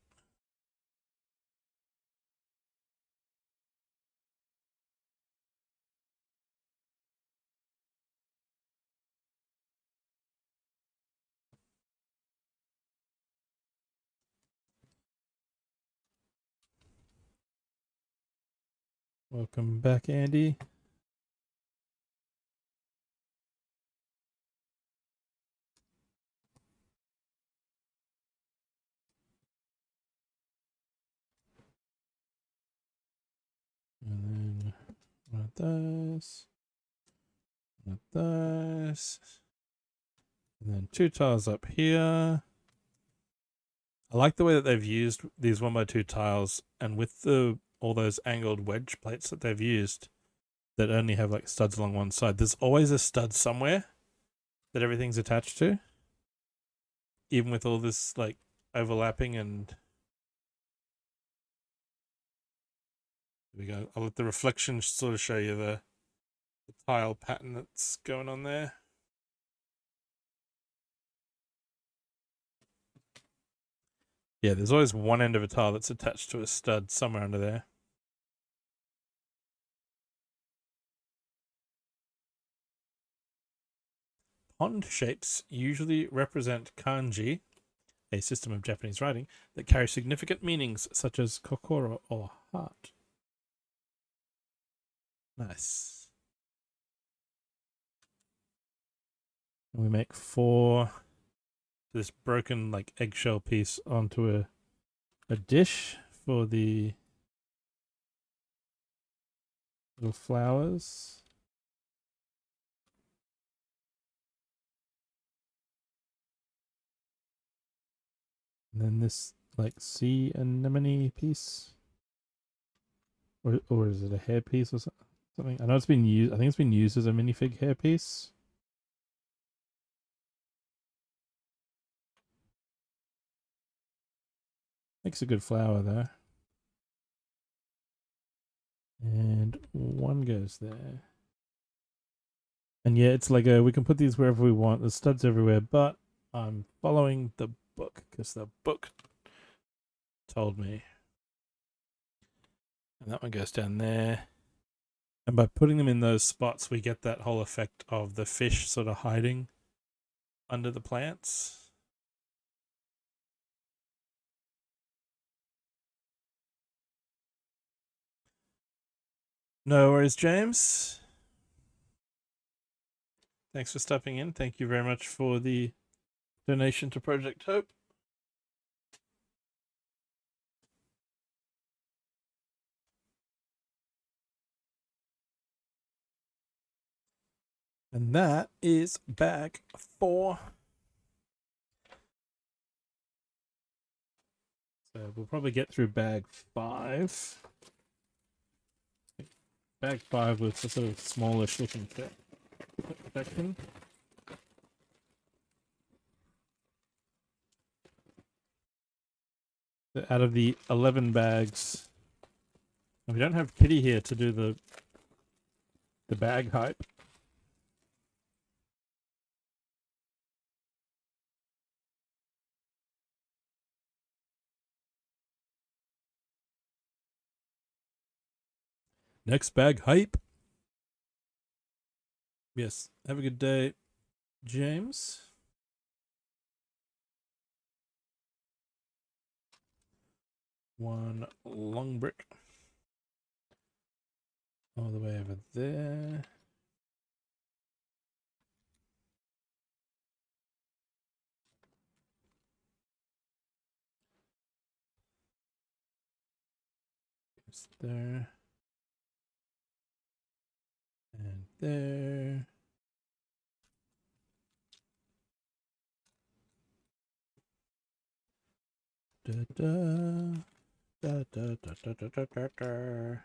B: Welcome back, Andy. And then one of those. One of those. And then 2 tiles up here. I like the way that they've used these 1x2 tiles, and with all those angled wedge plates that they've used that only have like studs along one side, there's always a stud somewhere that everything's attached to, even with all this like overlapping. And here we go. I'll let the reflection sort of show you the tile pattern that's going on there. Yeah, there's always one end of a tile that's attached to a stud somewhere under there. Pond shapes usually represent kanji, a system of Japanese writing that carries significant meanings such as kokoro or heart. Nice. And we make 4 this broken like eggshell piece onto a dish for the little flowers. And then this like sea anemone piece. Or is it a hair piece or something? I know it's been used. I think it's been used as a minifig hair piece. Makes a good flower though. And one goes there. And yeah, it's like we can put these wherever we want. There's studs everywhere, but I'm following the book because the book told me. And that one goes down there. And by putting them in those spots, we get that whole effect of the fish sort of hiding under the plants. No worries, James. Thanks for stopping in. Thank you very much for the donation to Project Hope. And that is bag 4. So we'll probably get through bag 5. Bag 5 was a sort of smallish looking section. So out of the 11 bags, and we don't have Kitty here to do the bag hype. Next bag hype. Yes. Have a good day, James. One long brick. All the way over there. It's there. And there. Da da da da da da da da da da.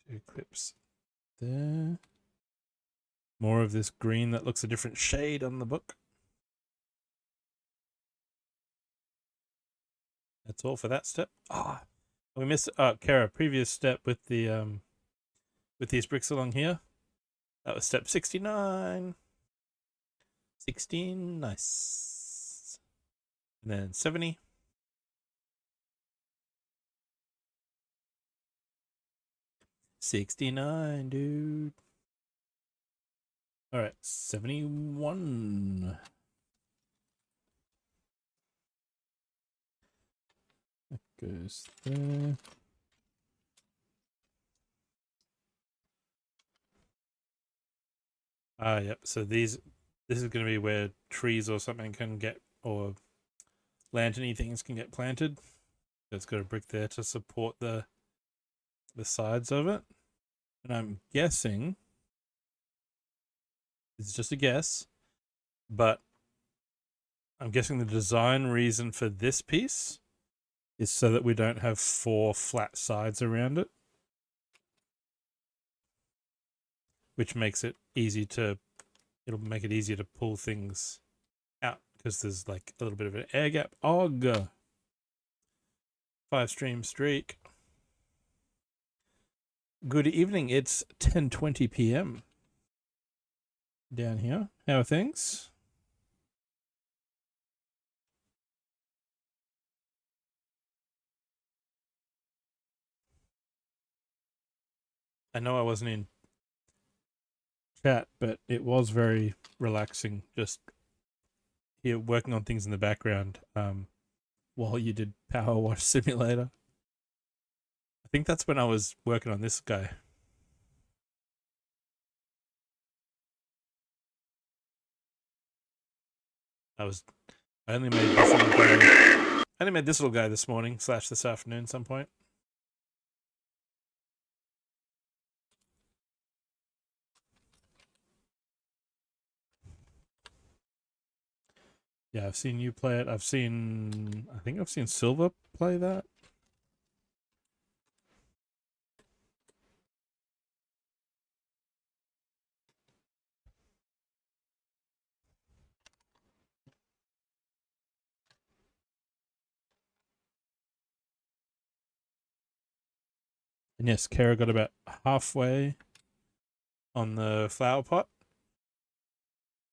B: Two clips there. More of this green that looks a different shade on the book. That's all for that step. We missed Kara, previous step with the with these bricks along here. That was step 69. 16, nice. And then 70. $69, dude. All right, 71. That goes there. Yep. So this is going to be where trees or something can get, or lanterny things can get planted. It's got a brick there to support the sides of it. And I'm guessing, it's just a guess, but I'm guessing the design reason for this piece is so that we don't have 4 flat sides around it, which makes it it'll make it easier to pull things out because there's like a little bit of an air gap. 5-stream streak. Good evening. It's 10:20 p.m. down here. How are things? I know I wasn't in chat, but it was very relaxing just here working on things in the background while you did Power Wash Simulator. I think that's when I was working on this guy. I only made this little guy this morning / this afternoon some point. Yeah, I've seen you play it. I think I've seen Silver play that. And yes, Kara got about halfway on the flower pot.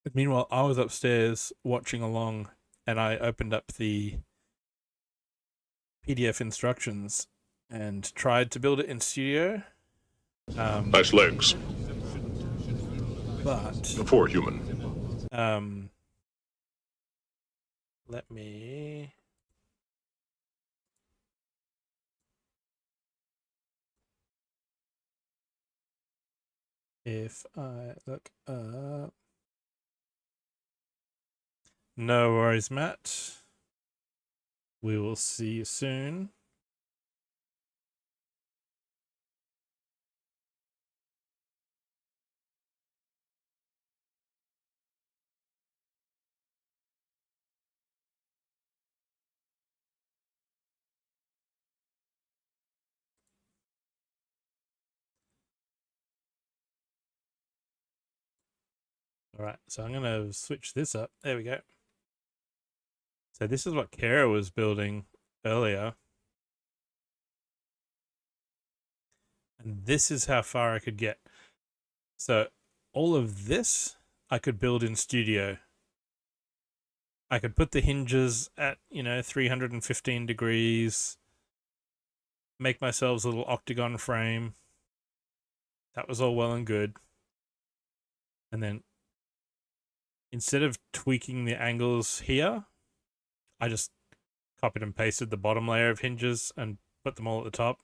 B: But meanwhile, I was upstairs watching along, and I opened up the PDF instructions and tried to build it in Studio.
D: Nice legs.
B: But
D: For a human.
B: Let me. If I look up. No worries, Matt. We will see you soon. All right, so I'm going to switch this up. There we go. So this is what Kara was building earlier. And this is how far I could get. So all of this I could build in studio. I could put the hinges at, 315 degrees, make myself a little octagon frame. That was all well and good. And then instead of tweaking the angles here, I just copied and pasted the bottom layer of hinges and put them all at the top.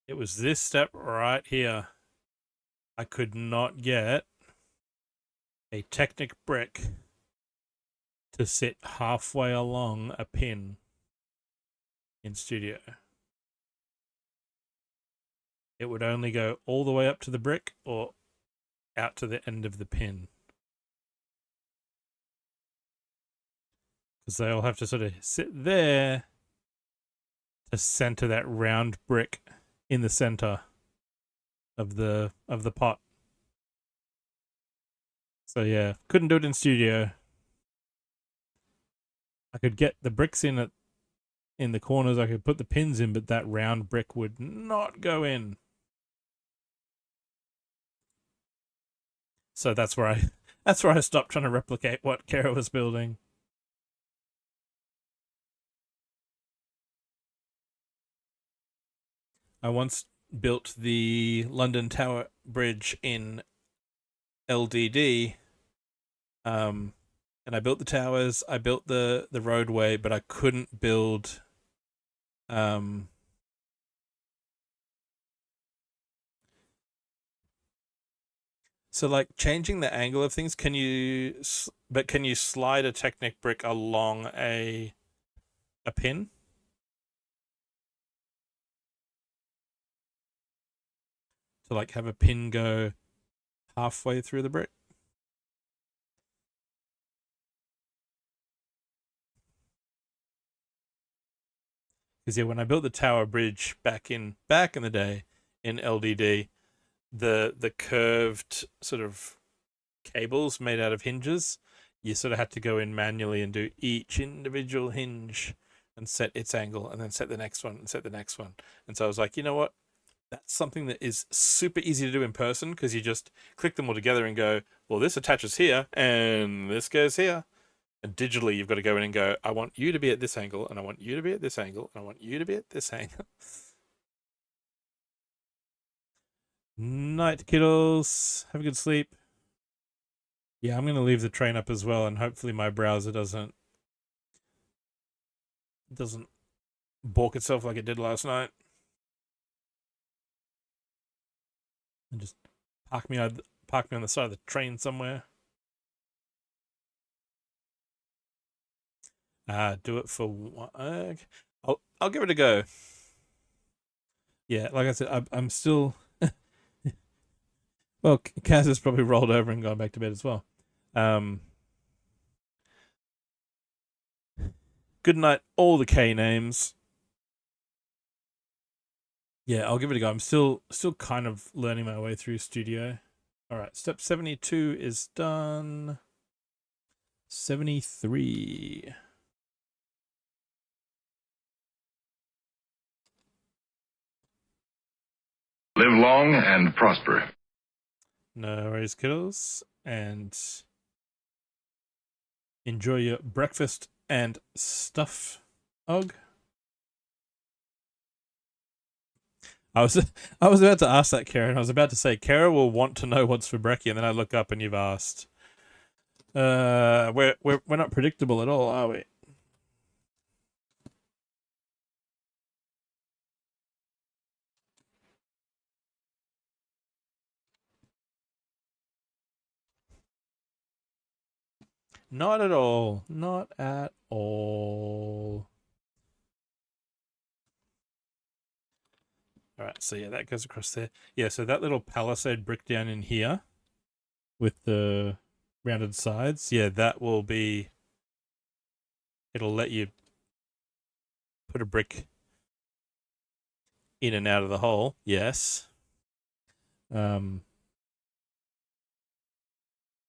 B: It was this step right here. I could not get a Technic brick to sit halfway along a pin in studio. It would only go all the way up to the brick or out to the end of the pin. Because they all have to sort of sit there to center that round brick in the center of the pot. So yeah, couldn't do it in studio. I could get the bricks in the corners, I could put the pins in, but that round brick would not go in. So that's where I stopped trying to replicate what Kara was building. I once built the London Tower Bridge in LDD, and I built the towers, I built the roadway, but I couldn't build so like changing the angle of things, can you slide a Technic brick along a pin? To like have a pin go halfway through the brick? Because yeah, when I built the Tower Bridge back in the day in LDD, the curved sort of cables made out of hinges, you sort of had to go in manually and do each individual hinge and set its angle and then set the next one and set the next one. And so I was like, you know what? That's something that is super easy to do in person because you just click them all together and go, well, this attaches here and this goes here. And digitally, you've got to go in and go, I want you to be at this angle, and I want you to be at this angle, and I want you to be at this angle. Night, kiddos. Have a good sleep. Yeah, I'm going to leave the train up as well, and hopefully my browser doesn't balk itself like it did last night. And just park me on the side of the train somewhere. Do it for one. I'll give it a go. Yeah, like I said, I'm still. Well, Kaz has probably rolled over and gone back to bed as well. Good night, all the K names. Yeah, I'll give it a go. I'm still kind of learning my way through studio. All right, step 72 is done. 73.
D: Live long and prosper.
B: No worries, kiddos. And enjoy your breakfast and stuff, Og. I was about to ask that, Karen. I was about to say, Kara will want to know what's for brekkie, and then I look up and you've asked. We're not predictable at all, are we? Not at all. Not at all. All right, so yeah, that goes across there. Yeah, so that little palisade brick down in here with the rounded sides, yeah, that will be... It'll let you put a brick in and out of the hole, yes.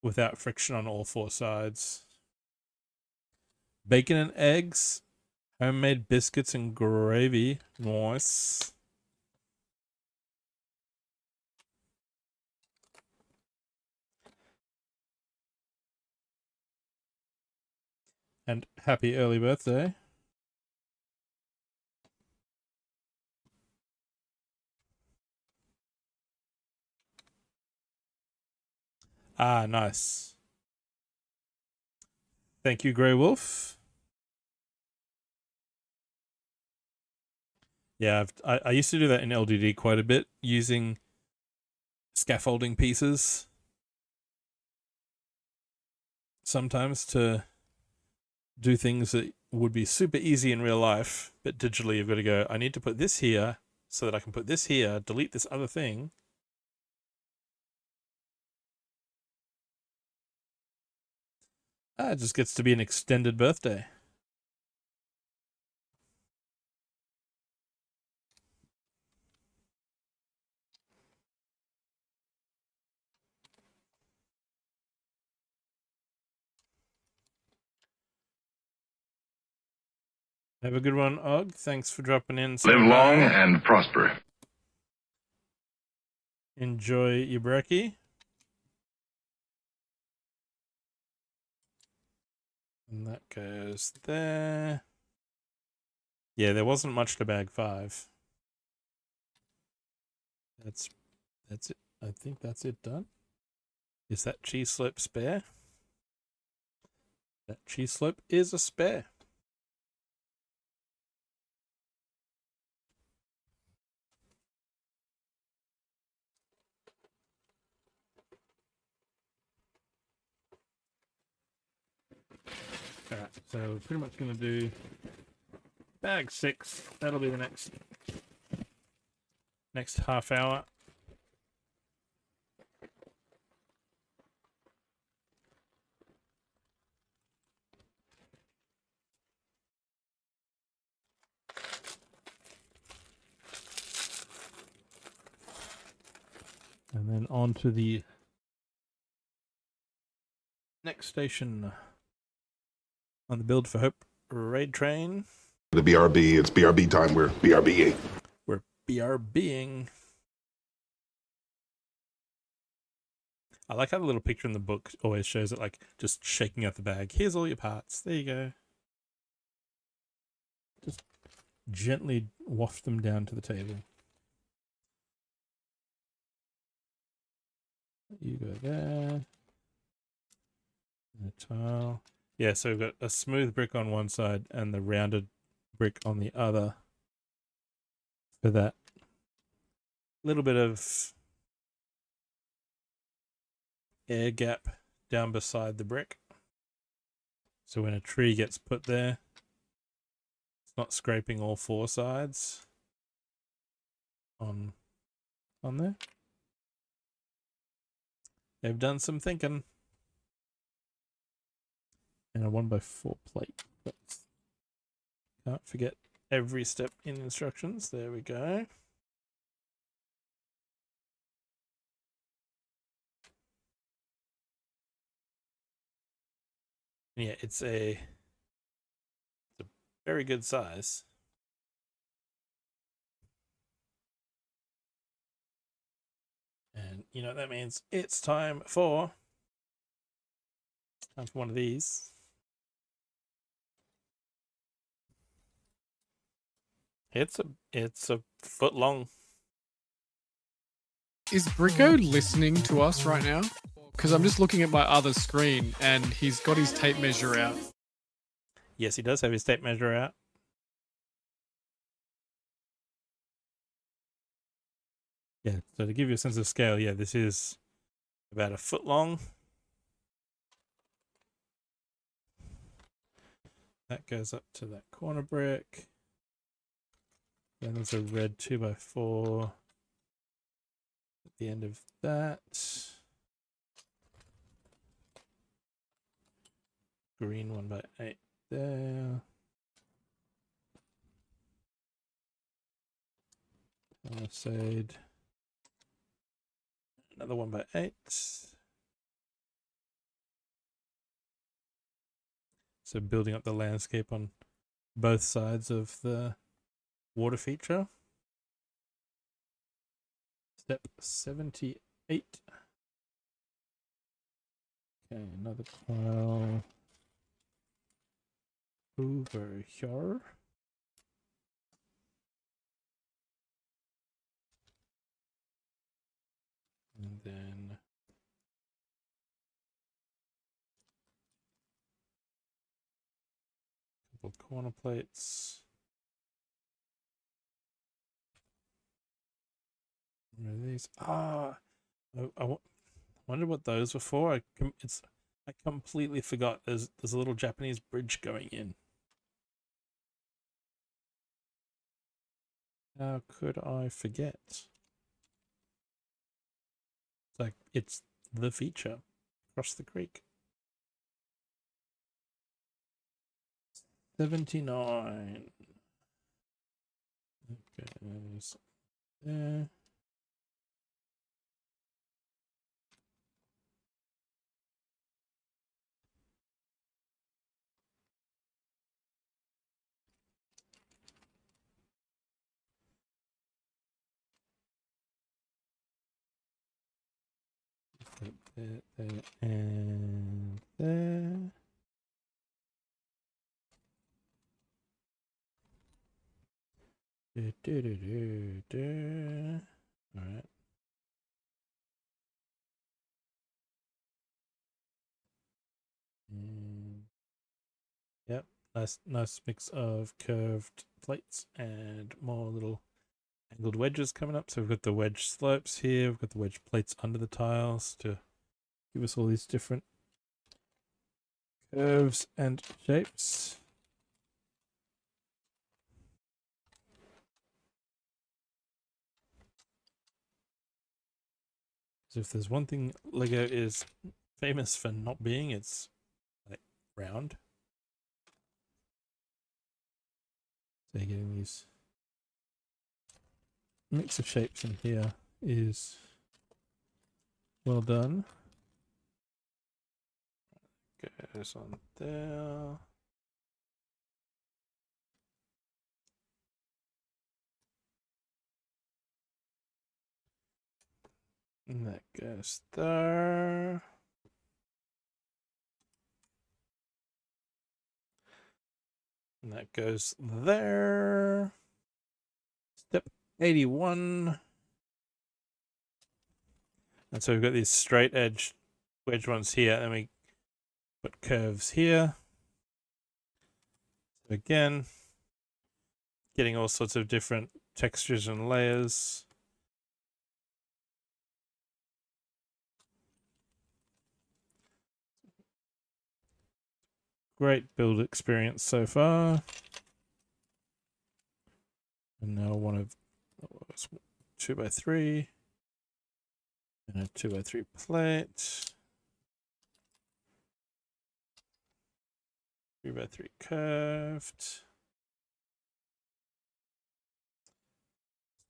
B: without friction on all four sides. Bacon and eggs, homemade biscuits and gravy. Nice. And happy early birthday. Ah, nice. Thank you, Grey Wolf. Yeah, I used to do that in LDD quite a bit, using scaffolding pieces sometimes to do things that would be super easy in real life, but digitally you've got to go, I need to put this here so that I can put this here, delete this other thing. It just gets to be an extended birthday. Have a good one, Og. Thanks for dropping in.
D: Live long and prosper.
B: Enjoy your brekkie. And that goes there. Yeah, there wasn't much to bag 5. That's it. I think that's it done. Is that cheese slope spare? That cheese slope is a spare. Alright, so we're pretty much going to do bag 6. That'll be the next half hour. And then on to the next station on the Build for Hope raid train.
L: The BRB, it's BRB time. We're BRBing.
B: We're BRBing. I like how the little picture in the book always shows it like just shaking out the bag. Here's all your parts. There you go. Just gently waft them down to the table. You go there. And a tile. Yeah, so we've got a smooth brick on one side and the rounded brick on the other for that little bit of air gap down beside the brick. So when a tree gets put there, it's not scraping all 4 sides on there. They've done some thinking. And a 1x4 plate. Can't forget every step in instructions. There we go. Yeah, it's a very good size. And you know what that means? It's time for one of these. It's a foot long.
G: Is Bricko listening to us right now? Because I'm just looking at my other screen and he's got his tape measure out.
B: Yes, he does have his tape measure out. Yeah, so to give you a sense of scale, yeah, this is about a foot long. That goes up to that corner brick. Then there's a red 2x4 at the end of that. Green 1x8 there. Palisade. Another 1x8. So building up the landscape on both sides of the water feature. Step 78. Okay, another tile over here. And then a couple corner plates. Where are these? I wonder what those were for. I completely forgot. There's a little Japanese bridge going in. How could I forget? It's like it's the feature across the creek. 79. Okay, so there. There, and there. All right. Yep, nice mix of curved plates and more little angled wedges coming up. So we've got the wedge slopes here. We've got the wedge plates under the tiles to give us all these different curves and shapes. So if there's one thing Lego is famous for not being, it's like round. So you're getting these mix of shapes in here is well done. Goes on there. And that goes there. And that goes there. Step 81. And so we've got these straight edge wedge ones here, and we put curves here. So again, getting all sorts of different textures and layers. Great build experience so far. And now one of 2x3 and a 2x3 plate. 3x3 curved.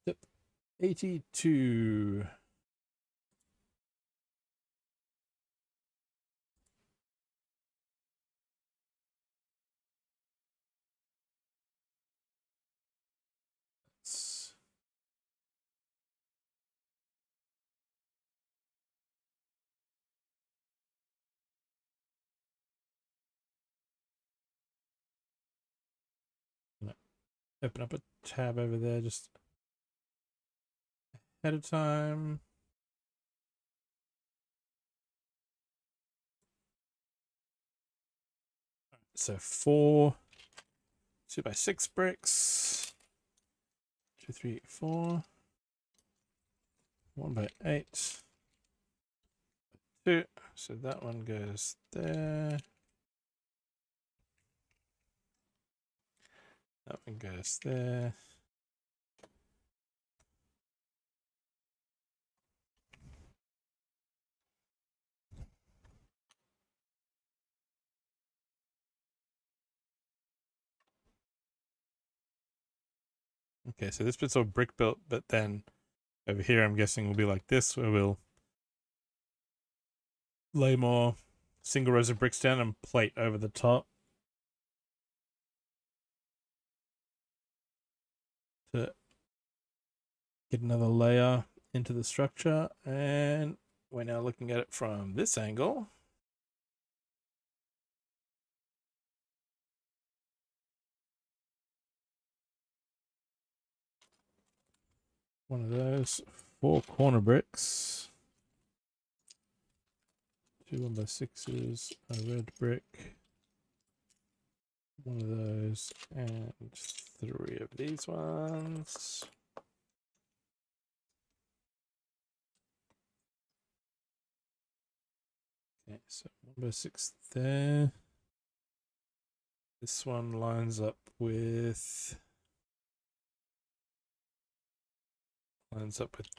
B: Step 82. Open up a tab over there just ahead of time. So 4 2x6 bricks. 2, 3, 4. 1x8. 2. So that one goes there. That one goes there. Okay, so this bit's all brick built, but then over here I'm guessing will be like this, where we'll lay more single rows of bricks down and plate over the top. to get another layer into the structure, and we're now looking at it from this angle. One of those 4 corner bricks, 2 1x6s, a red brick, one of those, and 3 of these ones. Okay, so 1x6 there. This one lines up with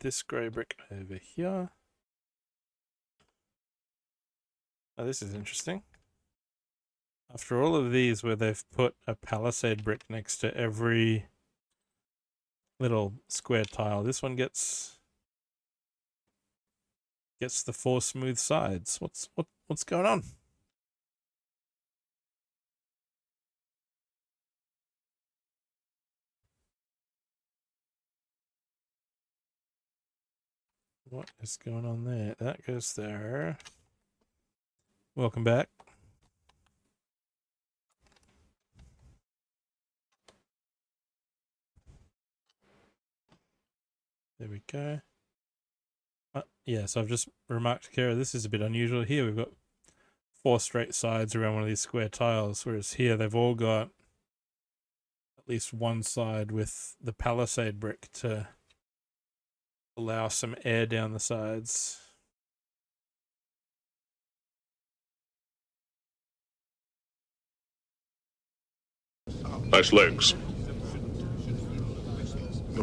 B: this grey brick over here. Oh, this is interesting. After all of these where they've put a palisade brick next to every little square tile, this one gets the 4 smooth sides. What's going on? What is going on there? That goes there. Welcome back. There we go. Yeah, so I've just remarked to Kara, this is a bit unusual here. We've got 4 straight sides around one of these square tiles, whereas here they've all got at least one side with the palisade brick to allow some air down the sides.
L: Nice legs.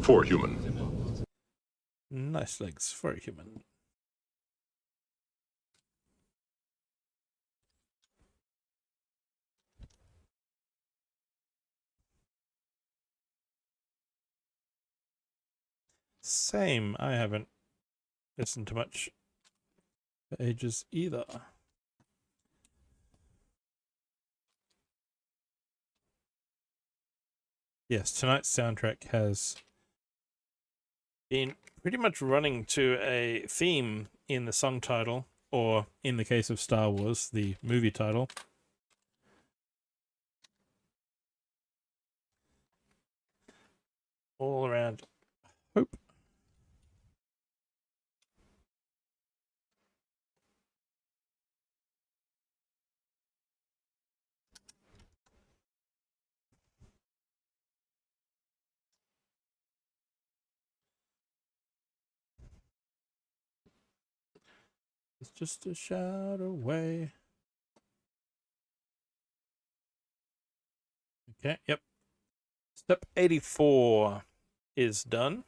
L: For a human.
B: Nice legs for a human. Same. I haven't listened to much for ages either. Yes, tonight's soundtrack has been pretty much running to a theme in the song title, or in the case of Star Wars, the movie title. All around hope. It's just a shout away. Okay, yep. Step 84 is done.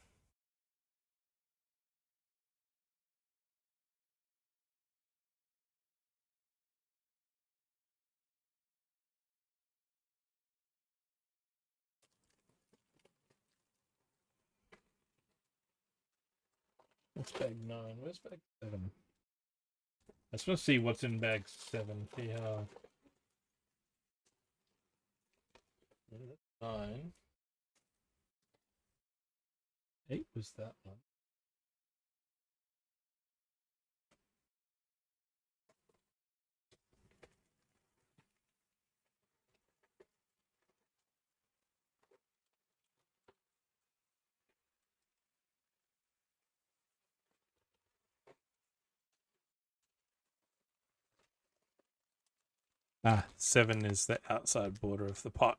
B: What's bag 9? Where's bag 7? I just want to see what's in bag 7. See how... 9. 8 was that one. Ah, 7 is the outside border of the pot.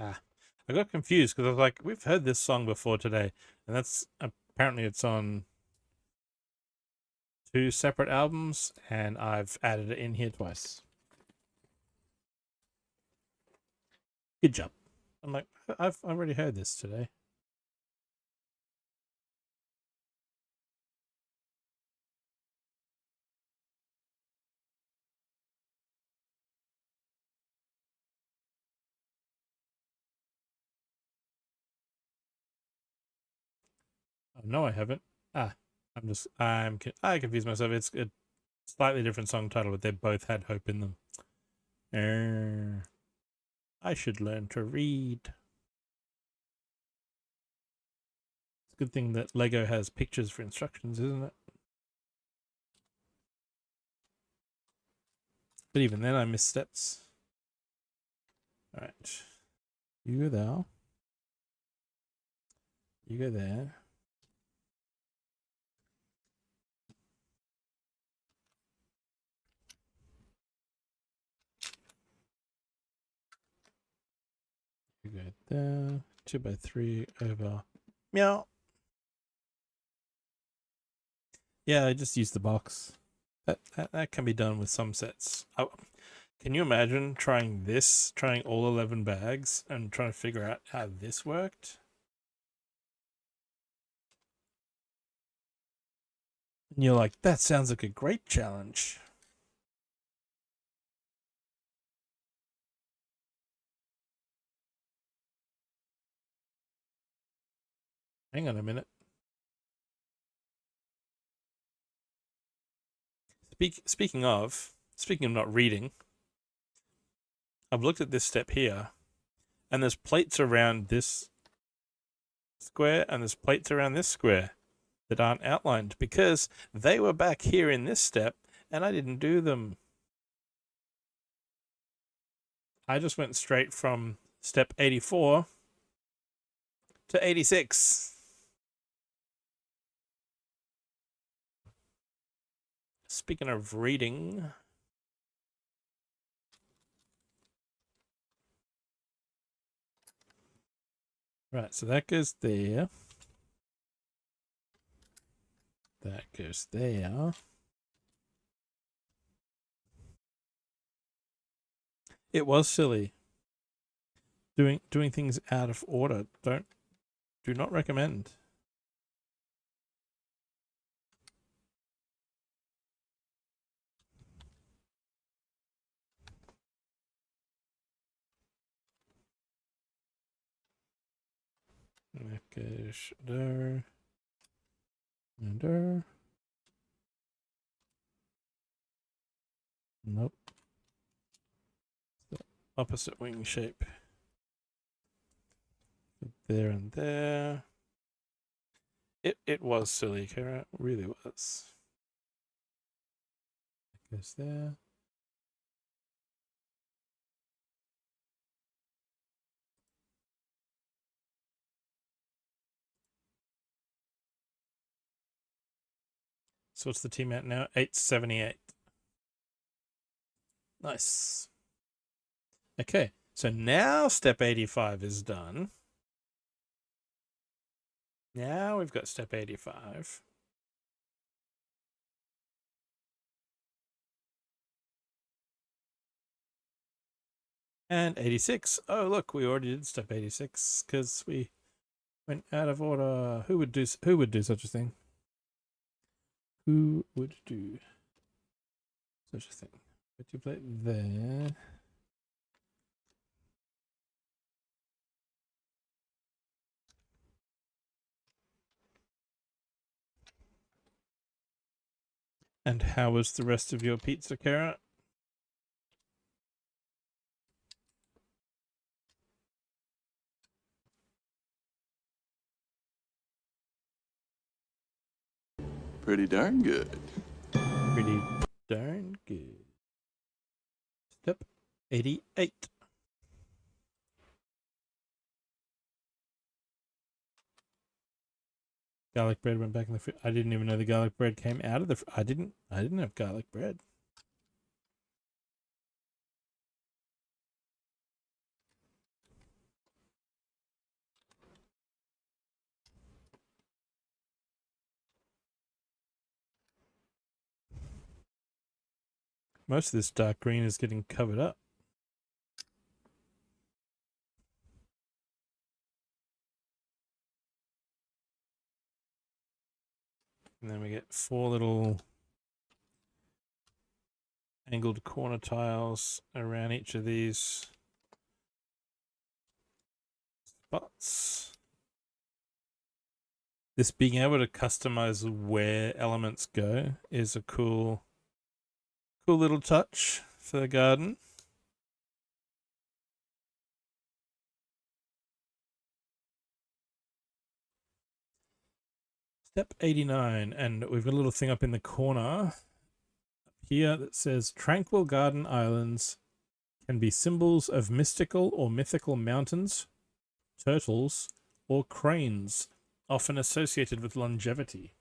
B: Ah, I got confused because I was like, we've heard this song before today. And that's apparently it's on 2 separate albums, and I've added it in here twice. Good job. I'm like, I've already heard this today. Oh, no, I haven't. I confused myself. It's a slightly different song title, but they both had hope in them. I should learn to read. It's a good thing that Lego has pictures for instructions, isn't it? But even then, I miss steps. All right. You go there. You go there. You go there. 2x3 over. Meow. Yeah, I just used the box. That can be done with some sets. Oh, can you imagine trying all 11 bags and trying to figure out how this worked? And you're like, that sounds like a great challenge. Hang on a minute. Speaking of not reading, I've looked at this step here, and there's plates around this square, and there's plates around this square that aren't outlined because they were back here in this step, and I didn't do them. I just went straight from step 84 to 86. Speaking of reading, right, so that goes there. That goes there. It was silly. Doing things out of order. Do not recommend. That goes there. And there. Nope. The opposite wing shape. There and there. It was silly, Kara. It really was. That goes there. So what's the team at now? 878. Nice. Okay, so now step 85 is done. Now we've got step 85. And 86. Oh, look, we already did step 86 because we went out of order. Who would do such a thing? Who would do such a thing? Put your plate there. And how was the rest of your pizza, Kara?
M: Pretty darn good.
B: Pretty darn good. Step 88. Garlic bread went back in the fridge. I didn't even know the garlic bread came out of the I didn't have garlic bread. Most of this dark green is getting covered up. And then we get 4 little angled corner tiles around each of these spots. This being able to customize where elements go is a cool little touch for the garden. Step 89, and we've got a little thing up in the corner here that says Tranquil Garden Islands can be symbols of mystical or mythical mountains, turtles, or cranes, often associated with longevity.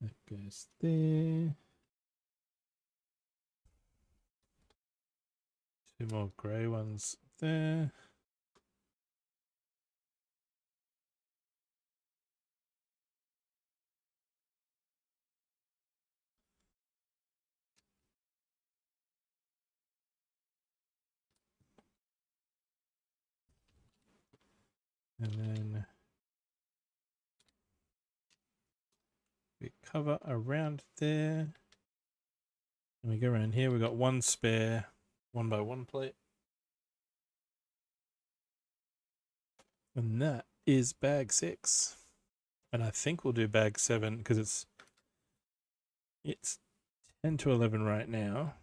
B: That goes there. 2 more grey ones there. And then we cover around there. And we go around here. We've got 1 spare 1x1 plate. And that is bag 6. And I think we'll do bag 7 because it's 10 to 11 right now.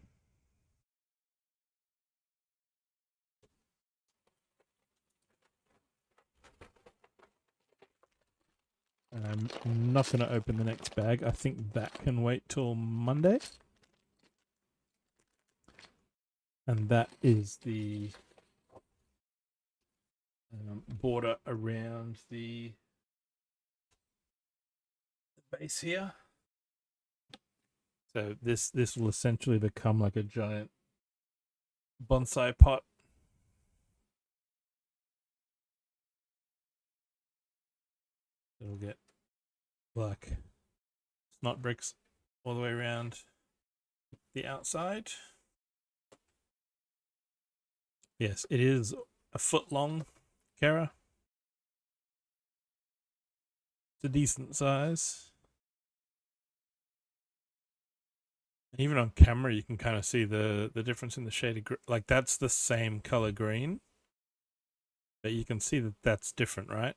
B: And I'm not going to open the next bag. I think that can wait till Monday. And that is the border around the base here. So this will essentially become like a giant bonsai pot. It'll get black snot bricks all the way around the outside. Yes, it is a foot long, Kara. It's a decent size. And even on camera, you can kind of see the difference in the shade of green. Like, that's the same color green, but you can see that that's different, right?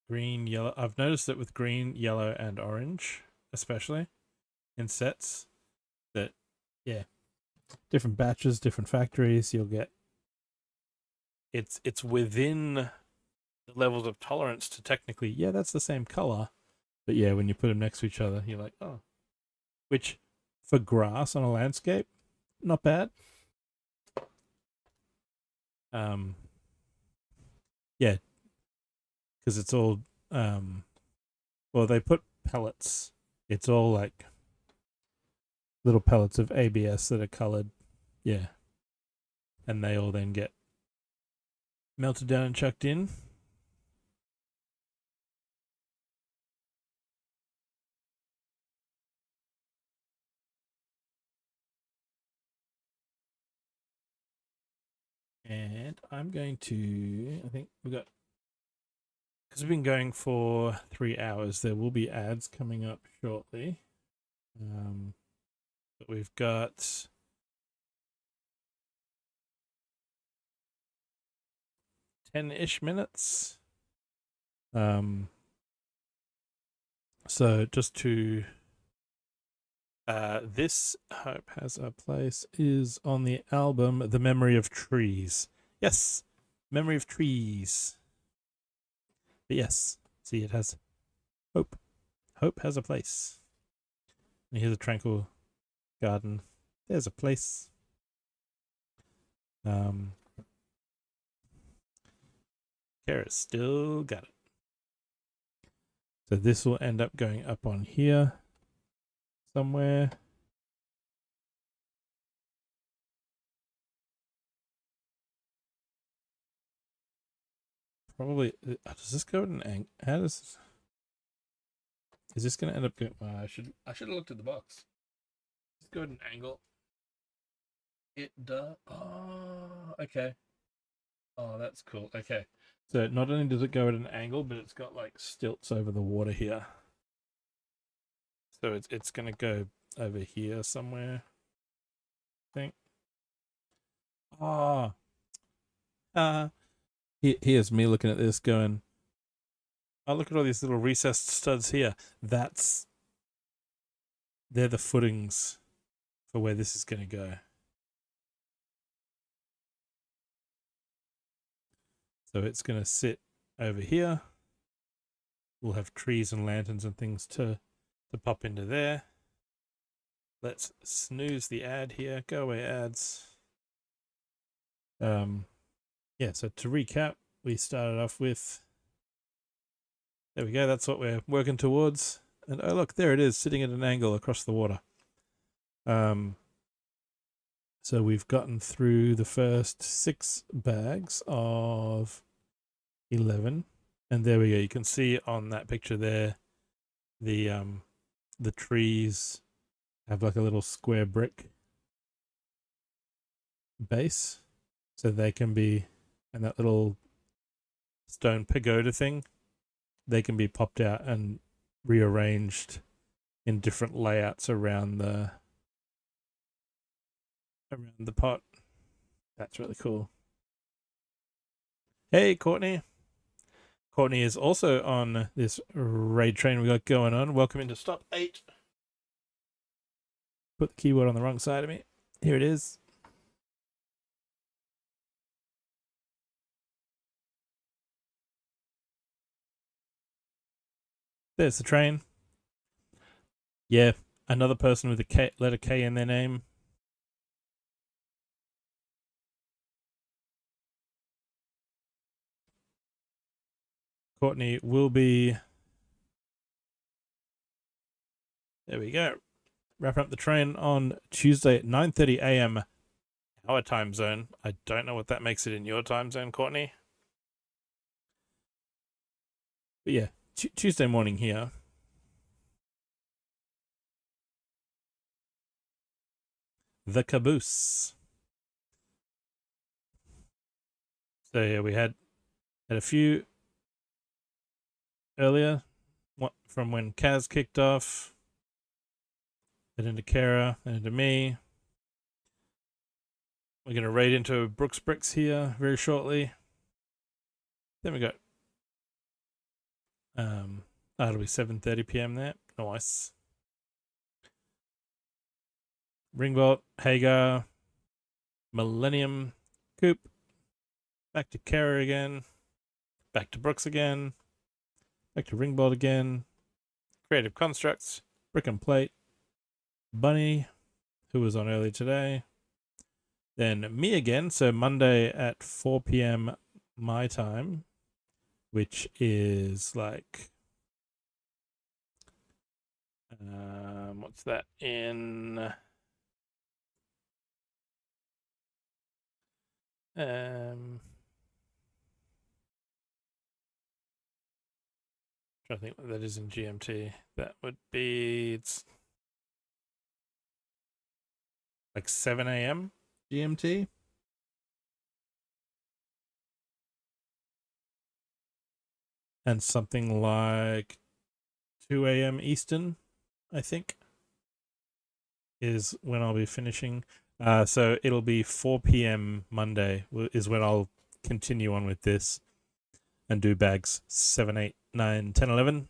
B: Green, yellow. I've noticed that with green, yellow, and orange, especially in sets, that, yeah, different batches, different factories, you'll get, it's within the levels of tolerance to technically, yeah, that's the same color. But yeah, when you put them next to each other, you're like, oh. Which, for grass on a landscape, not bad. Yeah, because it's all, well, they put pellets. It's all like little pellets of ABS that are colored. Yeah. And they all then get melted down and chucked in. And I'm going to, I think we've got, because we've been going for 3 hours, there will be ads coming up shortly. But we've got 10-ish minutes. So just to, this Hope Has a Place is on the album The Memory of Trees. Yes, Memory of Trees. But yes, see, it has Hope. Hope has a place. And here's a Tranquil Garden. There's a place. Kara's still got it. So this will end up going up on here somewhere. Probably. Does this go at an angle? How does? Is this going to end up going? I should have looked at the box. Let's go at an angle. It does. Oh, okay. Oh, that's cool. Okay. So not only does it go at an angle, but it's got like stilts over the water here. So it's going to go over here somewhere. I think. Oh. Here's me looking at this going, oh, look at all these little recessed studs here. They're the footings for where this is going to go. So it's going to sit over here. We'll have trees and lanterns and things to pop into there. Let's snooze the ad here. Go away, ads. Yeah, so to recap, we started off with, there we go, that's what we're working towards. And oh look, there it is, sitting at an angle across the water. So we've gotten through the first 6 bags of 11. And there we go. You can see on that picture there, the trees have like a little square brick base. So they can be, and that little stone pagoda thing, they can be popped out and rearranged in different layouts around the pot. That's really cool. Hey, Courtney. Courtney is also on this raid train we got going on. Welcome into Stop 8. Put the keyboard on the wrong side of me. Here it is. There's the train. Yeah, another person with a K, letter K in their name. Courtney will be... There we go. Wrapping up the train on Tuesday at 9:30 a.m. our time zone. I don't know what that makes it in your time zone, Courtney. But yeah, Tuesday morning here. The caboose. So yeah, we had a few earlier from when Kaz kicked off. Then into Kara, then into me. We're going to raid into Brooks Bricks here very shortly. Then we got it'll be 7:30 p.m. there. Nice. Ringbolt, Hagar, Millennium, Coop, back to Kara again, back to Brooks again, back to Ringbolt again, Creative Constructs, Brick and Plate, Bunny, who was on early today, then me again, so Monday at 4 p.m. my time, which is like, what's that in... trying to think what that is in GMT. That would be, it's like 7 a.m. GMT. And something like 2 a.m. Eastern, I think, is when I'll be finishing. So it'll be 4 p.m. Monday is when I'll continue on with this and do bags 7, 8, 9, 10, 11.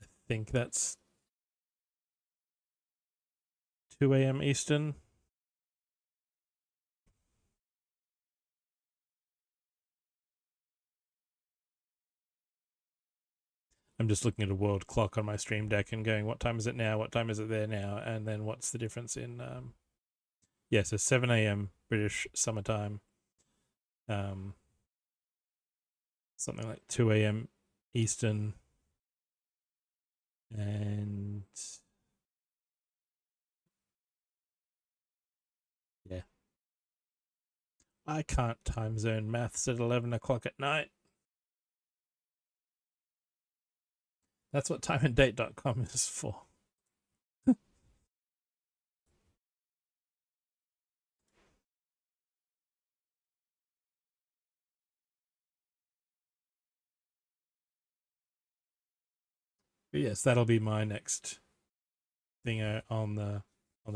B: I think that's 2 a.m. Eastern. I'm just looking at a world clock on my stream deck and going, what time is it now? What time is it there now? And then what's the difference in... yeah, so 7 a.m. British summertime. Something like 2 a.m. Eastern. And... yeah. I can't time zone maths at 11 o'clock at night. That's what timeanddate.com is for. But yes, that'll be my next thing on the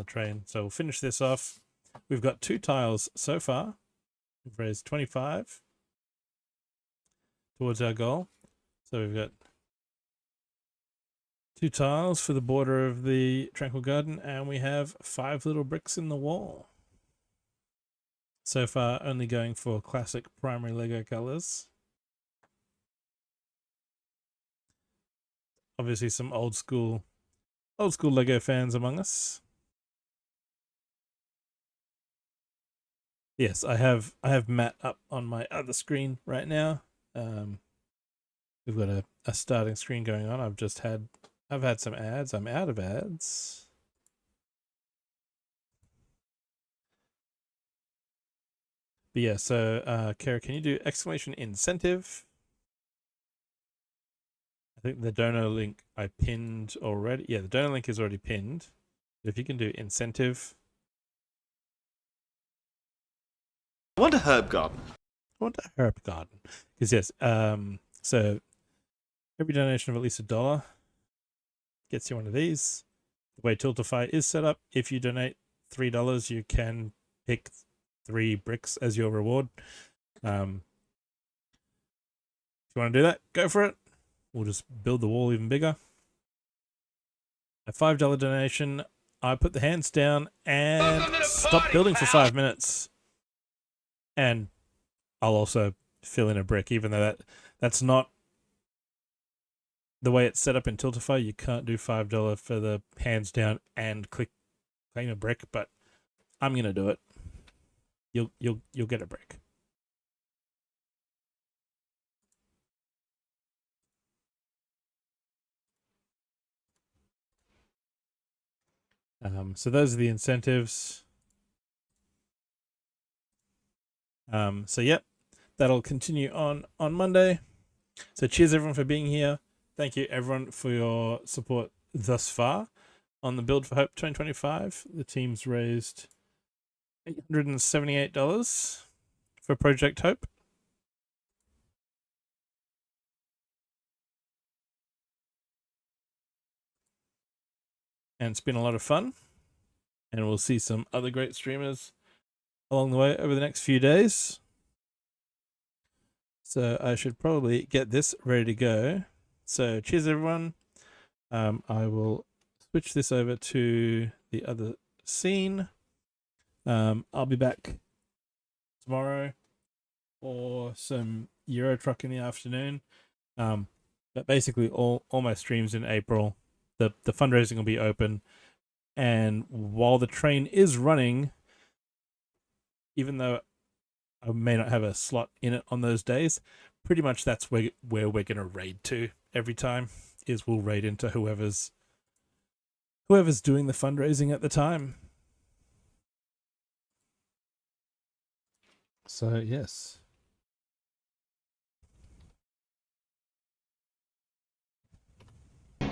B: train. So we'll finish this off. We've got 2 tiles so far. We've raised 25 towards our goal. So we've got 2 tiles for the border of the Tranquil Garden, and we have 5 little bricks in the wall. So far, only going for classic primary Lego colors. Obviously, some old school Lego fans among us. Yes, I have Matt up on my other screen right now. We've got a starting screen going on. I've had some ads. I'm out of ads. But yeah, so Kara, can you do exclamation incentive? I think the donor link I pinned already. Yeah, the donor link is already pinned. But if you can do incentive.
E: I want a herb garden.
B: Because yes, so every donation of at least $1 gets you one of these. The way Tiltify is set up, if you donate $3, you can pick 3 bricks as your reward. If you want to do that, go for it. We'll just build the wall even bigger. A $5 donation, I put the hands down and stop building for 5 minutes. And I'll also fill in a brick, even though that's not the way it's set up in Tiltify. You can't do $5 for the hands down and claim a brick, but I'm gonna do it. You'll get a brick. So those are the incentives. So yep, that'll continue on Monday. So cheers everyone for being here. Thank you everyone for your support thus far on the Build for Hope 2025. The team's raised $878 for Project Hope. And it's been a lot of fun. And we'll see some other great streamers along the way over the next few days. So I should probably get this ready to go. So cheers everyone. I will switch this over to the other scene. I'll be back tomorrow for some Euro Truck in the afternoon. But basically all my streams in April, the fundraising will be open. And while the train is running, even though I may not have a slot in it on those days, pretty much that's where we're going to raid to every time, is we'll raid into whoever's doing the fundraising at the time. So, yes.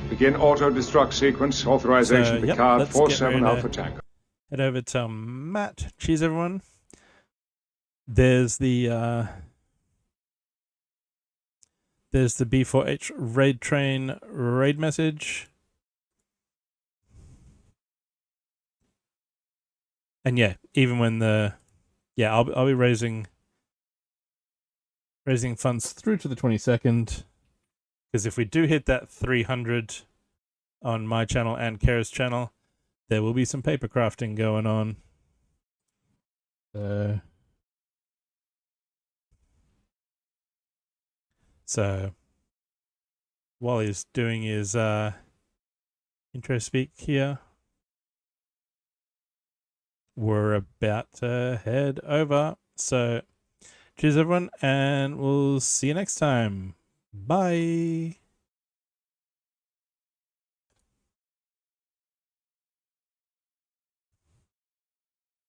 I: Begin auto-destruct sequence. Authorization
B: So,
I: Picard 47 Alpha Tango.
B: Head over to Matt. Cheers, everyone. There's the B4H raid train raid message. And yeah, even when I'll be raising funds through to the 22nd, because if we do hit that 300 on my channel and Kara's channel, there will be some paper crafting going on. So while he's doing his intro speak here, we're about to head over. So cheers everyone, and we'll see you next time. Bye.